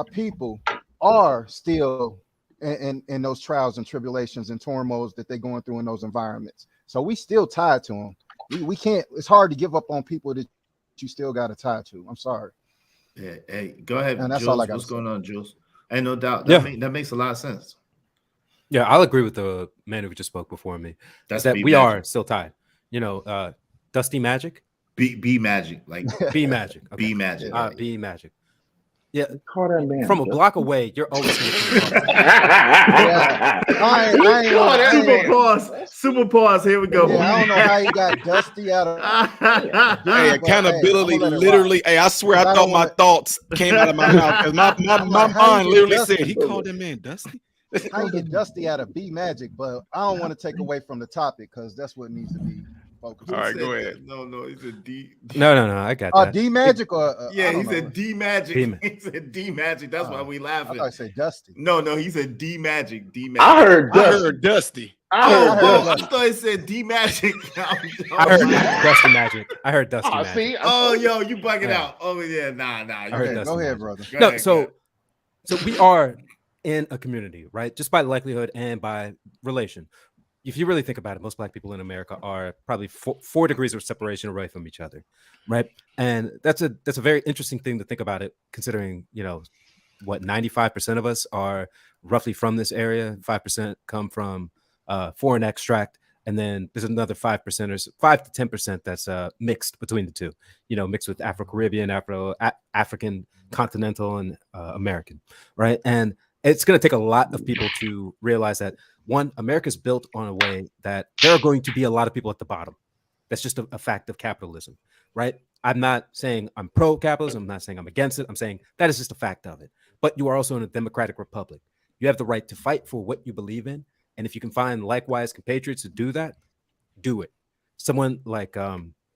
people are still in those trials and tribulations and turmoils that they're going through in those environments. So we still tied to them. We can't, it's hard to give up on people that you still got to tie to. I'm sorry. Yeah, hey, go ahead, and that's Jules. all I got. What's going on, Jules? Ain't no doubt. Yeah. That makes a lot of sense. Yeah, I'll agree with the man who just spoke before me. That's that we magic. are still tied. You know, Dusty Magic. B Magic, like B Magic. Okay. B Magic. B Magic. Yeah, call that man from a block away. You're always Super pause. Here we go. Yeah, I don't know how he got Dusty out of. Hey, accountability. Literally, hey, I swear I thought my thoughts came out of my mouth because my mind literally said he called that man Dusty. How you get Dusty out of B Magic, but I don't want to take away from the topic because that's what needs to be focused. All right, go ahead. No, he said D. No, I got that. D Magic or yeah, he said D Magic. He said D Magic. That's why we laughing. I thought I said Dusty. No, he said D Magic. D Magic. I heard Dusty. I thought he said D Magic. I heard Dusty Magic. I heard Dusty Magic. See, oh, yo, you bugging out. Oh yeah, nah. Go ahead, brother. So we are in a community, right? Just by likelihood and by relation. If you really think about it, most Black people in America are probably 4 degrees of separation away from each other, right? And that's a very interesting thing to think about it, considering, you know, what 95% of us are roughly from this area. 5% come from foreign extract, and then there's another 5% or 5 to 10% that's mixed between the two. You know, mixed with Afro-Caribbean, African, continental, and American, right? And it's going to take a lot of people to realize that, one, America's built on a way that there are going to be a lot of people at the bottom. That's just a fact of capitalism, right? I'm not saying I'm pro-capitalism. I'm not saying I'm against it. I'm saying that is just a fact of it. But you are also in a democratic republic. You have the right to fight for what you believe in. And if you can find likewise compatriots to do do it. Someone like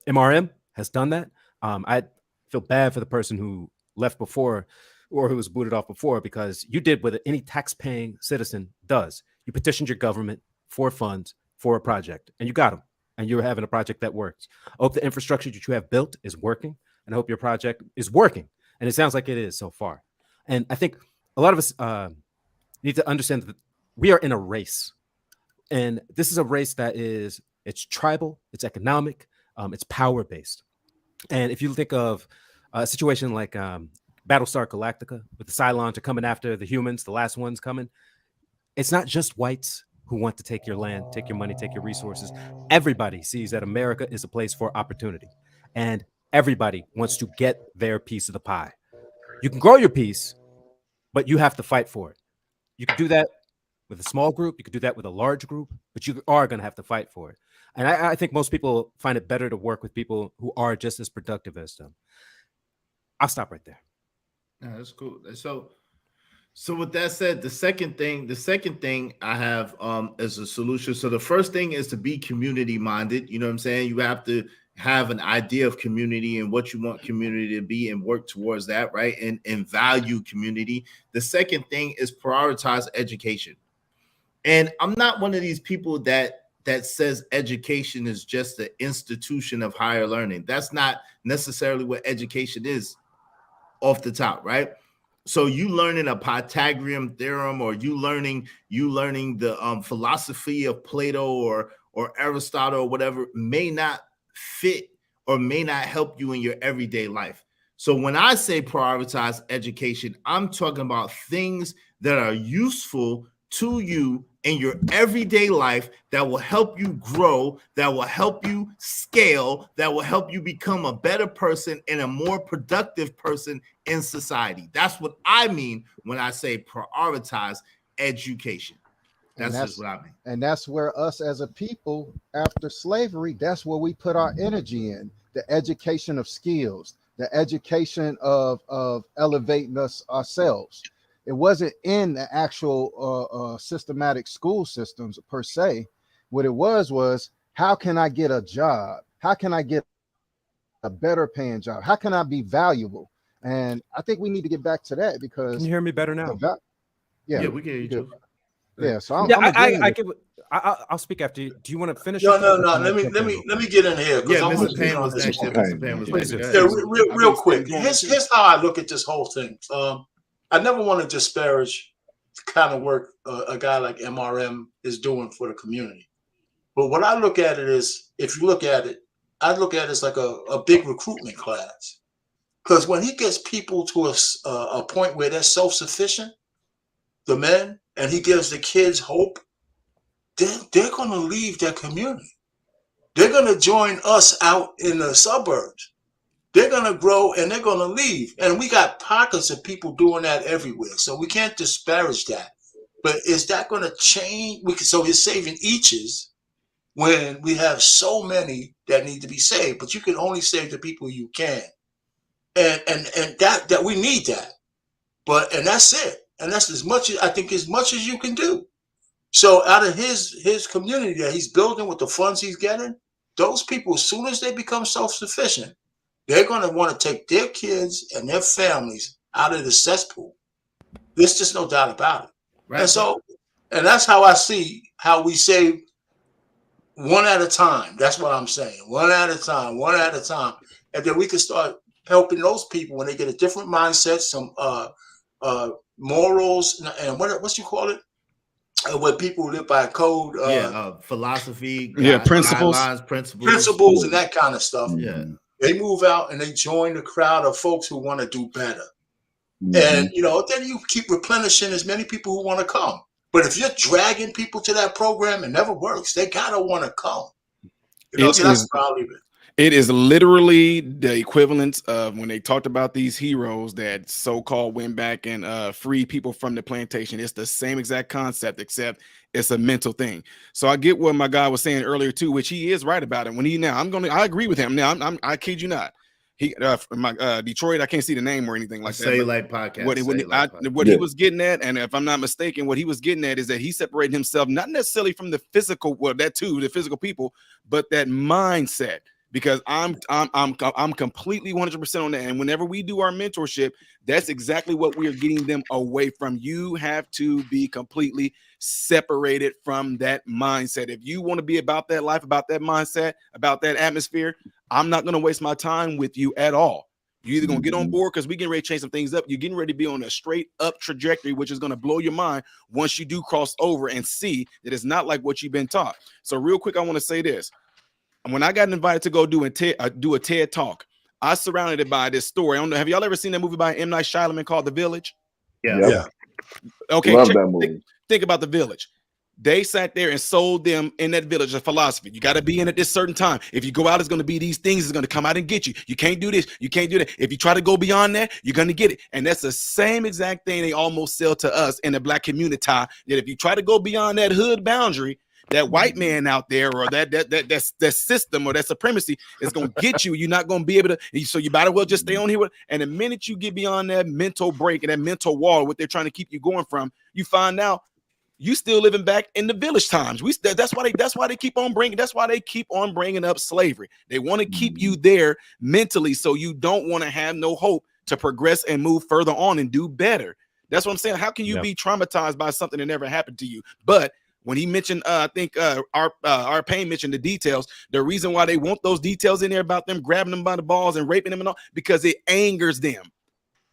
MRM has done that. I feel bad for the person who left before or who was booted off before, because you did what any tax-paying citizen does. You petitioned your government for funds for a project, and you got them, and you're having a project that works. I hope the infrastructure that you have built is working, and I hope your project is working, and it sounds like it is so far. And I think a lot of us need to understand that we are in a race, and this is a race that it's tribal, it's economic, it's power-based. And if you think of a situation like Battlestar Galactica, with the Cylons are coming after the humans, the last ones coming, it's not just whites who want to take your land, take your money, take your resources. Everybody sees that America is a place for opportunity, and everybody wants to get their piece of the pie. You can grow your piece, but you have to fight for it. You can do that with a small group, you could do that with a large group, but you are going to have to fight for it. And I think most people find it better to work with people who are just as productive as them. I'll stop right there. Yeah, that's cool. So with that said, the second thing I have as a solution. So the first thing is to be community minded. You know what I'm saying? You have to have an idea of community and what you want community to be and work towards that, right? And value community. The second thing is prioritize education. And I'm not one of these people that says education is just the institution of higher learning. That's not necessarily what education is off the top, right? So you learning a Pythagorean theorem, or you learning the philosophy of Plato or Aristotle or whatever, may not fit or may not help you in your everyday life. So when I say prioritize education, I'm talking about things that are useful to you in your everyday life, that will help you grow, that will help you scale, that will help you become a better person and a more productive person in society. That's what I mean when I say prioritize education. That's just what I mean. And that's where us as a people, after slavery, that's where we put our energy in. The education of skills, the education of elevating us ourselves. It wasn't in the actual systematic school systems per se. What it was how can I get a job? How can I get a better paying job? How can I be valuable? And I think we need to get back to that, because Can you hear me better now? Yeah, we can hear you too. Yeah, so I'll speak after you. Do you want to finish? No. Let me get in here. Yeah, Mr. Payne was next. Mr. Payne was next. Yeah, real quick. Here's how I look at this whole thing. I never want to disparage the kind of work a guy like MRM is doing for the community. But what I look at it is, if you look at it, I look at it as like a big recruitment class. Because when he gets people to a point where they're self-sufficient, the men, and he gives the kids hope, they're going to leave their community. They're going to join us out in the suburbs. They're going to grow and they're going to leave. And we got pockets of people doing that everywhere. So we can't disparage that. But is that going to change? So we're saving eaches when we have so many that need to be saved. But you can only save the people you can. And that we need that. And that's it. And that's as much as you can do. So out of his community that he's building with the funds he's getting, those people, as soon as they become self-sufficient, they're going to want to take their kids and their families out of the cesspool. There's just no doubt about it. Right. And that's how I see how we save one at a time. That's what I'm saying. One at a time. And then we can start helping those people when they get a different mindset, some morals, and what you call it? When people live by code. Philosophy. Principles. Principles and that kind of stuff. Yeah. They move out and they join the crowd of folks who want to do better. Mm-hmm. And, then you keep replenishing as many people who want to come. But if you're dragging people to that program, it never works. They got to want to come. That's probably it. It is literally the equivalent of when they talked about these heroes that so-called went back and freed people from the plantation. It's the same exact concept, except it's a mental thing. So I get what my guy was saying earlier too, which he is right about it. I agree with him. Now, I kid you not. He Detroit, I can't see the name or anything like that. Say Like podcast. What he was getting at, and if I'm not mistaken, what he was getting at is that he separated himself not necessarily from the physical, well, that too, the physical people, but that mindset. Because I'm completely 100% on that. And whenever we do our mentorship, that's exactly what we are getting them away from. You have to be completely separated from that mindset. If you want to be about that life, about that mindset, about that atmosphere, I'm not going to waste my time with you at all. You're either going to get on board because we're getting ready to change some things up. You're getting ready to be on a straight up trajectory, which is going to blow your mind once you do cross over and see that it's not like what you've been taught. So real quick, I want to say this. When I got invited to go do a TED talk, I surrounded it by this story. I don't know. Have y'all ever seen that movie by M. Night Shyamalan called The Village? Yeah. Okay. Love that movie. Think about The Village. They sat there and sold them in that village a philosophy. You got to be in at this certain time. If you go out, it's going to be these things. It's going to come out and get you. You can't do this. You can't do that. If you try to go beyond that, you're going to get it. And that's the same exact thing they almost sell to us in the Black Communitah. That if you try to go beyond that hood boundary, that white man out there or that system or that supremacy is going to get you. You're not going to be able to. So you might as well just stay on here. And the minute you get beyond that mental break and that mental wall, what they're trying to keep you going from, you find out you still living back in the village times. That's why they keep on bringing up slavery. They want to keep you there mentally, so you don't want to have no hope to progress and move further on and do better. That's what I'm saying. How can you be traumatized by something that never happened to you? But when he mentioned, I think our Payne mentioned the details. The reason why they want those details in there about them grabbing them by the balls and raping them and all, because it angers them.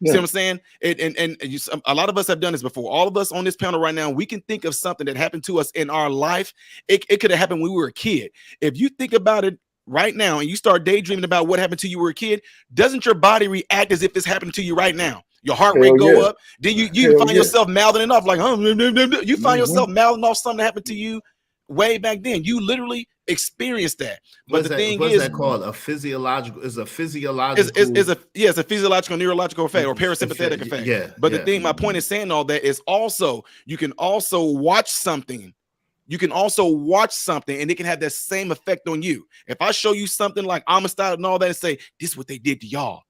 See what I'm saying? A lot of us have done this before. All of us on this panel right now, we can think of something that happened to us in our life. It could have happened when we were a kid. If you think about it right now and you start daydreaming about what happened to you when you were a kid, doesn't your body react as if it's happening to you right now? Your heart rate go up. Then you find yourself mouthing it off like, you find yourself mouthing off something that happened to you way back then. You literally experienced that. But the thing is, that called? A physiological? It's a physiological neurological effect or parasympathetic effect. Yeah. But the thing, my point is saying all that is also you can also watch something. You can also watch something and it can have that same effect on you. If I show you something like Amistad and all that and say, this is what they did to y'all.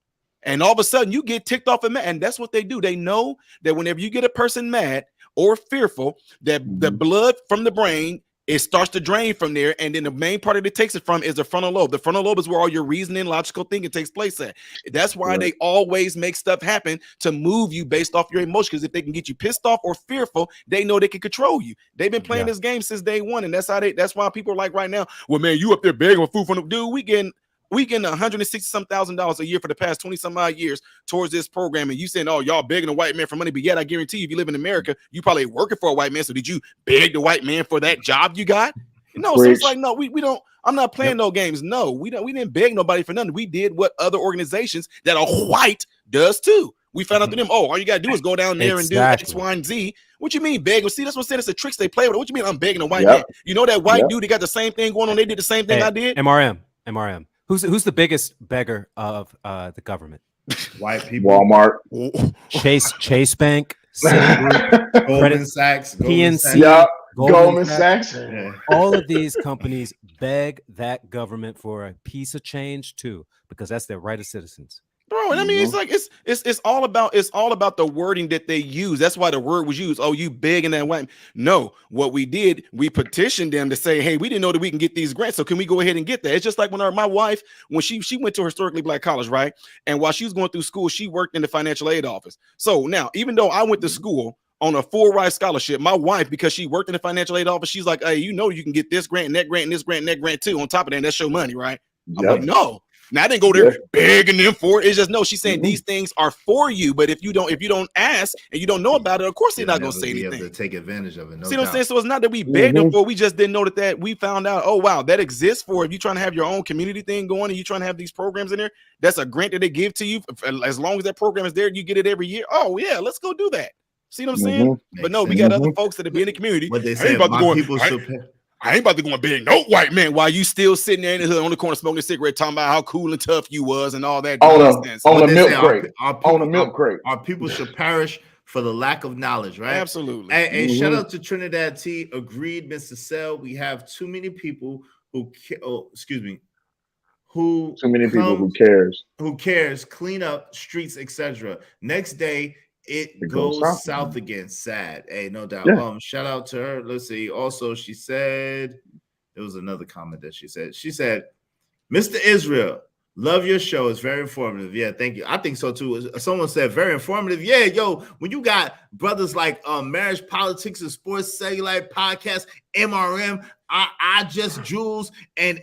And all of a sudden you get ticked off and mad. And that's what they do. They know that whenever you get a person mad or fearful, that the blood from the brain, it starts to drain from there. And then the main part that it takes it from is the frontal lobe. The frontal lobe is where all your reasoning, logical thinking takes place at. That's why they always make stuff happen to move you based off your emotions. Because if they can get you pissed off or fearful, they know they can control you. They've been playing this game since day one. And that's why people are like right now, well, man, you up there begging for food from them. Dude, we getting $160,000 a year for the past 20 some odd years towards this program. And you saying, oh, y'all begging a white man for money. But yet I guarantee you, if you live in America, you probably working for a white man. So did you beg the white man for that job you got? No, so it's like, no, we don't. I'm not playing no games. No, we didn't beg nobody for nothing. We did what other organizations that are white does too. We found out to them, all you gotta do is go down there and do X, Y, and Z. What you mean beg? Well, see, that's what I'm saying. It's the tricks they play with. What you mean I'm begging a white man? You know that white dude, they got the same thing going on. They did the same thing I did. MRM. Who's the biggest beggar of the government? White people. Walmart. Chase Bank. Goldman Sachs. PNC. Goldman Sachs. All of these companies beg that government for a piece of change too, because that's their right of citizens. Bro, and I mean, it's like it's all about the wording that they use. That's why the word was used. Oh, you begging that white? No, what we did, we petitioned them to say, hey, we didn't know that we can get these grants, so can we go ahead and get that? It's just like when my wife, when she went to a historically black college, right? And while she was going through school, she worked in the financial aid office. So now, even though I went to school on a full ride scholarship, my wife, because she worked in the financial aid office, she's like, hey, you know, you can get this grant and that grant and this grant and that grant too. On top of that, and that's your money, right? I'm like, no. Now I didn't go there begging them for it. It's just no. She's saying these things are for you, but if you don't ask and you don't know about it, of course they're not going to say anything. To take advantage of it. See what I'm saying? So it's not that we begged them for. We just didn't know that we found out. Oh wow, that exists for if you're trying to have your own community thing going and you're trying to have these programs in there. That's a grant that they give to you. As long as that program is there, you get it every year. Oh yeah, let's go do that. See what I'm saying? But no, we got other folks that be in the community. What they say about people should. I ain't about to go and beg no white man while you still sitting there in the hood on the corner smoking a cigarette, talking about how cool and tough you was and all that. On a milk crate. Our people should perish for the lack of knowledge, right? Absolutely. And shout out to Trinidad T. Agreed, Mr. Sell. We have too many people who who Too many people who comes, cares. clean up streets, etc. Next day, it It goes goes south. south again. Sad. Hey, no doubt. Yeah. Shout out to her. Let's see. Also, she said there was another comment that she said. She said, Mr. Israel, love your show. It's very informative. Yeah, thank you. I think so too. Someone said very informative. Yeah, yo, when you got brothers like Marriage, Politics, and Sports Cellulite Podcast, MRM, I Just Jules, and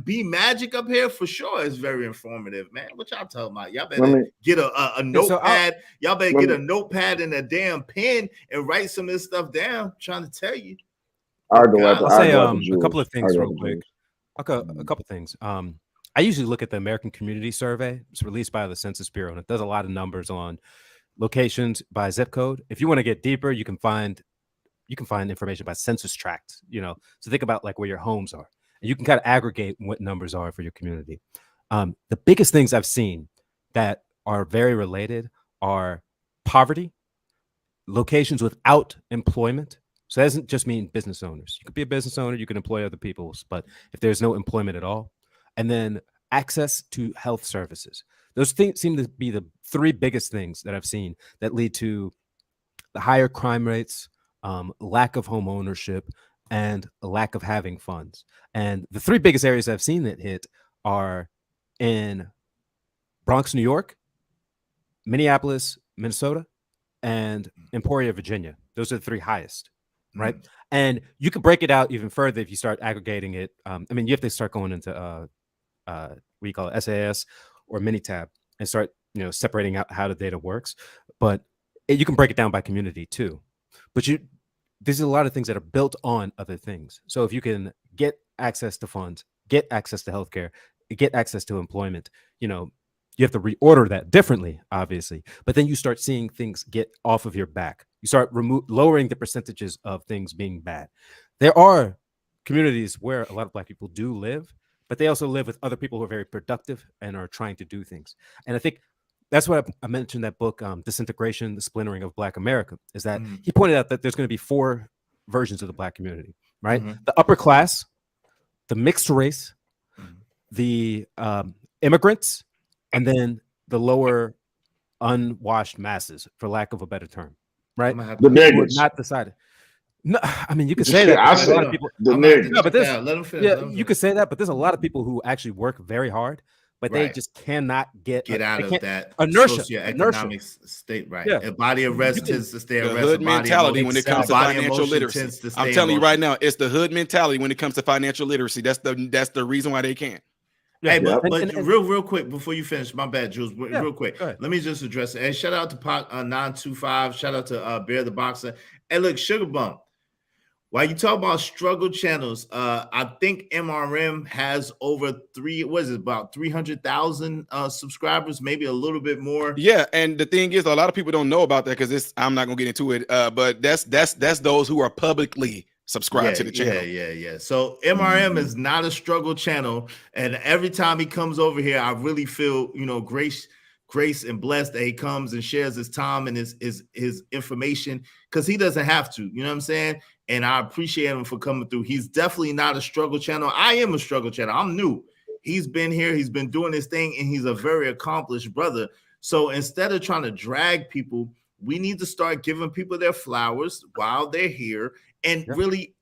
B Magic up here, for sure, it's very informative, man. What y'all talking about? Y'all better get a notepad. Y'all better get a notepad and a damn pen and write some of this stuff down. I'm trying to tell you. I'll say a couple of things real quick. A couple things. I usually look at the American Community Survey. It's released by the Census Bureau, and it does a lot of numbers on locations by zip code. If you want to get deeper, you can find information by census tracts. So think about like where your homes are, and you can kind of aggregate what numbers are for your community. The biggest things I've seen that are very related are poverty, locations without employment. So that doesn't just mean business owners. You could be a business owner, you can employ other people, but if there's no employment at all, and then access to health services. Those things seem to be the three biggest things that I've seen that lead to the higher crime rates, lack of home ownership, and a lack of having funds. And the three biggest areas I've seen that hit are in Bronx, New York, Minneapolis, Minnesota, and Emporia, Virginia. Those are the three highest. Right. And you can break it out even further if you start aggregating it. You have to start going into what you call it, SAS or Minitab, and start, separating out how the data works. But you can break it down by community too. But there's a lot of things that are built on other things. So if you can get access to funds, get access to healthcare, get access to employment, you have to reorder that differently, obviously. But then you start seeing things get off of your back. You start lowering the percentages of things being bad. There are communities where a lot of Black people do live, but they also live with other people who are very productive and are trying to do things. And I think that's what I mentioned that book, Disintegration, the Splintering of Black America, is that he pointed out that there's going to be four versions of the Black community, right? The upper class, the mixed race, the immigrants, and then the lower unwashed masses, for lack of a better term, right? The niggas. Not decided. No, you could say that. A lot of people. You could say that, but there's a lot of people who actually work very hard, but they just cannot get out of that inertia, socioeconomic state, right? Yeah. A body of rest tends to stay the hood mentality when it comes to financial literacy. I'm telling you right now, it's the hood mentality when it comes to financial literacy. That's the reason why they can't. Hey, but real quick before you finish, my bad, Jules. Real quick, let me just address it. Hey, shout out to 925. Shout out to Bear the Boxer. Hey, look, Sugar Bump. While you talk about struggle channels, I think MRM has over about 300,000 subscribers, maybe a little bit more. Yeah, and the thing is, a lot of people don't know about that because I'm not gonna get into it. But that's those who are publicly subscribe to the channel. Yeah. So MRM is not a struggle channel, and every time he comes over here, I really feel grace and blessed that he comes and shares his time and his information, because he doesn't have to. You know what I'm saying? And I appreciate him for coming through. He's definitely not a struggle channel. I am a struggle channel. I'm new. He's been here. He's been doing his thing, and he's a very accomplished brother. So instead of trying to drag people, we need to start giving people their flowers while they're here, and really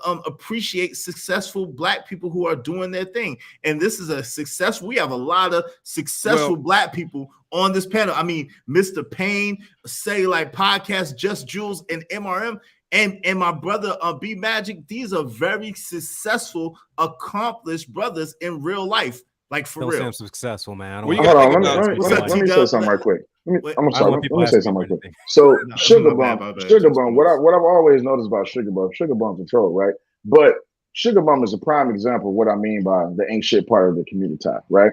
appreciate successful Black people who are doing their thing. And this is a success. We have a lot of successful Black people on this panel. I mean, Mr. Payne, Cellulite Podcast, Just Jules, and MRM, and my brother B Magic. These are very successful, accomplished brothers in real life. Like, for real. I'm successful, man. Hold on, let me say something right quick. Let me say something right quick. So Sugar Bump, what I've always noticed about Sugar Bump's a troll, right? But Sugar Bump is a prime example of what I mean by the ain't shit part of the Communitah, right?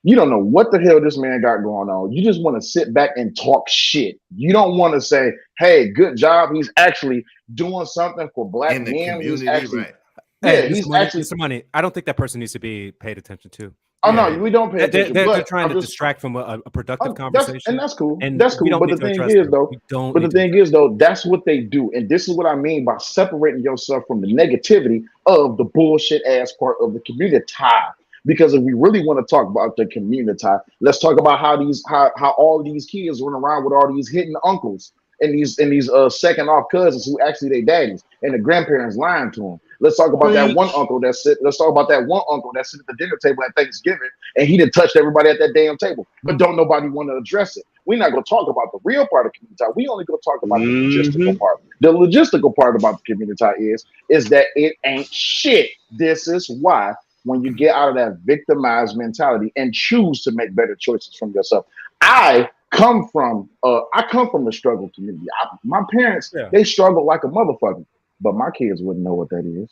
You don't know what the hell this man got going on. You just want to sit back and talk shit. You don't want to say, hey, good job. He's actually doing something for Black in the men. community, right? Yeah, he's actually some money. I don't think that person needs to be paid attention to. Oh no, we don't pay attention. They're trying to distract from a productive conversation, and that's cool. And that's cool. But the thing is, though, that's what they do, and this is what I mean by separating yourself from the negativity of the bullshit ass part of the Communitah. Because if we really want to talk about the community, let's talk about how all these kids run around with all these hidden uncles and these second off cousins who actually they daddies and the grandparents lying to them. Let's talk about that one uncle that's sit. Let's talk about that one uncle that sit at the dinner table at Thanksgiving and he done touched everybody at that damn table, but don't nobody want to address it. We're not going to talk about the real part of community. We only going to talk about the logistical part. The logistical part about the community is that it ain't shit. This is why when you get out of that victimized mentality and choose to make better choices from yourself. I come from a struggle community. My parents, they struggle like a motherfucker, but my kids wouldn't know what that is.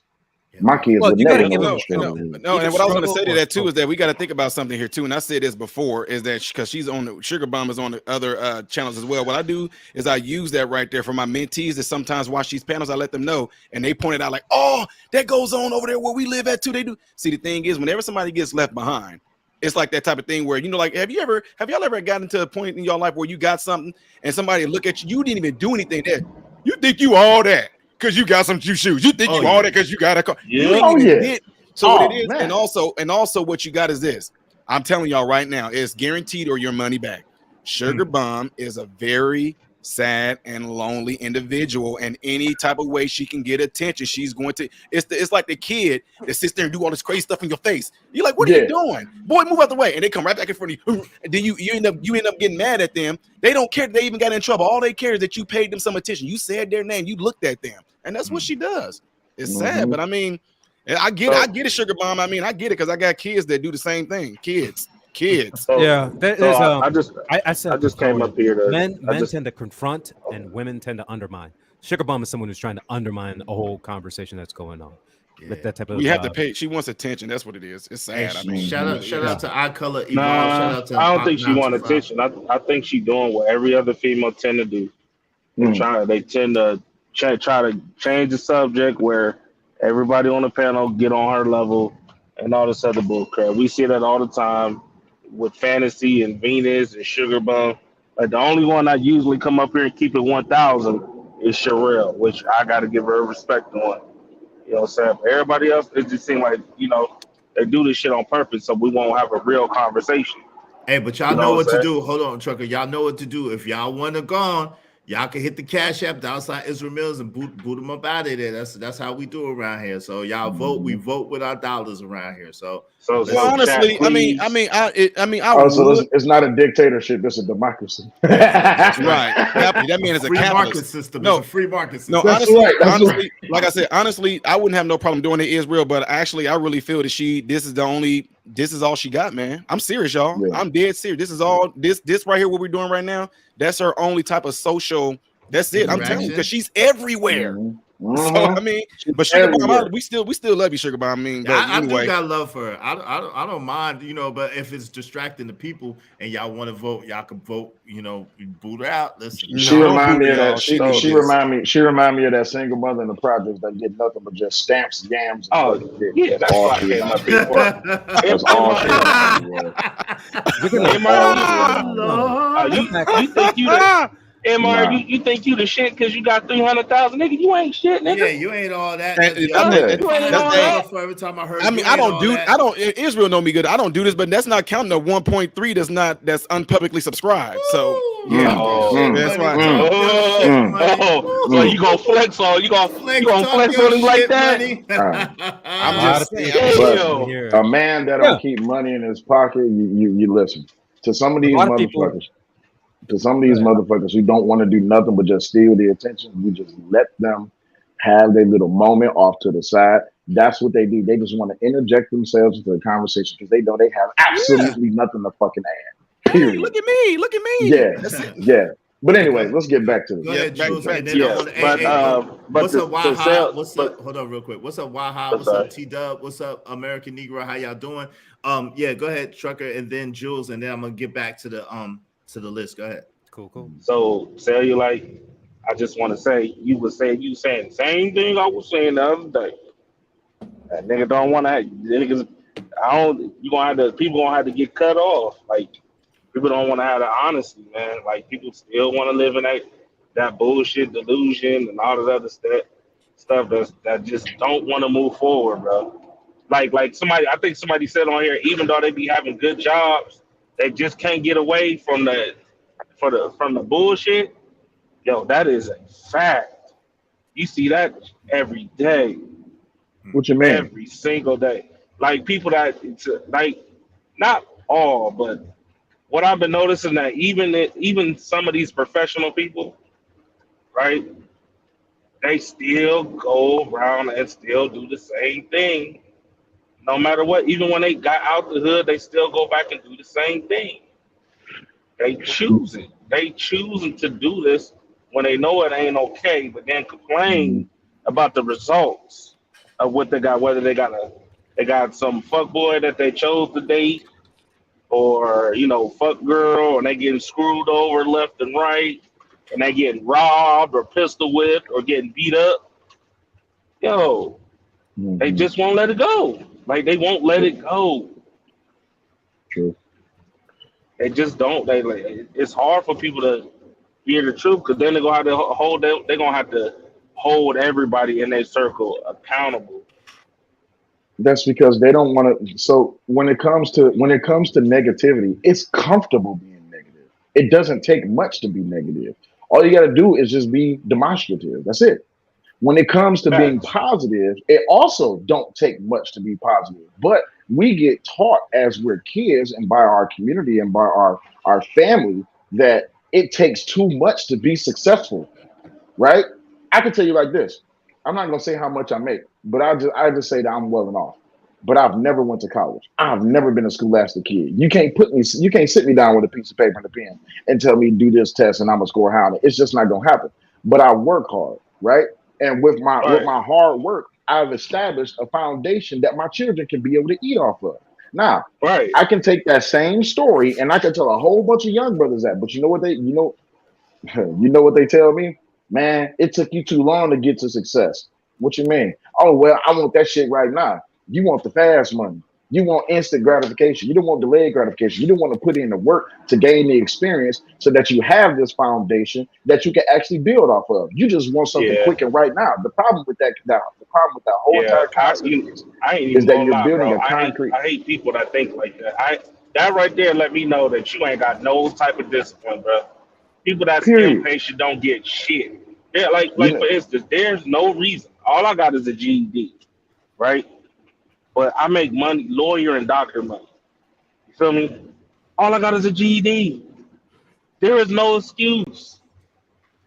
My kids would never know what struggle is. No, and what I was going to say to that too is that we got to think about something here too. And I said this before is that because she's on the Sugar Bomb is on the other channels as well. What I do is I use that right there for my mentees that sometimes watch these panels. I let them know, and they point it out like, oh, that goes on over there where we live at too. They do. See, the thing is, whenever somebody gets left behind, it's like that type of thing where, you know, like, have y'all ever gotten to a point in your life where you got something and somebody look at you, you didn't even do anything there. You think you all that because you got some shoes. You think you all that because you got a car. You ain't even did. So what it is, man. and also what you got is this. I'm telling y'all right now, it's guaranteed or your money back. Sugar Bomb is a very sad and lonely individual, and any type of way she can get attention, she's going to. It's like the kid that sits there and do all this crazy stuff in your face. You're like, what are you doing, boy? Move out the way, and they come right back in front of you. And then you end up getting mad at them. They don't care. They even got in trouble. All they care is that you paid them some attention. You said their name. You looked at them, and that's what she does. It's sad, but I mean, I get it, Sugar Bomb. I mean, I get it because I got kids that do the same thing. Kids. Yeah, I just came up here to men tend to confront and women tend to undermine. Sugar Bomb is someone who's trying to undermine the whole conversation that's going on. Yeah. With that type of we have to pay. She wants attention. That's what it is. It's sad. Hey, I mean, shout out to Eye Color. I don't think she wants attention. I think she's doing what every other female tend to do. They tend to try to change the subject where everybody on the panel get on her level and all this other bullcrap. We see that all the time with Fantasy and Venus and Sugar Bomb. Like the only one I usually come up here and keep it 1,000 is Sherelle, which I got to give her respect on. You know what I'm saying? But everybody else, it just seems like, you know, they do this shit on purpose so we won't have a real conversation. Hey, but y'all know what to do. Hold on, Trucker. Y'all know what to do. If y'all want to go on, y'all can hit the Cash App outside Israel Mills and boot them up out of there. That's how we do around here. So y'all vote. We vote with our dollars around here. So honestly, chat, it's not a dictatorship. It's a democracy. That's right. That means it's a market system. No, it's a free market system. No, honestly, like I said, honestly, I wouldn't have no problem doing it, Israel. But actually, I really feel that this is all she got, man. I'm serious, y'all. Yeah. I'm dead serious. This is all this right here. What we're doing right now. That's her only type of social. That's it. I'm telling you, because she's everywhere. So I mean, but Sugar Bomb, we still love you, Sugar Bomb. I mean, I do got love for her. I don't mind, you know. But if it's distracting the people and y'all want to vote, y'all can vote. You know, boot her out. Listen, she remind me of that. She remind me of that single mother in the projects that get nothing but just stamps, yams. That's all she came up here for. That's all she MR, you think you the shit because you got 300,000, nigga? You ain't shit, nigga. Yeah, you ain't all that. Every time I heard, I mean, Israel know me good. I don't do this, but that's not counting the 1.3 that's unpublicly subscribed. So yeah, that's right. So you gonna flex on him like that? I'm just saying. A man that don't keep money in his pocket, you listen to some of these motherfuckers. To some of these motherfuckers who don't want to do nothing but just steal the attention, you just let them have their little moment off to the side. That's what they do. They just want to interject themselves into the conversation because they know they have absolutely nothing to fucking add. Period. Hey, look at me. Yeah. But anyway, let's get back to it. What's up, Waha? Hold on, real quick. What's up, Waha? What's up, T-Dub? What's up, American Negro? How y'all doing? Yeah, go ahead, Trucker, and then Jules, and then I'm gonna get back to the list. Go ahead. Cool. So, Cellulite, I just want to say you saying the same thing I was saying the other day. That nigga don't want to. Niggas, people gonna have to get cut off. Like people don't want to have the honesty, man. Like people still want to live in that bullshit delusion and all that other stuff that just don't want to move forward, bro. Like somebody, I think somebody said on here, even though they be having good jobs, they just can't get away from the bullshit. Yo, that is a fact. You see that every day, What you mean? every single day. Like people that like not all, but what I've been noticing that even some of these professional people, right? They still go around and still do the same thing. No matter what, even when they got out the hood, they still go back and do the same thing. They choose it. They choosing to do this when they know it ain't okay, but then complain about the results of what they got, whether they got some fuck boy that they chose to date, or fuck girl, and they getting screwed over left and right, and they getting robbed or pistol whipped or getting beat up. Yo, they just won't let it go. Like they won't let it go. True. They just don't. It's hard for people to hear the truth, because then they're gonna have to hold everybody in their circle accountable. That's because they don't want to. So when it comes to negativity, it's comfortable being negative. It doesn't take much to be negative. All you got to do is just be demonstrative. That's it. When it comes to being positive, it also don't take much to be positive. But we get taught as we're kids and by our community and by our family that it takes too much to be successful, right? I can tell you like this. I'm not gonna say how much I make, but I just say that I'm well off. But I've never went to college. I've never been a scholastic kid. You can't sit me down with a piece of paper and a pen and tell me do this test and I'm gonna score high. It's just not gonna happen. But I work hard, right? And with my hard work, I've established a foundation that my children can be able to eat off of. Now, I can take that same story and I can tell a whole bunch of young brothers that, but you know what they tell me? Man, it took you too long to get to success. What you mean? Oh, well, I want that shit right now. You want the fast money. You want instant gratification. You don't want delayed gratification. You don't want to put in the work to gain the experience so that you have this foundation that you can actually build off of. You just want something quick and right now. The problem with that whole entire concept is that you're building a concrete. I hate people that think like that. That right there let me know that you ain't got no type of discipline, bro. People that's impatient don't get shit. Yeah, like for instance, there's no reason. All I got is a GED, right? But I make money, lawyer and doctor money. You feel me? All I got is a GED. There is no excuse.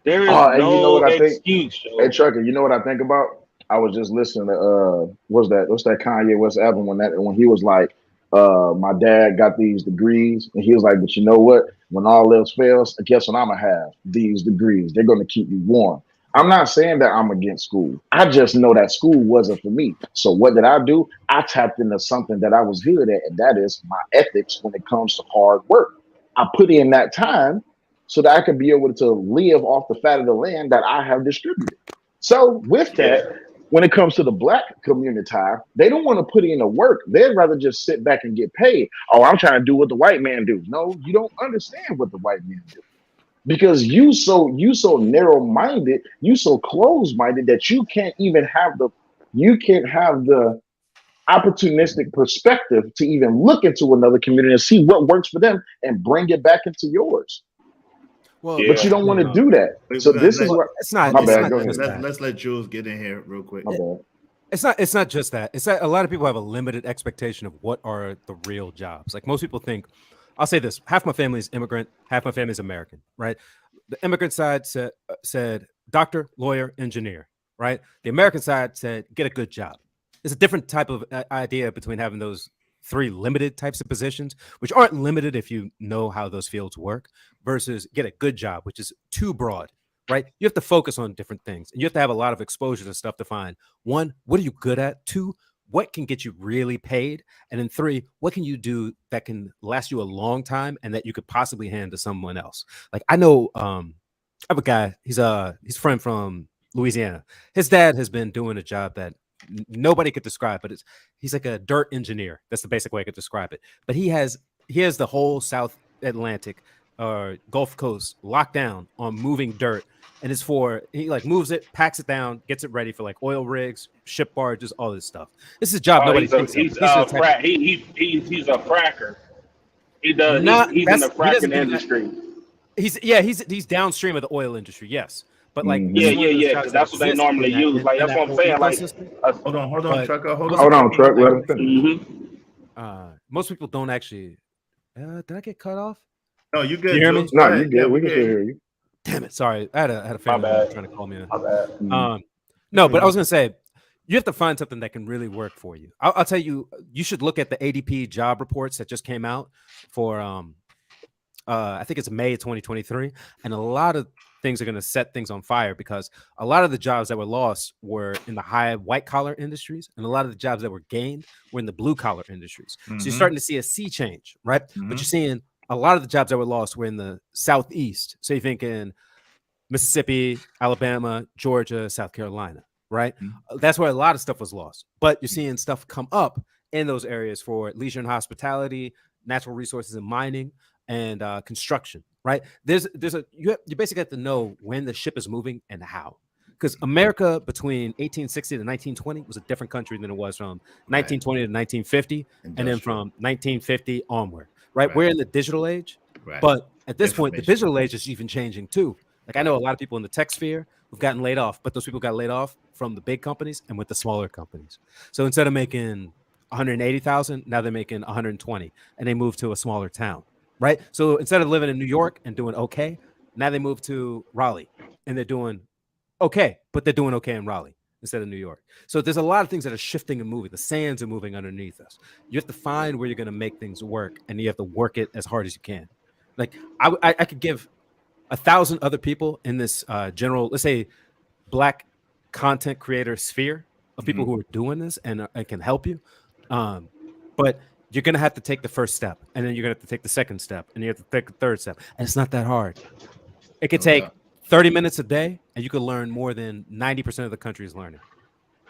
There is no excuse. Hey, Trucker, you know what I think about? I was just listening to what's that Kanye West album when he was like, my dad got these degrees, and he was like, but you know what? When all else fails, guess what I'm gonna have? These degrees. They're gonna keep me warm. I'm not saying that I'm against school. I just know that school wasn't for me. So what did I do? I tapped into something that I was good at, and that is my ethics when it comes to hard work. I put in that time so that I could be able to live off the fat of the land that I have distributed. So with that, when it comes to the Black community, they don't want to put in the work. They'd rather just sit back and get paid. Oh, I'm trying to do what the white man do. No, you don't understand what the white man do. Because you so narrow-minded, you so closed-minded that you can't have the opportunistic perspective to even look into another community and see what works for them and bring it back into yours. Well, but you don't want to do that. So this is what it's not. My bad. Go ahead. Let's let Jules get in here real quick. My bad. It's not just that. It's that a lot of people have a limited expectation of what are the real jobs. Like most people think, I'll say this: half my family is immigrant, half my family is American. Right? The immigrant side said doctor, lawyer, engineer. Right? The American side said get a good job. It's a different type of idea between having those three limited types of positions, which aren't limited if you know how those fields work, versus get a good job, which is too broad, right? You have to focus on different things, and you have to have a lot of exposure to stuff to find, one, what are you good at? Two, what can get you really paid? And then three, what can you do that can last you a long time and that you could possibly hand to someone else? Like I know, I have a guy, he's a friend from Louisiana. His dad has been doing a job that nobody could describe, but he's like a dirt engineer. That's the basic way I could describe it. But he has the whole South Atlantic or Gulf Coast locked down on moving dirt, and it's for he like moves it, packs it down, gets it ready for like oil rigs, ship barges, all this stuff. This is a job nobody thinks of. He's a fracker. He's in the He doesn't fracking do that. industry. He's downstream of the oil industry, yes. But like Yeah, because that's what they normally use. Like that's what I'm saying. Like, hold on, trucker. Hold on, truck. Let him finish. Most people don't actually. Did I get cut off? No, you good. You hear me? No, you good. We can still hear you. Damn it! Sorry, I had a family member trying to call me. My bad. No, but I was gonna say you have to find something that can really work for you. I'll tell you. You should look at the ADP job reports that just came out for I think it's May 2023, and a lot of things are going to set things on fire because a lot of the jobs that were lost were in the high white collar industries, and a lot of the jobs that were gained were in the blue collar industries. So you're starting to see a sea change, right? But you're seeing a lot of the jobs that were lost were in the Southeast. So you think in Mississippi, Alabama, Georgia, South Carolina, right? That's where a lot of stuff was lost. But you're seeing stuff come up in those areas for leisure and hospitality, natural resources and mining, and construction, right? You basically have to know when the ship is moving and how. Because America between 1860 to 1920 was a different country than it was from 1920 to 1950, and then from 1950 onward, right? We're in the digital age, but at this point, the digital age is even changing too. Like I know a lot of people in the tech sphere who've gotten laid off, but those people got laid off from the big companies and with the smaller companies. So instead of making 180,000, now they're making 120, and they move to a smaller town. Right. So instead of living in New York and doing okay, now they move to Raleigh and they're doing okay, but they're doing okay in Raleigh instead of New York. So there's a lot of things that are shifting and moving. The sands are moving underneath us. You have to find where you're going to make things work, and you have to work it as hard as you can. Like I could give 1,000 other people in this general, let's say, Black content creator sphere of people who are doing this and can help you. But you're going to have to take the first step, and then you're going to have to take the second step, and you have to take the third step. And it's not that hard. It could take 30 minutes a day, and you could learn more than 90% of the country is learning.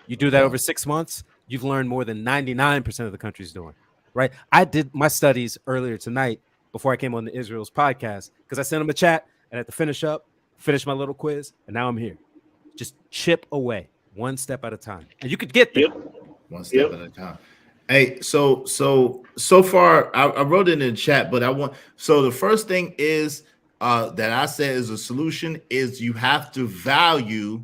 You do that over 6 months, you've learned more than 99% of the country's doing, right? I did my studies earlier tonight before I came on the Israel's podcast because I sent them a chat, and I had to finish my little quiz, and now I'm here. Just chip away one step at a time, and you could get there. One step at a time. Hey, so far I wrote it in the chat, but the first thing is that I said is a solution is you have to value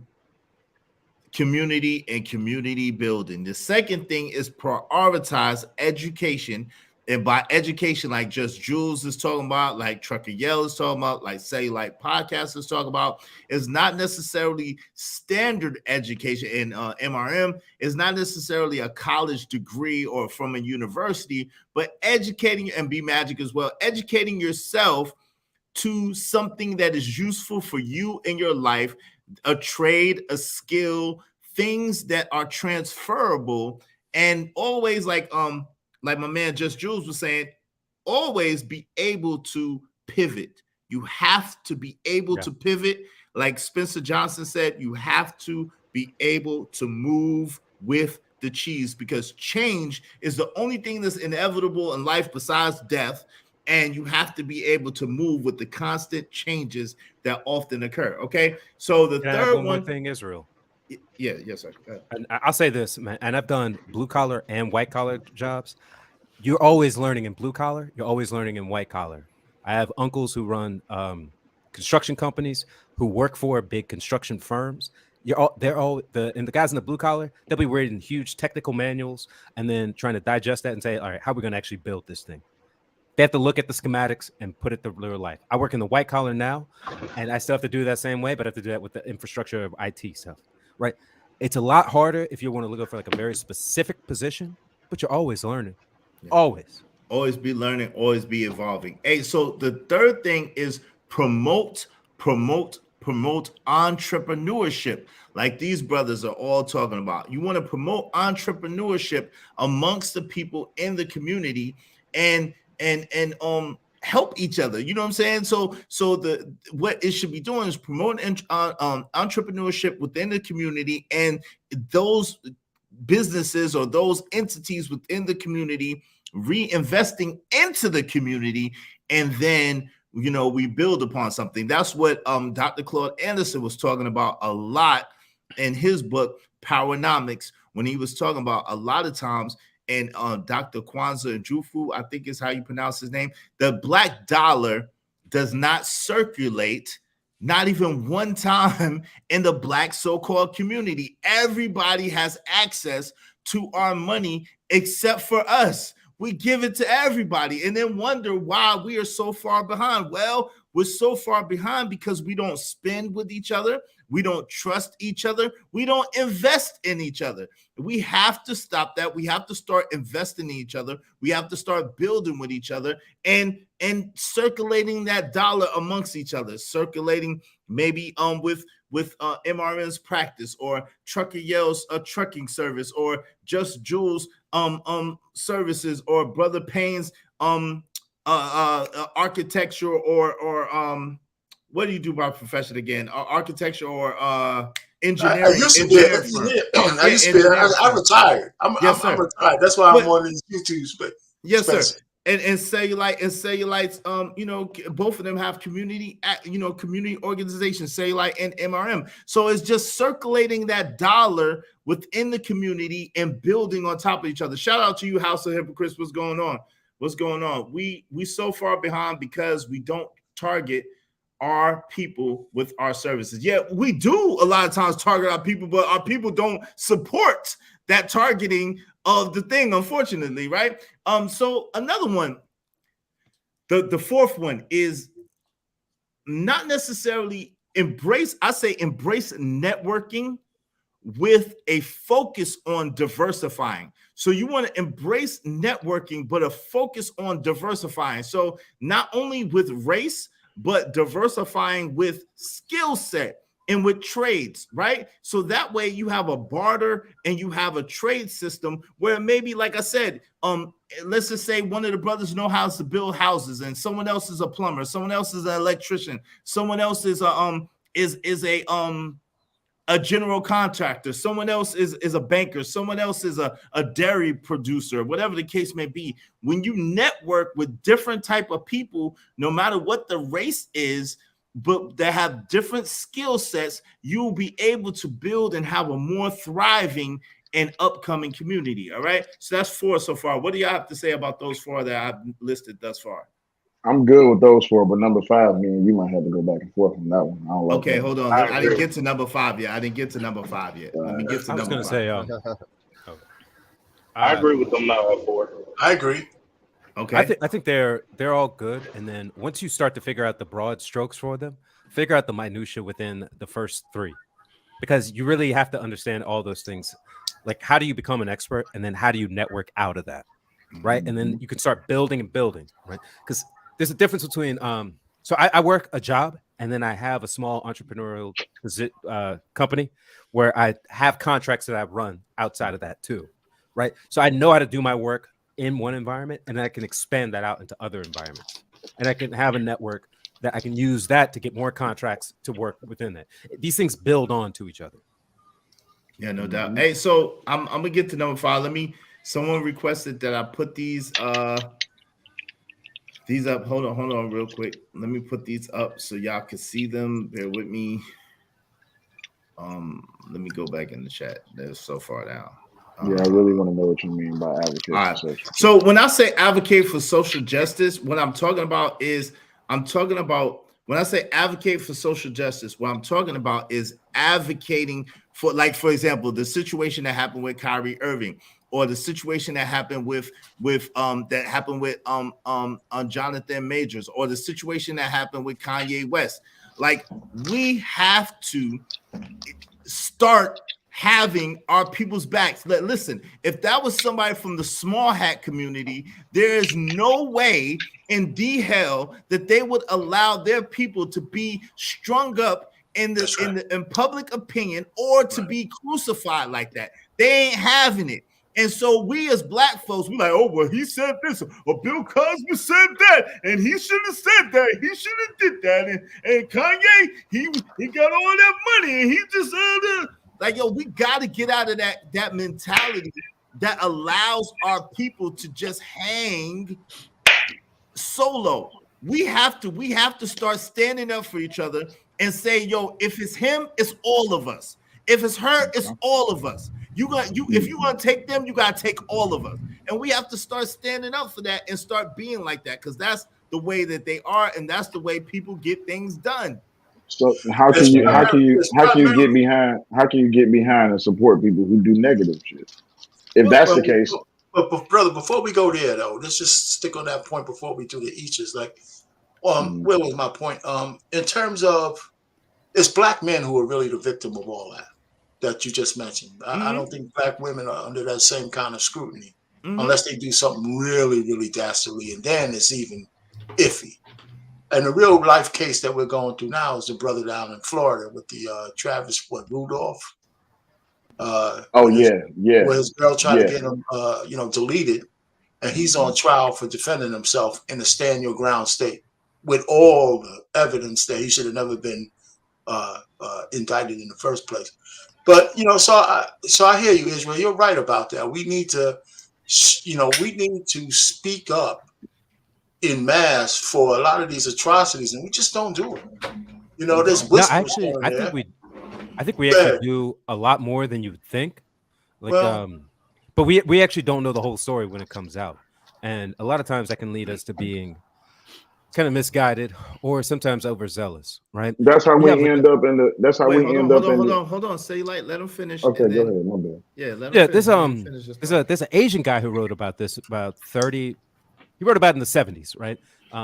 community and community building. The second thing is prioritize education. And by education, like just Jules is talking about, like Trucker Yell is talking about, like say like podcasters talk about, is not necessarily standard education. And MRM is not necessarily a college degree or from a university, but educating, and Be Magic as well, educating yourself to something that is useful for you in your life, a trade, a skill, things that are transferable, and always like my man Just Jules was saying, always be able to pivot. You have to be able to pivot. Like Spencer Johnson said, you have to be able to move with the cheese, because change is the only thing that's inevitable in life besides death. And you have to be able to move with the constant changes that often occur. Okay. So the third one thing, Israel. Yeah, yes, sir. And I'll say this, man, and I've done blue collar and white collar jobs. You're always learning in blue collar. You're always learning in white collar. I have uncles who run construction companies, who work for big construction firms. The guys in the blue collar, they'll be reading huge technical manuals and then trying to digest that and say, all right, how are we going to actually build this thing? They have to look at the schematics and put it to real life. I work in the white collar now, and I still have to do that same way, but I have to do that with the infrastructure of IT stuff, right? It's a lot harder if you want to look for like a very specific position, but you're always learning. Yeah. Always be learning, always be evolving. Hey, so the third thing is promote entrepreneurship, like these brothers are all talking about. You want to promote entrepreneurship amongst the people in the community and help each other. You know what I'm saying? So what it should be doing is promoting entrepreneurship within the community, and those businesses or those entities within the community reinvesting into the community, and then we build upon something. That's what Dr. Claude Anderson was talking about a lot in his book Powernomics, when he was talking about a lot of times. And Dr. Kwanzaa Njufu, I think is how you pronounce his name, the black dollar does not circulate, not even one time, in the black so-called community. Everybody has access to our money except for us. We give it to everybody and then wonder why we are so far behind. Well, we're so far behind because we don't spend with each other. We don't trust each other. We don't invest in each other. We have to stop that. We have to start investing in each other. We have to start building with each other and circulating that dollar amongst each other, circulating maybe with MRN's practice, or Trucker Yell's trucking service, or Just Jules services, or Brother Payne's architecture, or what do you do by profession again? Architecture or engineering? I used to be an engineer. I retired. I'm retired. That's why I'm on these YouTube. Yes, sir. And Cellulites, both of them have community organizations, Cellulite and MRM. So it's just circulating that dollar within the community and building on top of each other. Shout out to you, House of Hypocrites. What's going on? What's going on? We so far behind because we don't target our people with our services. Yeah, we do a lot of times target our people, but our people don't support that targeting of the thing, unfortunately, right? So another one, the fourth one is not necessarily embrace networking with a focus on diversifying. So you want to embrace networking, but a focus on diversifying. So not only with race, but diversifying with skill set and with trades, right? So that way you have a barter and you have a trade system where maybe, like I said, let's just say one of the brothers know how to build houses, and someone else is a plumber, someone else is an electrician, someone else is a general contractor, someone else is a banker, someone else is a dairy producer, whatever the case may be. When you network with different type of people, no matter what the race is, but that have different skill sets, you'll be able to build and have a more thriving and upcoming community. All right. So that's 4 so far. What do y'all have to say about those 4 that I've listed thus far? I'm good with those 4, but number 5, me and you might have to go back and forth on that one. I don't like that. Hold on. I didn't get to number 5 yet. Let me get to number 5. I was going to say, I agree with them now at 4. I agree. Okay. I think they're all good, and then once you start to figure out the broad strokes for them, figure out the minutia within the first 3, because you really have to understand all those things. Like, how do you become an expert, and then how do you network out of that, right? And then you can start building and building, right? Because there's a difference between so I work a job, and then I have a small entrepreneurial company where I have contracts that I run outside of that too, right? So I know how to do my work in one environment, and I can expand that out into other environments, and I can have a network that I can use that to get more contracts to work within it. These things build on to each other. Yeah, no doubt. Hey, so I'm gonna get to number 5. Someone requested that I put these up. Hold on real quick. Let me put these up so y'all can see them. Bear with me. Let me go back in the chat. They're so far down. Yeah, I really want to know what you mean by advocate for social justice. So when I say advocate for social justice, what I'm talking about is when I say advocate for social justice, what I'm talking about is advocating for, like, for example, the situation that happened with Kyrie Irving, or the situation that happened with Jonathan Majors, or the situation that happened with Kanye West. Like, we have to start having our people's backs. Listen, if that was somebody from the small hat community, there is no way in the hell that they would allow their people to be strung up in public opinion, or to be crucified like that. They ain't having it. And so we as black folks, we like, oh, well, he said this, or Bill Cosby said that, and he shouldn't have said that. He should have did that. And Kanye, he got all that money, and he just like, yo, we got to get out of that mentality that allows our people to just hang solo. We have to start standing up for each other and say, yo, if it's him, it's all of us. If it's her, it's all of us. If you want to take them, you got to take all of us. And we have to start standing up for that and start being like that, because that's the way that they are, and that's the way people get things done. So how can you get behind and support people who do negative shit? If that's the case. But brother, before we go there though, let's just stick on that point before we do the eaches. Like, where was my point? In terms of, it's black men who are really the victim of all that you just mentioned. I don't think black women are under that same kind of scrutiny, unless they do something really, really dastardly, and then it's even iffy. And the real life case that we're going through now is the brother down in Florida with the Travis Rudolph. Where his girl tried to get him, deleted, and he's on trial for defending himself in a stand your ground state with all the evidence that he should have never been indicted in the first place. But so I hear you, Israel. You're right about that. We need to, speak up in mass for a lot of these atrocities, and we just don't do it. There's whispers. I think we actually do a lot more than you would think. But we actually don't know the whole story when it comes out, and a lot of times that can lead us to being kind of misguided or sometimes overzealous, right? That's how we end up in the. That's how we end up in. Hold on. Say like, let him finish. Okay, go ahead. My bad. Yeah, let him finish. There's an Asian guy who wrote about this about 30. He wrote about it in the 70s, right?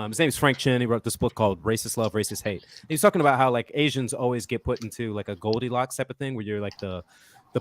His name is Frank Chin. He wrote this book called Racist Love, Racist Hate. He's talking about how like Asians always get put into like a Goldilocks type of thing where you're like the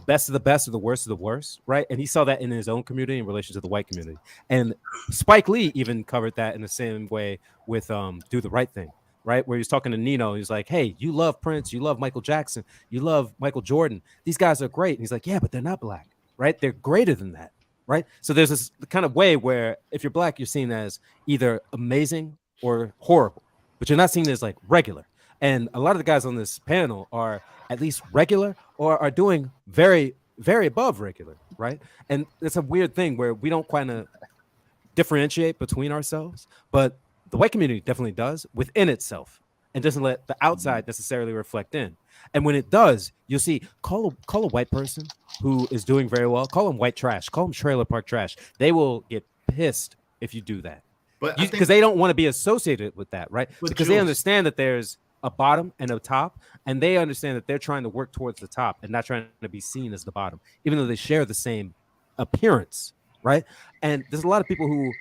best of the best or the worst of the worst, right? And he saw that in his own community in relation to the white community. And Spike Lee even covered that in the same way with Do the Right Thing, right? Where he was talking to Nino. He's like, hey, you love Prince, you love Michael Jackson, you love Michael Jordan. These guys are great. And he's like, yeah, but they're not black, right? They're greater than that. Right. So there's this kind of way where if you're black, you're seen as either amazing or horrible, but you're not seen as like regular. And a lot of the guys on this panel are at least regular or are doing very, very above regular. Right. And it's a weird thing where we don't kind of differentiate between ourselves, but the white community definitely does within itself and doesn't let the outside necessarily reflect in. And when it does, you'll see, call a white person who is doing very well, call them white trash, call them trailer park trash. They will get pissed if you do that. But because they don't want to be associated with that, right? Because they understand that there's a bottom and a top, and they understand that they're trying to work towards the top and not trying to be seen as the bottom, even though they share the same appearance, right? And there's a lot of people who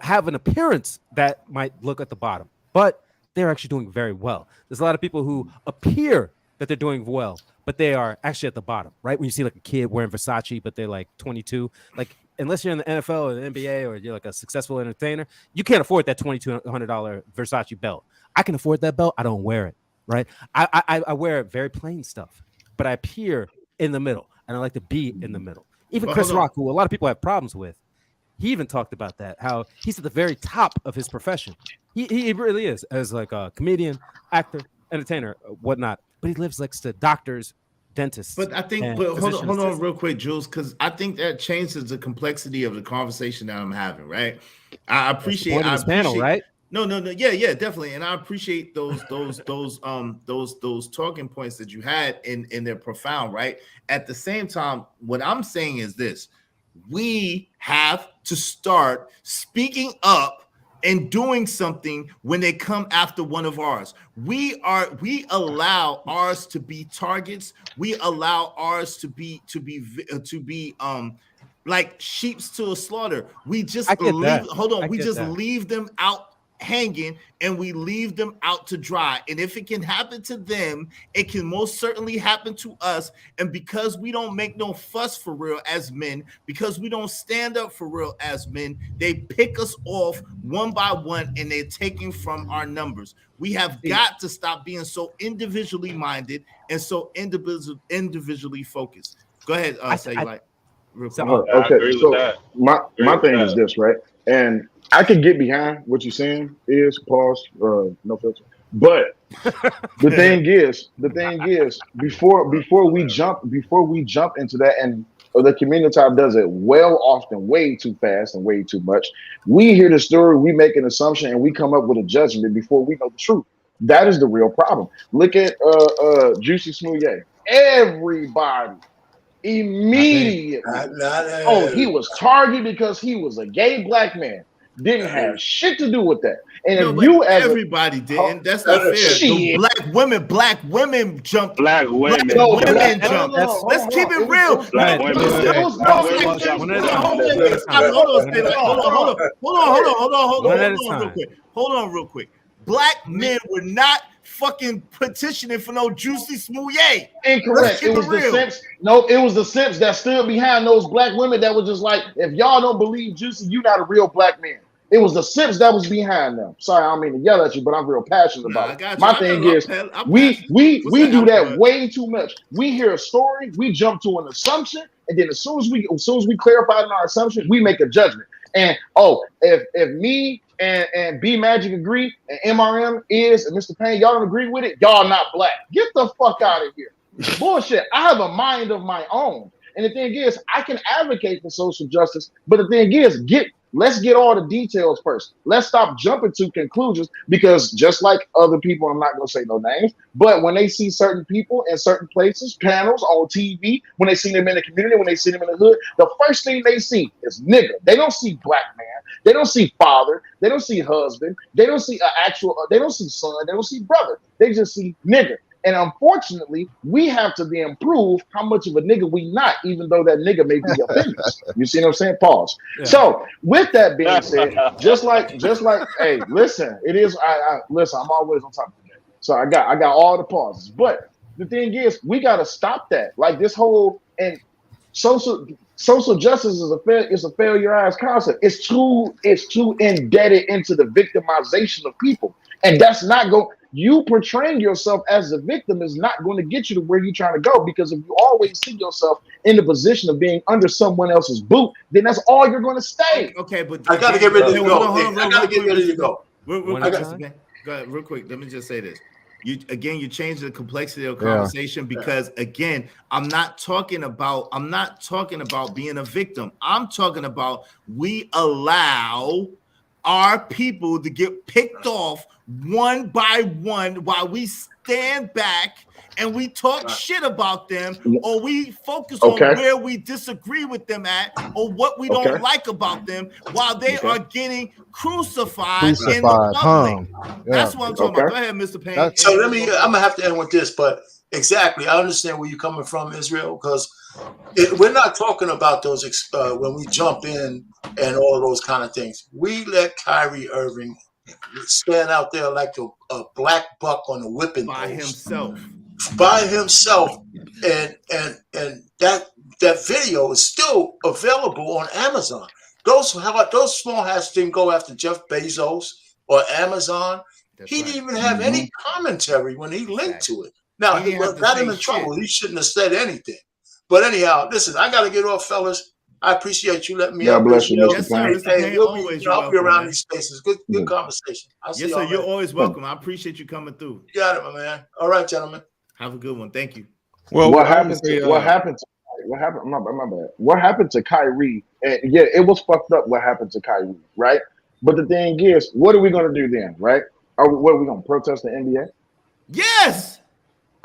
have an appearance that might look at the bottom, but they're actually doing very well. There's a lot of people who appear that they're doing well, but they are actually at the bottom, right? When you see like a kid wearing Versace, but they're like 22, like unless you're in the NFL or the NBA or you're like a successful entertainer, you can't afford that $2,200 Versace belt. I can afford that belt. I don't wear it, right? I wear very plain stuff, but I appear in the middle, and I like to be in the middle. Even Chris Rock, who a lot of people have problems with, he even talked about that, how he's at the very top of his profession. He really is, as like a comedian, actor, entertainer, whatnot. But he lives next to doctors, dentists. But I think, hold on real quick, Jules, because I think that changes the complexity of the conversation that I'm having, right? I appreciate this panel, right? No, yeah, definitely. And I appreciate those talking points that you had, and they're profound, right? At the same time, what I'm saying is this: we have to start speaking up and doing something when they come after one of ours. We allow ours to be targets. We allow ours to be like sheeps to a slaughter. We just leave them out hanging, and we leave them out to dry. And if it can happen to them, it can most certainly happen to us. And because we don't make no fuss for real as men, because we don't stand up for real as men, they pick us off one by one, and they're taking from our numbers. We have got to stop being so individually minded and so individually focused. Go ahead, say like. Okay, so my thing is this, right? And I can get behind what you're saying is pause, no filter. But the thing is, before we jump into that, and the Communitah does it often way too fast and way too much. We hear the story, we make an assumption, and we come up with a judgment before we know the truth. That is the real problem. Look at Juicy Smoothie. Everybody immediately, he was targeted because he was a gay black man. Didn't have shit to do with that. And no, if you as everybody didn't, that's not fair. Shit. Black women jump. Black women. Jump. Let's keep it real. Hold on real quick. Black men were not fucking petitioning for no Juicy Smoothie. Incorrect. It was the simps. No, it was the simps that stood behind those black women that were just like, if y'all don't believe Juicy, you're not a real black man. It was the simps that was behind them. Sorry, I don't mean to yell at you, but I'm real passionate about it. My thing is, we do that way too much. We hear a story, we jump to an assumption, and then as soon as we clarify in our assumption, we make a judgment. And if me and B Magic agree, and MRM is, and Mr. Payne, y'all don't agree with it, y'all not black. Get the fuck out of here. Bullshit. I have a mind of my own. And the thing is, I can advocate for social justice, but the thing is, let's get all the details first. Let's stop jumping to conclusions, because just like other people, I'm not going to say no names, but when they see certain people in certain places, panels on TV, when they see them in the community, when they see them in the hood, the first thing they see is nigga. They don't see black man. They don't see father. They don't see husband. They don't see they don't see son. They don't see brother. They just see nigga. And unfortunately, we have to then prove how much of a nigga we not, even though that nigga may be offended. You see what I'm saying? Pause. Yeah. So with that being said, just like, hey, listen, it is, listen, I'm always on top of that. So I got all the pauses. But the thing is, we got to stop that. Like this whole, and social justice is a failureized concept. It's too indebted into the victimization of people. And that's not going, you portraying yourself as a victim is not going to get you to where you're trying to go, because if you always see yourself in the position of being under someone else's boot, then that's all you're going to stay. Okay, but I got to get ready to go. I got to get ready to go. Go ahead, real quick. Let me just say this. You change the complexity of conversation, because again, I'm not talking about being a victim. I'm talking about we allow our people to get picked off one by one while we stand back and we talk shit about them, or we focus on where we disagree with them at, or what we don't like about them, while they are getting crucified in the public. That's what I'm talking about. Go ahead, Mr. Payne. So I'm gonna have to end with this, but exactly, I understand where you're coming from, Israel, because we're not talking about those when we jump in and all those kind of things. We let Kyrie Irving stand out there like a black buck on a whipping post by himself, and that video is still available on Amazon. Those small hats didn't go after Jeff Bezos or Amazon. He didn't even have any commentary when he linked to it. Now he got him in trouble. He shouldn't have said anything. But anyhow, listen, I got to get off, fellas. I appreciate you letting me. God bless you, Mr. Payne. Hey, I'll be around these spaces. Good conversation. Yes, sir. You're always welcome. I appreciate you coming through. You got it, my man. All right, gentlemen. Have a good one. Thank you. Well, what happened? My bad. What happened to Kyrie? And yeah, it was fucked up. What happened to Kyrie, right? But the thing is, what are we going to do then, right? What are we going to protest the NBA? Yes.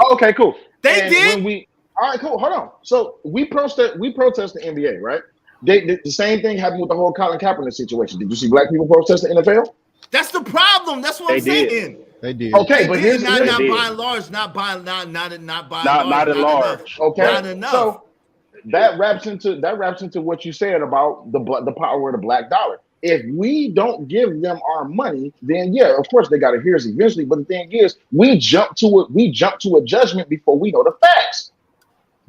Oh, okay, cool. They did. All right, cool. Hold on. So we protest the NBA, right? The same thing happened with the whole Colin Kaepernick situation. Did you see black people protest the NFL? That's the problem. That's what I'm saying. They did. Okay, but here's not by and large, not by large. Okay, not enough. So that wraps into what you said about the power of the black dollar. If we don't give them our money, then yeah, of course they got to hear us eventually. But the thing is, we jump to a judgment before we know the facts.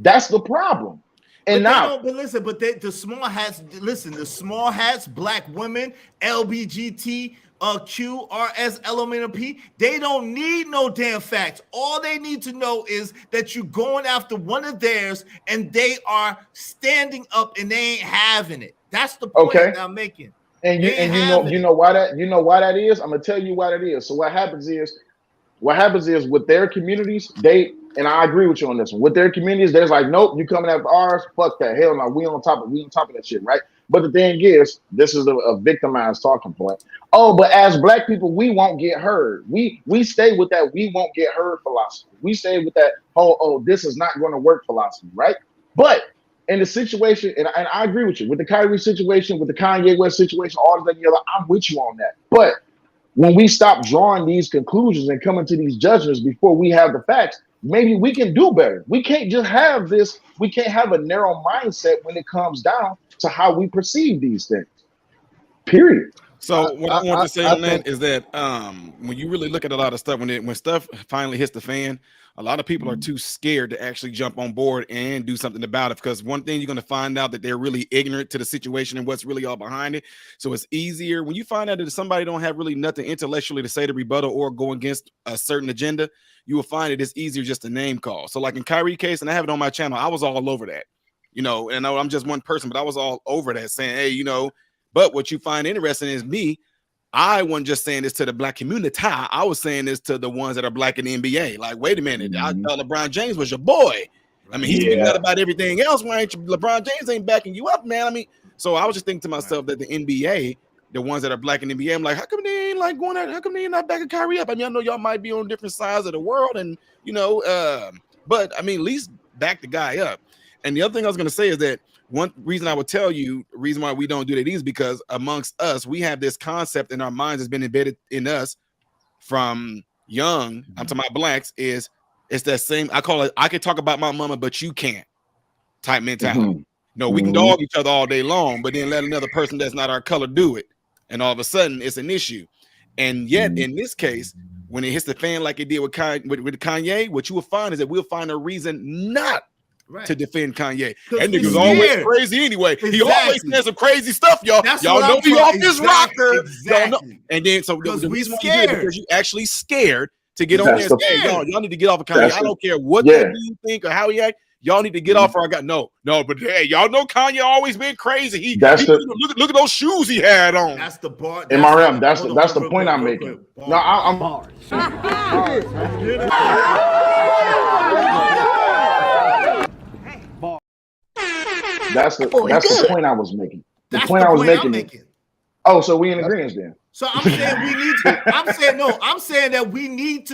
That's the problem. And the small hats. Listen, the small hats, black women, LBGT, QRS, LMNP. They don't need no damn facts. All they need to know is that you're going after one of theirs, and they are standing up, and they ain't having it. That's the point that I'm making. And They ain't you having know it. why that is. I'm gonna tell you why that is. So what happens is with their communities, and I agree with you on this one. With their communities, there's like, nope, you coming after ours, fuck that, hell no, we on top of that shit, right? But the thing is, this is a victimized talking point. Oh, but as black people, we won't get heard. We stay with that we won't get heard philosophy. We stay with that oh this is not going to work philosophy, right? But in the situation, and I agree with you with the Kyrie situation, with the Kanye West situation, all that, I'm with you on that. But when we stop drawing these conclusions and coming to these judgments before we have the facts, maybe we can do better. We can't just have this. We can't have a narrow mindset when it comes down to how we perceive these things. Period. So what I want to say on think that is that when you really look at a lot of stuff, when stuff finally hits the fan, a lot of people are too scared to actually jump on board and do something about it. Because one thing you're going to find out that they're really ignorant to the situation and what's really all behind it. So it's easier when you find out that somebody don't have really nothing intellectually to say to rebuttal or go against a certain agenda, you will find it's easier just to name call. So like in Kyrie case, and I have it on my channel, I was all over that, and I know I'm just one person, but I was all over that saying, hey, but what you find interesting is me. I wasn't just saying this to the black communitah. I was saying this to the ones that are black in the NBA. Like, wait a minute, I thought LeBron James was your boy. I mean, he's speaking out about everything else. Why ain't you? LeBron James ain't backing you up, man. I mean, so I was just thinking to myself that the NBA, the ones that are black in the NBA, I'm like, how come they ain't like going out? How come they ain't not backing Kyrie up? I mean, I know y'all might be on different sides of the world, and but I mean, at least back the guy up. And the other thing I was going to say is that one reason I would tell you, the reason why we don't do that is because amongst us, we have this concept in our minds has been embedded in us from young. I'm talking about blacks. It's that same. I call it. I can talk about my mama, but you can't. Type mentality. No, we can dog each other all day long, but then let another person that's not our color do it, and all of a sudden it's an issue. And yet, in this case, when it hits the fan like it did with Kanye, what you will find is that we'll find a reason not to defend Kanye. That nigga's always crazy anyway. Exactly. He always says some crazy stuff, y'all. Y'all know he off his rocker. Y'all know. And then so the reason why you do it because you actually scared to get on there and say, y'all need to get off of Kanye. I don't care what that dude think or how he act. Y'all need to get off or I got no, but hey, y'all know Kanye always been crazy. Look at those shoes he had on. That's the bar. MRM, that's the point I'm making. No, I'm bars. That's the point I was making. The point I was making. Oh, so we in agreement then. So I'm saying we need to. I'm saying that we need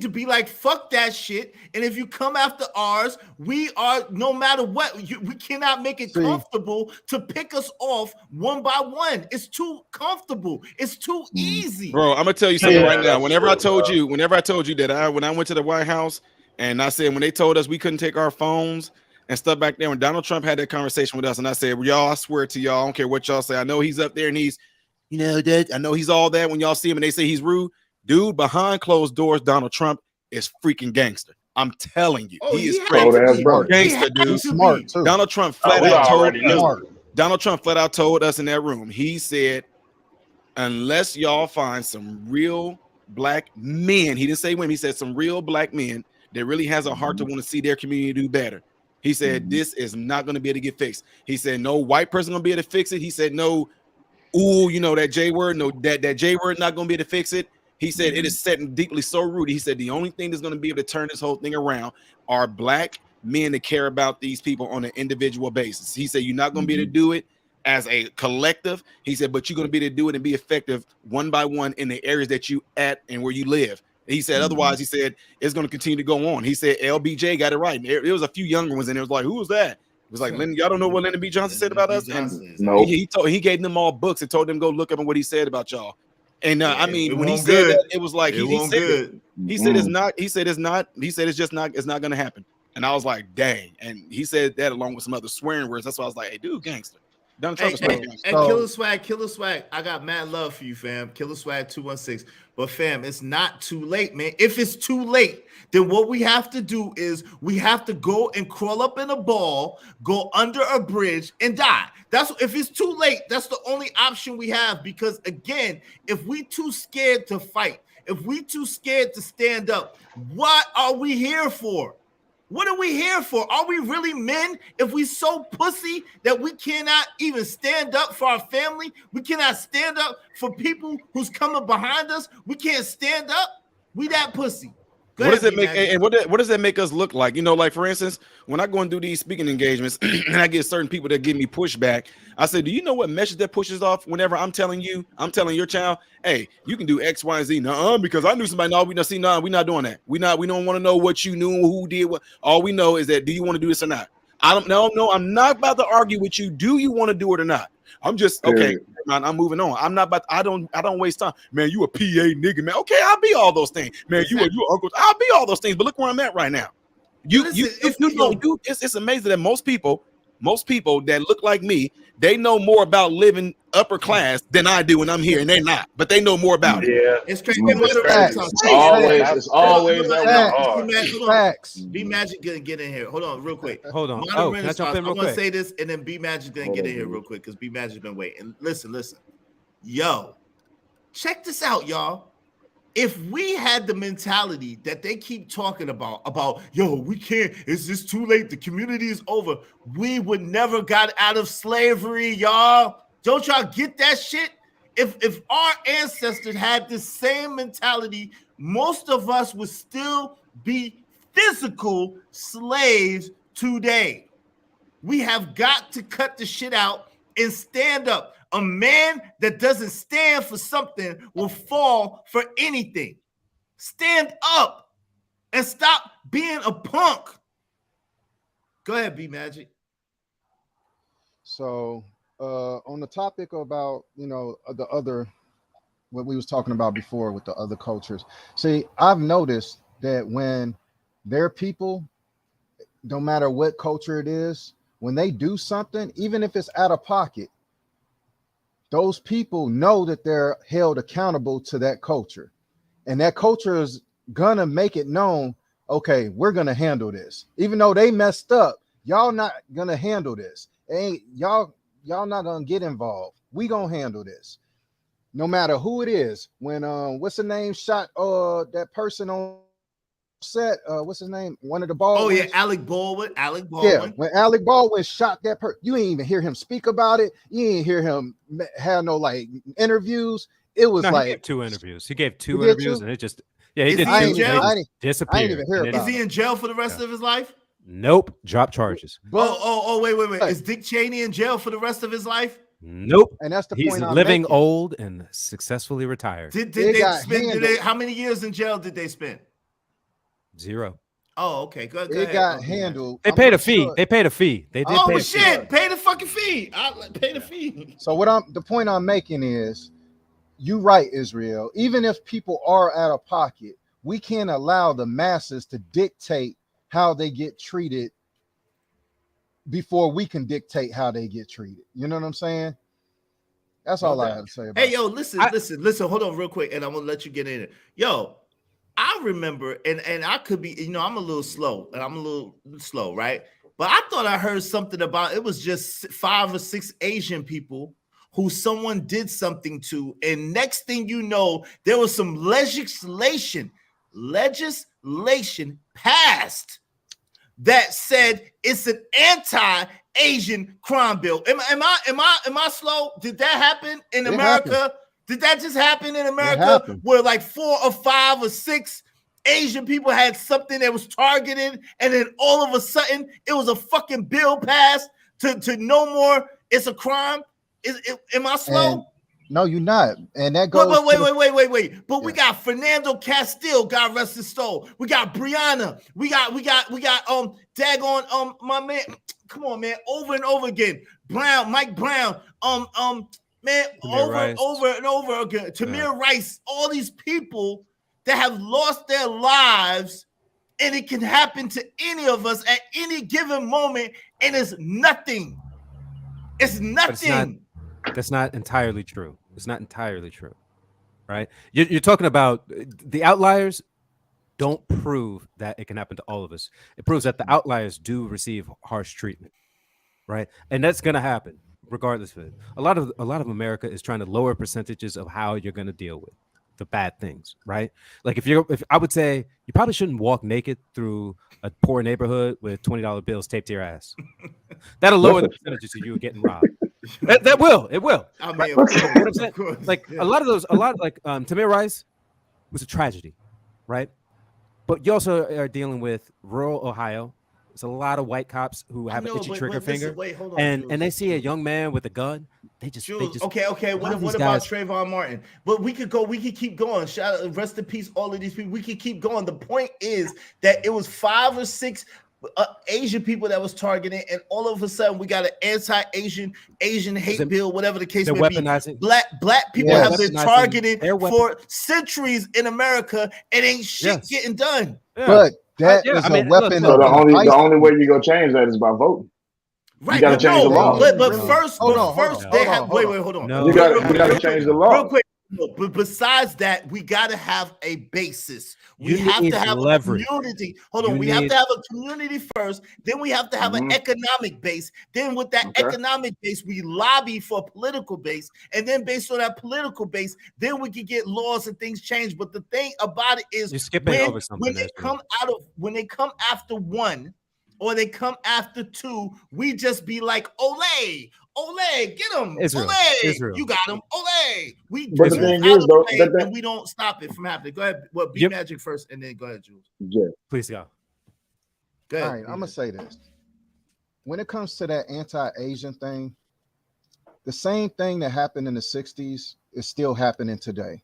to be like, fuck that shit. And if you come after ours, we are, no matter what, we cannot make it comfortable to pick us off one by one. It's too comfortable. It's too easy. Bro, I'm gonna tell you something right now. Whenever I told you that when I went to the White House and I said when they told us we couldn't take our phones and stuff back there, when Donald Trump had that conversation with us, and I said, well, y'all, I swear to y'all, I don't care what y'all say. I know he's up there and he's, that I know he's all that when y'all see him and they say he's rude. Dude, behind closed doors, Donald Trump is freaking gangster. I'm telling you, he is crazy. Gangster, dude. Smart too. Donald Trump flat out told us in that room. He said, unless y'all find some real black men, he didn't say women, he said some real black men that really has a heart to want to see their community do better. He said, this is not going to be able to get fixed. He said, no white person going to be able to fix it. He said, no, that J word, no, that J word not going to be able to fix it. He said, it is setting deeply so rooted. He said, the only thing that's going to be able to turn this whole thing around are black men that care about these people on an individual basis. He said, you're not going to be able to do it as a collective. He said, but you're going to be able to do it and be effective one by one in the areas that you at and where you live. He said, otherwise, he said, it's going to continue to go on. He said, LBJ got it right. And there was a few younger ones, and it was like, who was that? It was like, y'all don't know what Lyndon B. Johnson said about us? And no. He gave them all books and told them go look up on what he said about y'all. And I mean, when he said that, it was like he said it's just not going to happen. And I was like, dang. And he said that along with some other swearing words. That's why I was like, hey, dude, gangster. Donald Trump is gangster. And Killer Swag, I got mad love for you, fam. Killer Swag 216. But fam, it's not too late, man. If it's too late, then what we have to do is we have to go and crawl up in a ball, go under a bridge, and die. If it's too late, that's the only option we have. Because again, if we too scared to fight, if we too scared to stand up, what are we here for? What are we here for? Are we really men if we so pussy that we cannot even stand up for our family? We cannot stand up for people who's coming behind us. We can't stand up. We that pussy. What does it make? And what does that make us look like? You know, like for instance, when I go and do these speaking engagements, and I get certain people that give me pushback, I say, "Do you know what message that pushes off?" Whenever I'm telling your child, "Hey, you can do X, Y, and Z." No, because I knew somebody. No, we don't see. No, we're not doing that. We don't want to know what you knew, who did what. All we know is that do you want to do this or not? I don't know. No, I'm not about to argue with you. Do you want to do it or not? I'm just okay. Man, I'm moving on. I'm not about. I don't waste time. Man, you a PA nigga, man. Okay, I'll be all those things. Man, you uncle. I'll be all those things. But look where I'm at right now. It's amazing that most people that look like me, they know more about living upper class than I do, and I'm here, and they're not. But they know more about it. Yeah, it's crazy. It's always that facts. B Magic gonna get in here. Hold on, real quick. Hold on. I'm Can I jump in real quick? gonna say this, and then B Magic gonna get in here real quick because B Magic's been waiting. Listen. Yo, check this out, y'all. If we had the mentality that they keep talking about, yo, we can't, it's just too late, the community is over, we would never got out of slavery, y'all. Don't y'all get that shit? If our ancestors had the same mentality, most of us would still be physical slaves today. We have got to cut the shit out and stand up. A man that doesn't stand for something will fall for anything. Stand up and stop being a punk. Go ahead, B Magic. So on the topic about, the other, what we was talking about before with the other cultures. See, I've noticed that when their people, no matter what culture it is, when they do something, even if it's out of pocket, those people know that they're held accountable to that culture. And that culture is gonna make it known, okay, we're gonna handle this. Even though they messed up, y'all not gonna handle this. Y'all not gonna get involved. We gonna handle this. No matter who it is. When what's the name shot that person on set, what's his name? One of the Baldwins. Oh yeah, Alec Baldwin. Yeah, when Alec Baldwin shot that person, you ain't even hear him speak about it. You ain't hear him have no like interviews. It was he like gave 2 interviews. He gave 2 interviews, and it just he did. He in jail? I disappeared. didn't even hear about Is he in jail for the rest of his life? Nope, drop charges. But, wait. Is Dick Cheney in jail for the rest of his life? Nope. And that's the He's point I'm living making. old and successfully retired. Did they spend? How many years in jail did they spend? 0. Oh, okay. Go it ahead. got handled. They paid a fee. They paid a fee. They did. Oh shit! Pay the fucking fee. Pay the fee. So the point I'm making is, you right, Israel. Even if people are out of pocket, we can't allow the masses to dictate how they get treated before we can dictate how they get treated. You know what I'm saying? That's all I have to say about it. Hey, yo, listen. Hold on real quick, and I'm gonna let you get in it. Yo, I remember, and I could be, I'm a little slow, right? But I thought I heard something about it was just 5 or 6 Asian people who someone did something to, and next thing you know, there was some legislation passed that said it's an anti-Asian crime bill. Am I slow? Did that happen in America? Happened. Did that just happen in America where like 4 or 5 or 6 Asian people had something that was targeted, and then all of a sudden it was a fucking bill passed to no more? It's a crime. Am I slow? And no, you're not. And that goes. Wait. But we got Fernando Castile, God rest his soul. We got Brianna. We got daggone my man. Come on, man. Over and over again. Mike Brown. Man, over and over again. Tamir Rice. All these people that have lost their lives, and it can happen to any of us at any given moment, and it's nothing. It's nothing. That's not entirely true. It's not entirely true, right? You're talking about the outliers don't prove that it can happen to all of us. It proves that the outliers do receive harsh treatment, right? And that's going to happen regardless of it. A lot of America is trying to lower percentages of how you're going to deal with the bad things, right? Like if I would say you probably shouldn't walk naked through a poor neighborhood with $20 bills taped to your ass. That'll lower the percentages of you getting robbed. That will. It will. I mean, right? of course, You know what I'm saying? of course, Like yeah. a lot like Tamir Rice was a tragedy, right? But you also are dealing with rural Ohio. There's a lot of white cops who have an itchy trigger finger, wait, hold on, and Jules. they see a young man with a gun. They just Okay. a lot of What these about guys- Trayvon Martin? But we could keep going. Shout out, rest in peace, all of these people. We could keep going. The point is that it was 5 or 6 Asian people that was targeted, and all of a sudden we got an anti-Asian hate bill, whatever the case may weaponizing. be. Black people Yeah, have been weaponizing targeted their for centuries in America, and ain't shit getting done. Yeah. But that Yeah, is I mean, a weapon So of the device. only way you gonna change that is by voting. Right, You gotta change the law. But first, Hold on. they have. Wait, hold on. No. You gotta change the law. Real quick. But besides that, we got to have a basis. We You have need to have leverage. a community. Hold on. You We have need- to have a community first. Then we have to have an economic base. Then with that economic base, we lobby for a political base. And then based on that political base, then we can get laws and things changed. But the thing about it is You're skipping over something. when they come after one or they come after 2, we just be like, Ole, get him. Israel. Ole, you got him. Ole. We But the move thing out is, of the though, way and we don't stop it from happening. Go ahead. Well, be Magic first, and then go ahead, Jules. Yeah. Please go. Go ahead. All right, I'm gonna say this. When it comes to that anti-Asian thing, the same thing that happened in the 60s is still happening today.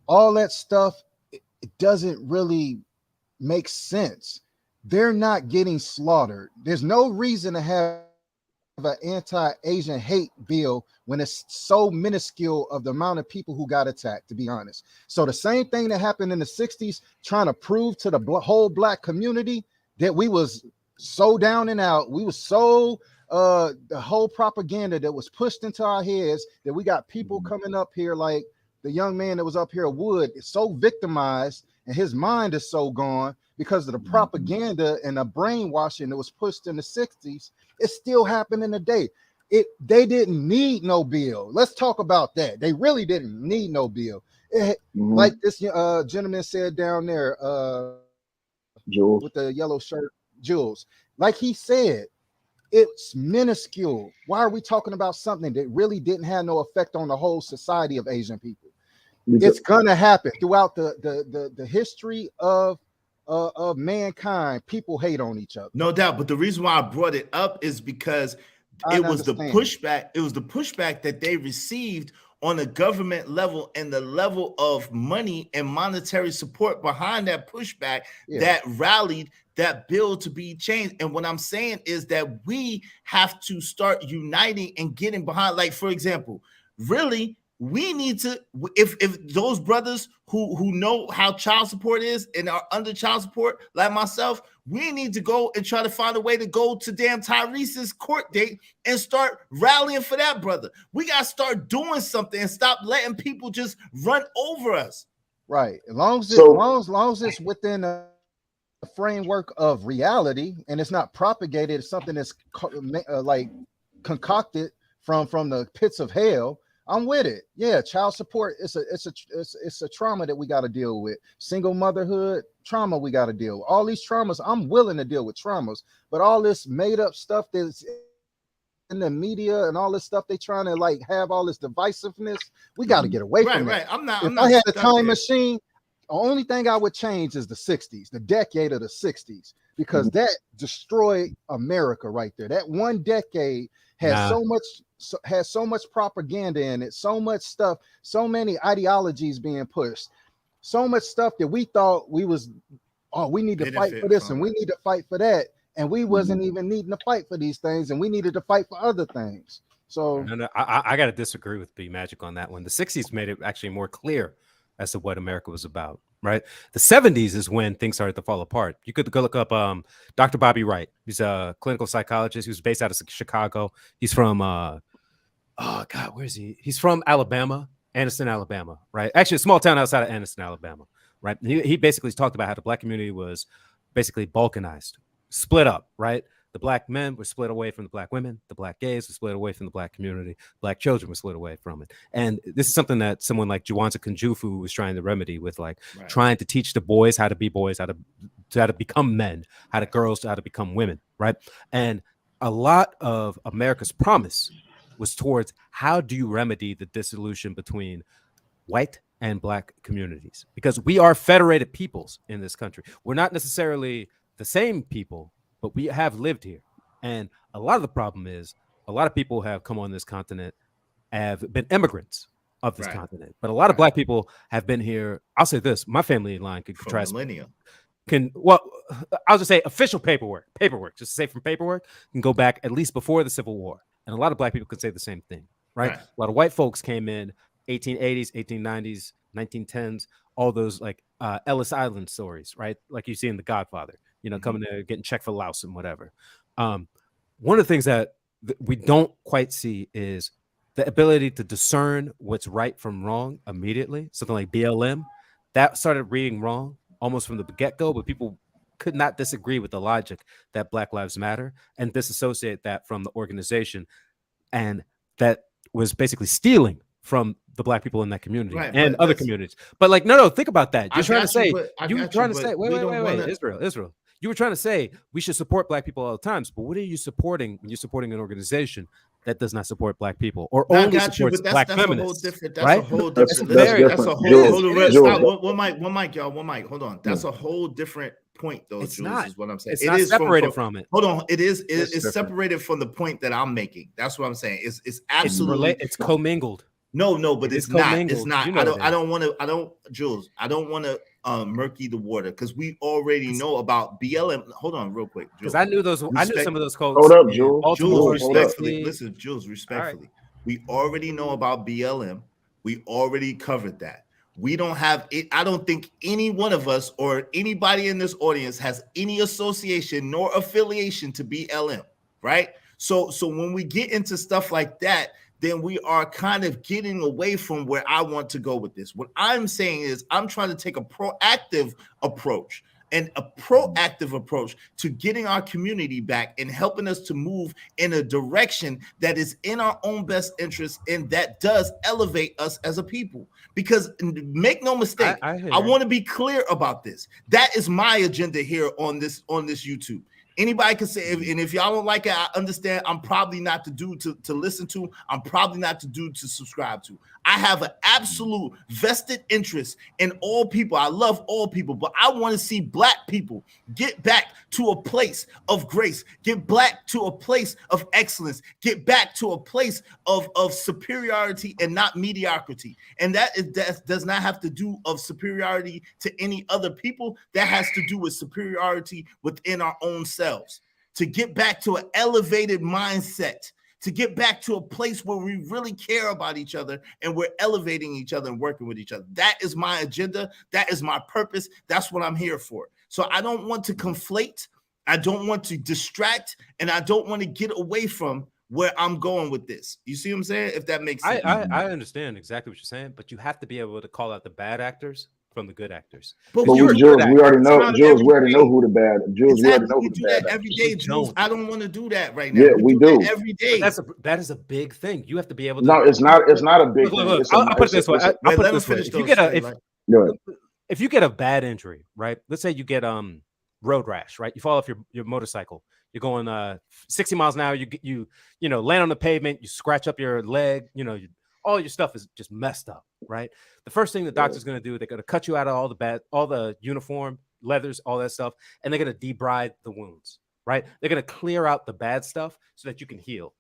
All that stuff, it doesn't really make sense. They're not getting slaughtered. There's no reason to have an anti-Asian hate bill when it's so minuscule of the amount of people who got attacked, to be honest. So the same thing that happened in the 60s, trying to prove to the whole black community that we was so down and out, we was so the whole propaganda that was pushed into our heads, that we got people coming up here like the young man that was up here, Wood, is so victimized and his mind is so gone because of the propaganda and the brainwashing that was pushed in the 60s. It's still happening today. They didn't need no bill. Let's talk about that. They really didn't need no bill. Like this gentleman said down there, Jules, with the yellow shirt, Jules. Like he said, it's minuscule. Why are we talking about something that really didn't have no effect on the whole society of Asian people? It's gonna happen throughout the history of mankind. People hate on each other, No doubt. But the reason why I brought it up is because it was the pushback. It was the pushback that they received on the government level and the level of money and monetary support behind that pushback that rallied that bill to be changed. And what I'm saying is that we have to start uniting and getting behind. Like, for example, really, we need to, if those brothers who know how child support is and are under child support, like myself, we need to go and try to find a way to go to damn Tyrese's court date and start rallying for that brother. We got to start doing something and stop letting people just run over us. right? As long as it's within a framework of reality and it's not propagated, it's something that's like concocted from the pits of hell. I'm with it. Yeah, child support. It's a trauma that we got to deal with. Single motherhood trauma we got to deal with. All these traumas. I'm willing to deal with traumas, but all this made up stuff that's in the media and all this stuff they trying to like have all this divisiveness. We got to get away from Right. it. If I had a time machine, the only thing I would change is the 60s, the decade of the 60s, because that destroyed America right there. That one decade had so much propaganda in it, so much stuff, so many ideologies being pushed, so much stuff that we thought we need to fight for this and we need to fight for that, and we wasn't even needing to fight for these things, and we needed to fight for other things. So no, I got to disagree with B Magic on that one. The 60s made it actually more clear as to what America was about, right? The 70s is when things started to fall apart. You could go look up Dr. Bobby Wright. He's a clinical psychologist. He was based out of Chicago. He's from where is he? He's from Alabama, Anniston, Alabama, right? Actually, a small town outside of Anniston, Alabama, right? He basically talked about how the black community was basically balkanized, split up, right? The black men were split away from the black women. The black gays were split away from the black community. Black children were split away from it. And this is something that someone like Juwanza Kunjufu was trying to remedy with, like, trying to teach the boys how to be boys, how to become men, how to become women, right? And a lot of America's promise was towards how do you remedy the dissolution between white and black communities, because we are federated peoples in this country. We're not necessarily the same people, but we have lived here. And a lot of the problem is a lot of people have come on this continent, have been immigrants of this continent, but a lot of black people have been here. I'll say this, my family line could contrast millennium. I'll just say official paperwork, just to say from paperwork, can go back at least before the Civil War. And a lot of black people could say the same thing, right? A lot of white folks came in 1880s, 1890s, 1910s, all those like Ellis Island stories, right? Like you see in The Godfather, you know, coming there, getting checked for louse and whatever. One of the things that we don't quite see is the ability to discern what's right from wrong immediately. Something like BLM, that started reading wrong almost from the get-go, but people could not disagree with the logic that Black Lives Matter and disassociate that from the organization. And that was basically stealing from the black people in that community and other communities. But like, no, think about that. You're trying to say, wait, Israel. You were trying to say we should support black people all the times, but what are you supporting when you're supporting an organization that does not support black people or only supports black feminists? That's a whole different. That's a whole. One mic, y'all. One mic. Hold on. That's a whole different point, though. It's Jules, not. is what I'm saying. It's not separated from it. Hold on. It's separated from the point that I'm making. That's what I'm saying. It's absolutely. It's commingled. No, but it's not. It's not. I don't want to. Jules, I don't want to murky the water because we already know about BLM. Hold on, real quick, because I knew those. I knew some of those codes. Hold up, Jules. Jules, respectfully, listen, Jules, respectfully. Right. We already know about BLM. We already covered that. We don't have it. I don't think any one of us or anybody in this audience has any association nor affiliation to BLM, right? So when we get into stuff like that, then we are kind of getting away from where I want to go with this. What I'm saying is I'm trying to take a proactive approach to getting our community back and helping us to move in a direction that is in our own best interest and that does elevate us as a people. Because make no mistake, I want to be clear about this. That is my agenda here on this YouTube. Anybody can say, and if y'all don't like it, I understand. I'm probably not the dude to listen to. I'm probably not the dude to subscribe to. I have an absolute vested interest in all people. I love all people, but I want to see black people get back to a place of grace, get back to a place of excellence, get back to a place of superiority and not mediocrity. And that does not have to do of superiority to any other people. That has to do with superiority within our own selves. To get back to an elevated mindset, to get back to a place where we really care about each other and we're elevating each other and working with each other. That is my agenda. That is my purpose. That's what I'm here for. So I don't want to conflate. I don't want to distract, and I don't want to get away from where I'm going with this. You see what I'm saying? If that makes sense. I understand exactly what you're saying, but you have to be able to call out the bad actors from the good actors. But we already know. Jules, we already know who the bad. Jules, we already know who the bad. Every day, Jules. I don't want to do that right now. Yeah, we do every day. That is a big thing. You have to be able to. No, it's not. It's not a big thing. I'll put it this way. I'll put it this way. If you get a bad injury, right? Let's say you get road rash, right? You fall off your motorcycle. You're going 60 miles an hour. You land on the pavement. You scratch up your leg. All your stuff is just messed up, right? The first thing the doctor's going to do, they're going to cut you out of all the uniform, leathers, all that stuff, and they're going to debride the wounds, right? They're going to clear out the bad stuff so that you can heal.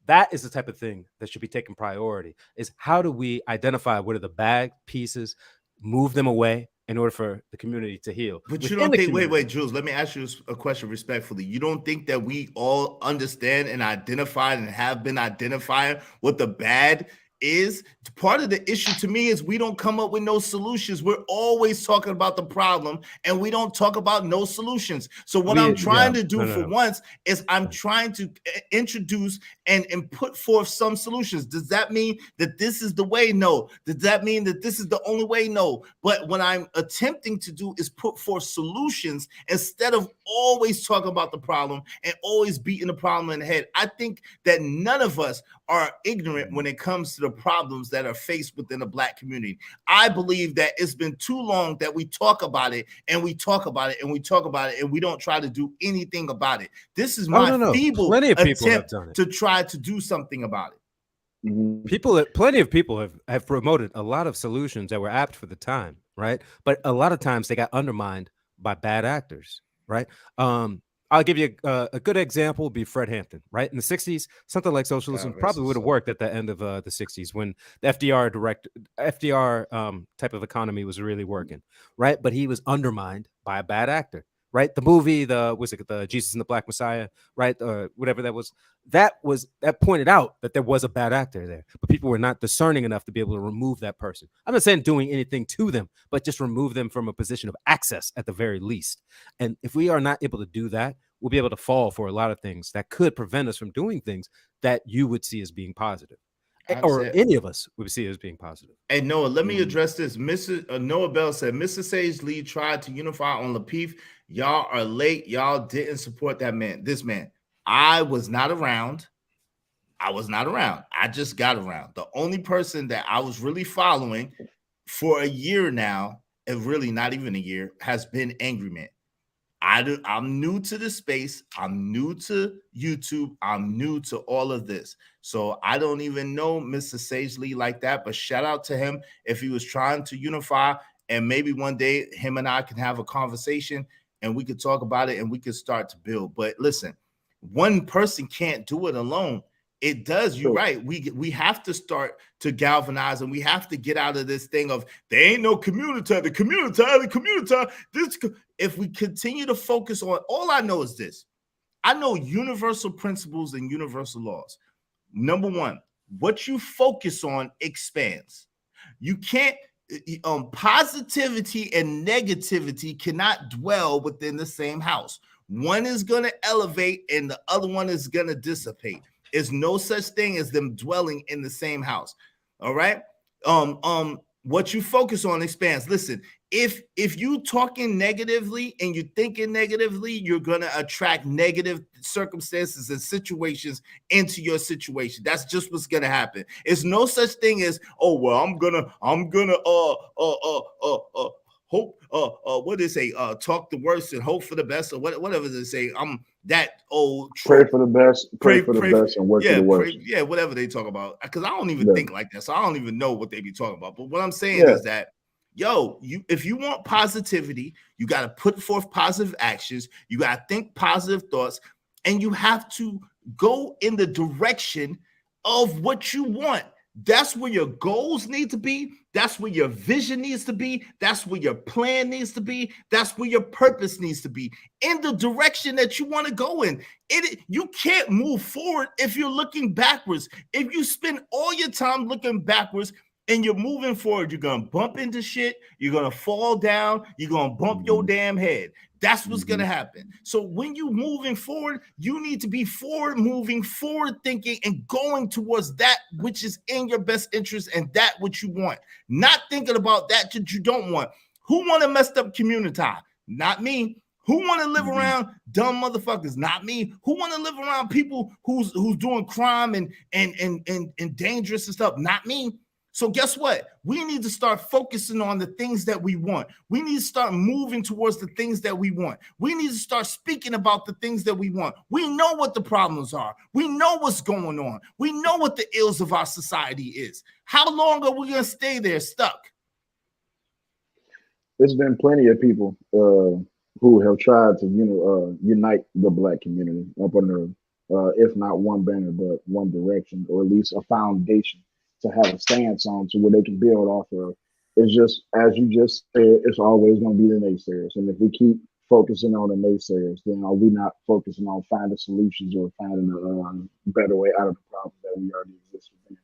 That is the type of thing that should be taken priority, is how do we identify what are the bad pieces, move them away in order for the community to heal. But you don't think, wait, Jules, let me ask you a question respectfully. You don't think that we all understand and identified and have been identifying what the bad is part of the issue to me is we don't come up with no solutions. We're always talking about the problem and we don't talk about no solutions. So what I'm trying to do for once is I'm trying to introduce and put forth some solutions. Does that mean that this is the way? No. Does that mean that this is the only way? No. But what I'm attempting to do is put forth solutions instead of always talking about the problem and always beating the problem in the head. I think that none of us are ignorant when it comes to the problems that are faced within the Black community. I believe that it's been too long that we talk about it and we talk about it and we talk about it and we don't try to do anything about it. This is my feeble attempt to try to do something about it. Plenty of people have promoted a lot of solutions that were apt for the time, right? But a lot of times they got undermined by bad actors, right? I'll give you a good example would be Fred Hampton, right? In the 60s, something like socialism probably would have worked at the end of the 60s when the FDR type of economy was really working, right? But he was undermined by a bad actor, right? The movie, the Jesus and the Black Messiah, right? Whatever that pointed out that there was a bad actor there, but people were not discerning enough to be able to remove that person. I'm not saying doing anything to them, but just remove them from a position of access at the very least. And if we are not able to do that, we'll be able to fall for a lot of things that could prevent us from doing things that you would see as being positive. Or any of us would see it as being positive. Hey, Noah, let me address this. Noah Bell said, Mr. Sage Lee tried to unify on Lapeef. Y'all are late. Y'all didn't support that man. This man. I was not around. I just got around. The only person that I was really following for a year now, and really not even a year, has been Angry Man. I'm new to the space. I'm new to YouTube. I'm new to all of this. So I don't even know Mr. Sage Lee like that, but shout out to him if he was trying to unify, and maybe one day him and I can have a conversation and we could talk about it and we could start to build. But listen, one person can't do it alone. It does. You're right. We have to start to galvanize, and we have to get out of this thing of there ain't no community. The community. If we continue to focus on, all I know is this. I know universal principles and universal laws. Number one, what you focus on expands. You can't. Positivity and negativity cannot dwell within the same house. One is going to elevate, and the other one is going to dissipate. There's no such thing as them dwelling in the same house. All right. What you focus on expands. Listen, if you talking negatively and you're thinking negatively, you're gonna attract negative circumstances and situations into your situation. That's just what's gonna happen. It's no such thing as, oh well, I'm gonna hope what do they say? Talk the worst and hope for the best, or whatever they say. That old pray for the best, pray for the best, and work for the worst. Whatever they talk about. Because I don't even think like that, so I don't even know what they be talking about. But what I'm saying is that, if you want positivity, you got to put forth positive actions. You got to think positive thoughts, and you have to go in the direction of what you want. That's where your goals need to be. That's where your vision needs to be. That's where your plan needs to be. That's where your purpose needs to be, in the direction that you want to go in. You can't move forward if you're looking backwards. If you spend all your time looking backwards and you're moving forward, you're going to bump into shit. You're going to fall down. You're going to bump your damn head. That's what's going to happen. So when you're moving forward, you need to be forward moving, forward thinking, and going towards that which is in your best interest and that which you want. Not thinking about that you don't want. Who want a messed up Communitah? Not me. Who want to live around dumb motherfuckers? Not me. Who want to live around people who's doing crime and dangerous and stuff? Not me. So guess what? We need to start focusing on the things that we want. We need to start moving towards the things that we want. We need to start speaking about the things that we want. We know what the problems are. We know what's going on. We know what the ills of our society is. How long are we going to stay there stuck? There's been plenty of people who have tried to unite the Black community up under, if not one banner, but one direction, or at least a foundation to have a stance on, to where they can build off of. It's just, as you just said, it's always going to be the naysayers. And if we keep focusing on the naysayers, then are we not focusing on finding solutions or finding a better way out of the problem that we already exist within?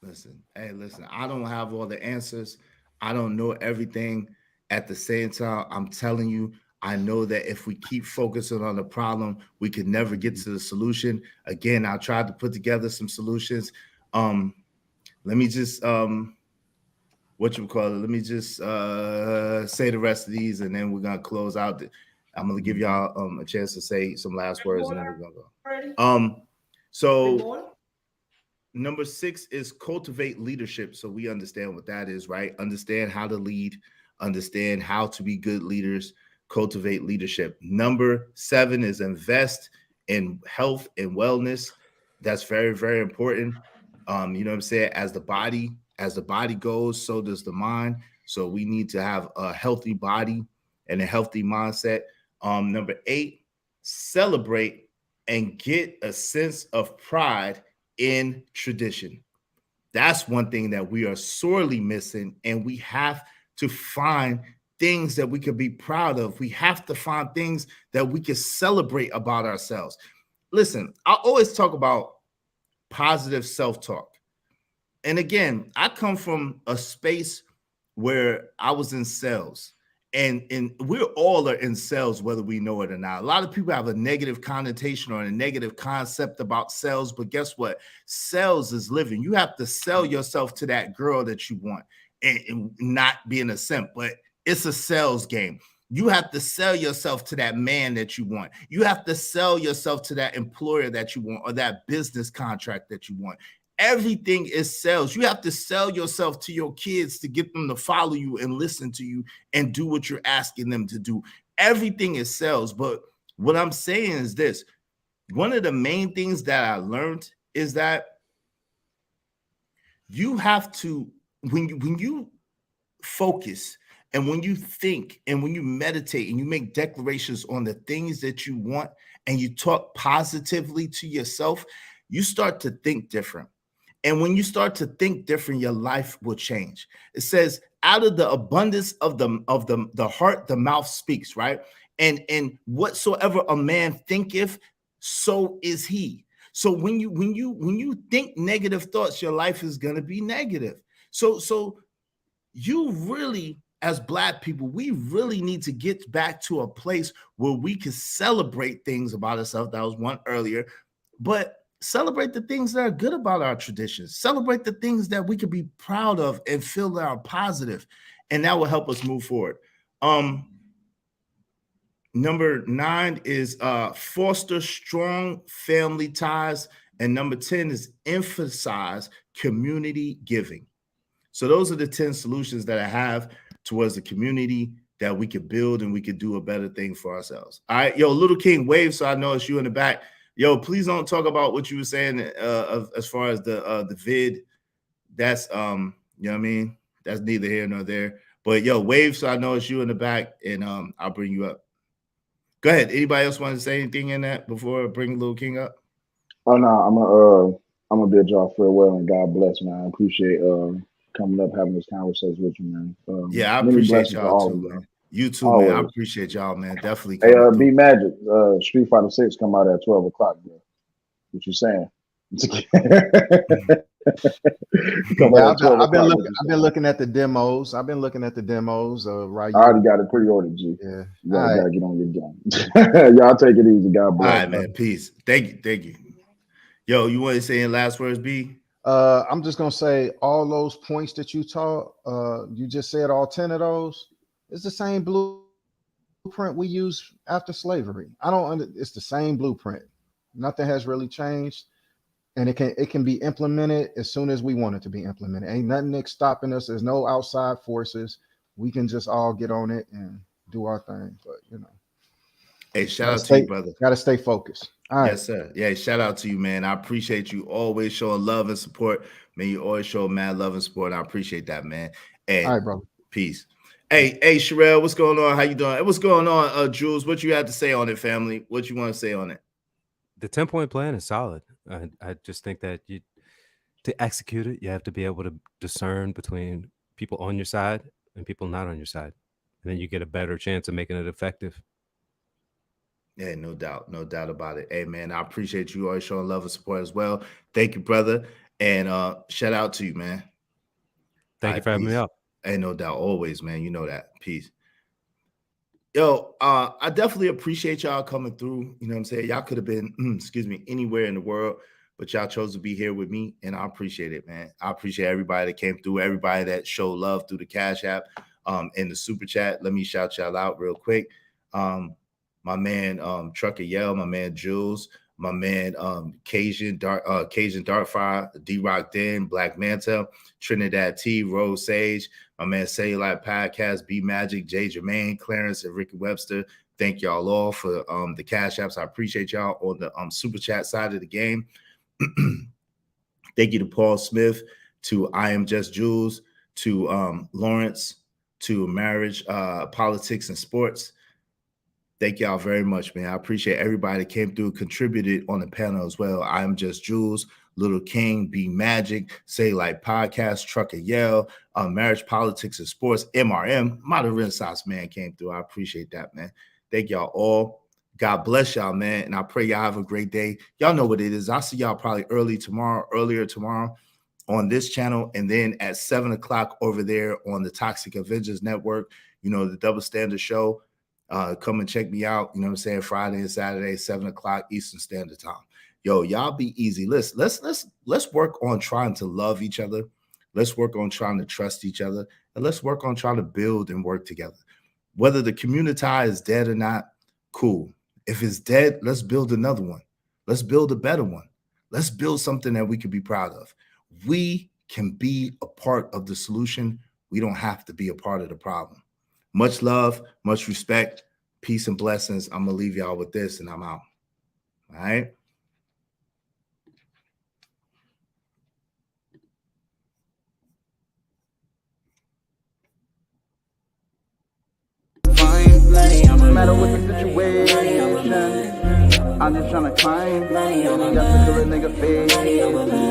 Listen, hey, listen, I don't have all the answers. I don't know everything. At the same time, I'm telling you, I know that if we keep focusing on the problem, we can never get to the solution. Again, I tried to put together some solutions. Let me just what you call it? Let me just say the rest of these, and then we're gonna close out. I'm gonna give y'all a chance to say some last words, and then we're gonna go. So number 6 is cultivate leadership. So we understand what that is, right? Understand how to lead, understand how to be good leaders, cultivate leadership. Number 7 is invest in health and wellness. That's very, very important. You know what I'm saying? As the body goes, so does the mind. So we need to have a healthy body and a healthy mindset. Number 8, celebrate and get a sense of pride in tradition. That's one thing that we are sorely missing, and we have to find things that we can be proud of. We have to find things that we can celebrate about ourselves. Listen, I always talk about positive self-talk. And again, I come from a space where I was in sales. And we all are in sales, whether we know it or not. A lot of people have a negative connotation or a negative concept about sales, but guess what? Sales is living. You have to sell yourself to that girl that you want, and not being a simp, but it's a sales game. You have to sell yourself to that man that you want. You have to sell yourself to that employer that you want, or that business contract that you want. Everything is sales. You have to sell yourself to your kids to get them to follow you and listen to you and do what you're asking them to do. Everything is sales. But what I'm saying is this. One of the main things that I learned is that you have to, when you focus and when you think and when you meditate and you make declarations on the things that you want and you talk positively to yourself, you start to think different. And when you start to think different, your life will change. It says, out of the abundance of the heart, the mouth speaks, right? And whatsoever a man thinketh, so is he. So when you think negative thoughts, your life is gonna be negative. So you really, as Black people, we really need to get back to a place where we can celebrate things about ourselves. That was one earlier, but celebrate the things that are good about our traditions. Celebrate the things that we can be proud of and feel that are positive, and that will help us move forward. Number 9 is foster strong family ties, and number 10 is emphasize community giving. So those are the 10 solutions that I have towards the community that we could build and we could do a better thing for ourselves. All right, yo, Little King, wave so I know it's you in the back. Yo, please don't talk about what you were saying as far as the vid. That's you know what I mean? That's neither here nor there. But yo, wave so I know it's you in the back, and I'll bring you up. Go ahead. Anybody else want to say anything in that before I bring Little King up? Oh no, I'm gonna bid y'all farewell and God bless, man. I appreciate coming up having this conversation with you, man. Yeah, I many appreciate blessings to y'all all too, of you, man. You too, always. man. I appreciate y'all, man. Definitely Hey, coming B through. Magic, Street Fighter 6 come out at 12 o'clock, bro. What you saying? Come Yeah, out at 12 I've been o'clock. looking at the demos. I've been looking at the demos. Right, I already got it pre-ordered, G. Yeah, You gotta get on your game. Y'all take it easy. God All bless. right, man. Peace. Thank you. Yo, you want to say in last words, B? I'm just gonna say all those points that you taught. You just said all 10 of those. It's the same blueprint we use after slavery. It's the same blueprint. Nothing has really changed, and it can be implemented as soon as we want it to be implemented. Ain't nothing that's stopping us. There's no outside forces. We can just all get on it and do our thing. But you know, hey, shout out to you, brother. Got to stay focused. All right. Yes, sir. Yeah, shout out to you, man. I appreciate you always showing love and support. Man, you always show mad love and support. I appreciate that, man. And all right, bro. Peace. Hey, Sherelle, what's going on? How you doing? What's going on, Jules? What you have to say on it, family? What you want to say on it? The 10-point plan is solid. I just think that to execute it, you have to be able to discern between people on your side and people not on your side. And then you get a better chance of making it effective. Yeah, no doubt about it. Hey, man, I appreciate you always showing love and support as well. Thank you, brother. And shout out to you, man. Thank you for having me up. Ain't no doubt, always, man. You know that. Peace. Yo, I definitely appreciate y'all coming through. You know what I'm saying? Y'all could have been, excuse me, anywhere in the world, but y'all chose to be here with me, and I appreciate it, man. I appreciate everybody that came through, everybody that showed love through the Cash App, and the Super Chat. Let me shout y'all out real quick. My man, Trucker Yell, my man Jules, my man Cajun Dartfire, D-Rock Den, Black Manta, Trinidad T, Rose Sage, my man Cellulite Podcast, B Magic, Jay Jermaine, Clarence, and Ricky Webster. Thank y'all all for the Cash Apps. I appreciate y'all on the Super Chat side of the game. Thank you to Paul Smith, to I Am Just Jules, to Lawrence, to Marriage, Politics, and Sports. Thank y'all very much, man. I appreciate everybody that came through, contributed on the panel as well. I Am Just Jules, Little King, B Magic, Say Like Podcast, Trucker Yell, Marriage, Politics, and Sports, MRM, Modern Renaissance Man came through. I appreciate that, man. Thank y'all all. God bless y'all, man. And I pray y'all have a great day. Y'all know what it is. I'll see y'all probably earlier tomorrow on this channel. And then at 7 o'clock over there on the Toxic Avengers Network, you know, the Double Standard Show. Come and check me out. You know what I'm saying? Friday and Saturday, 7 o'clock Eastern Standard Time. Yo, y'all be easy. Let's work on trying to love each other. Let's work on trying to trust each other. And let's work on trying to build and work together. Whether the Communitah is dead or not, cool. If it's dead, let's build another one. Let's build a better one. Let's build something that we can be proud of. We can be a part of the solution. We don't have to be a part of the problem. Much love, much respect, peace and blessings. I'm going to leave y'all with this and I'm out. All right. No matter what the situation, I'm just trying to climb. Got to kill a nigga face.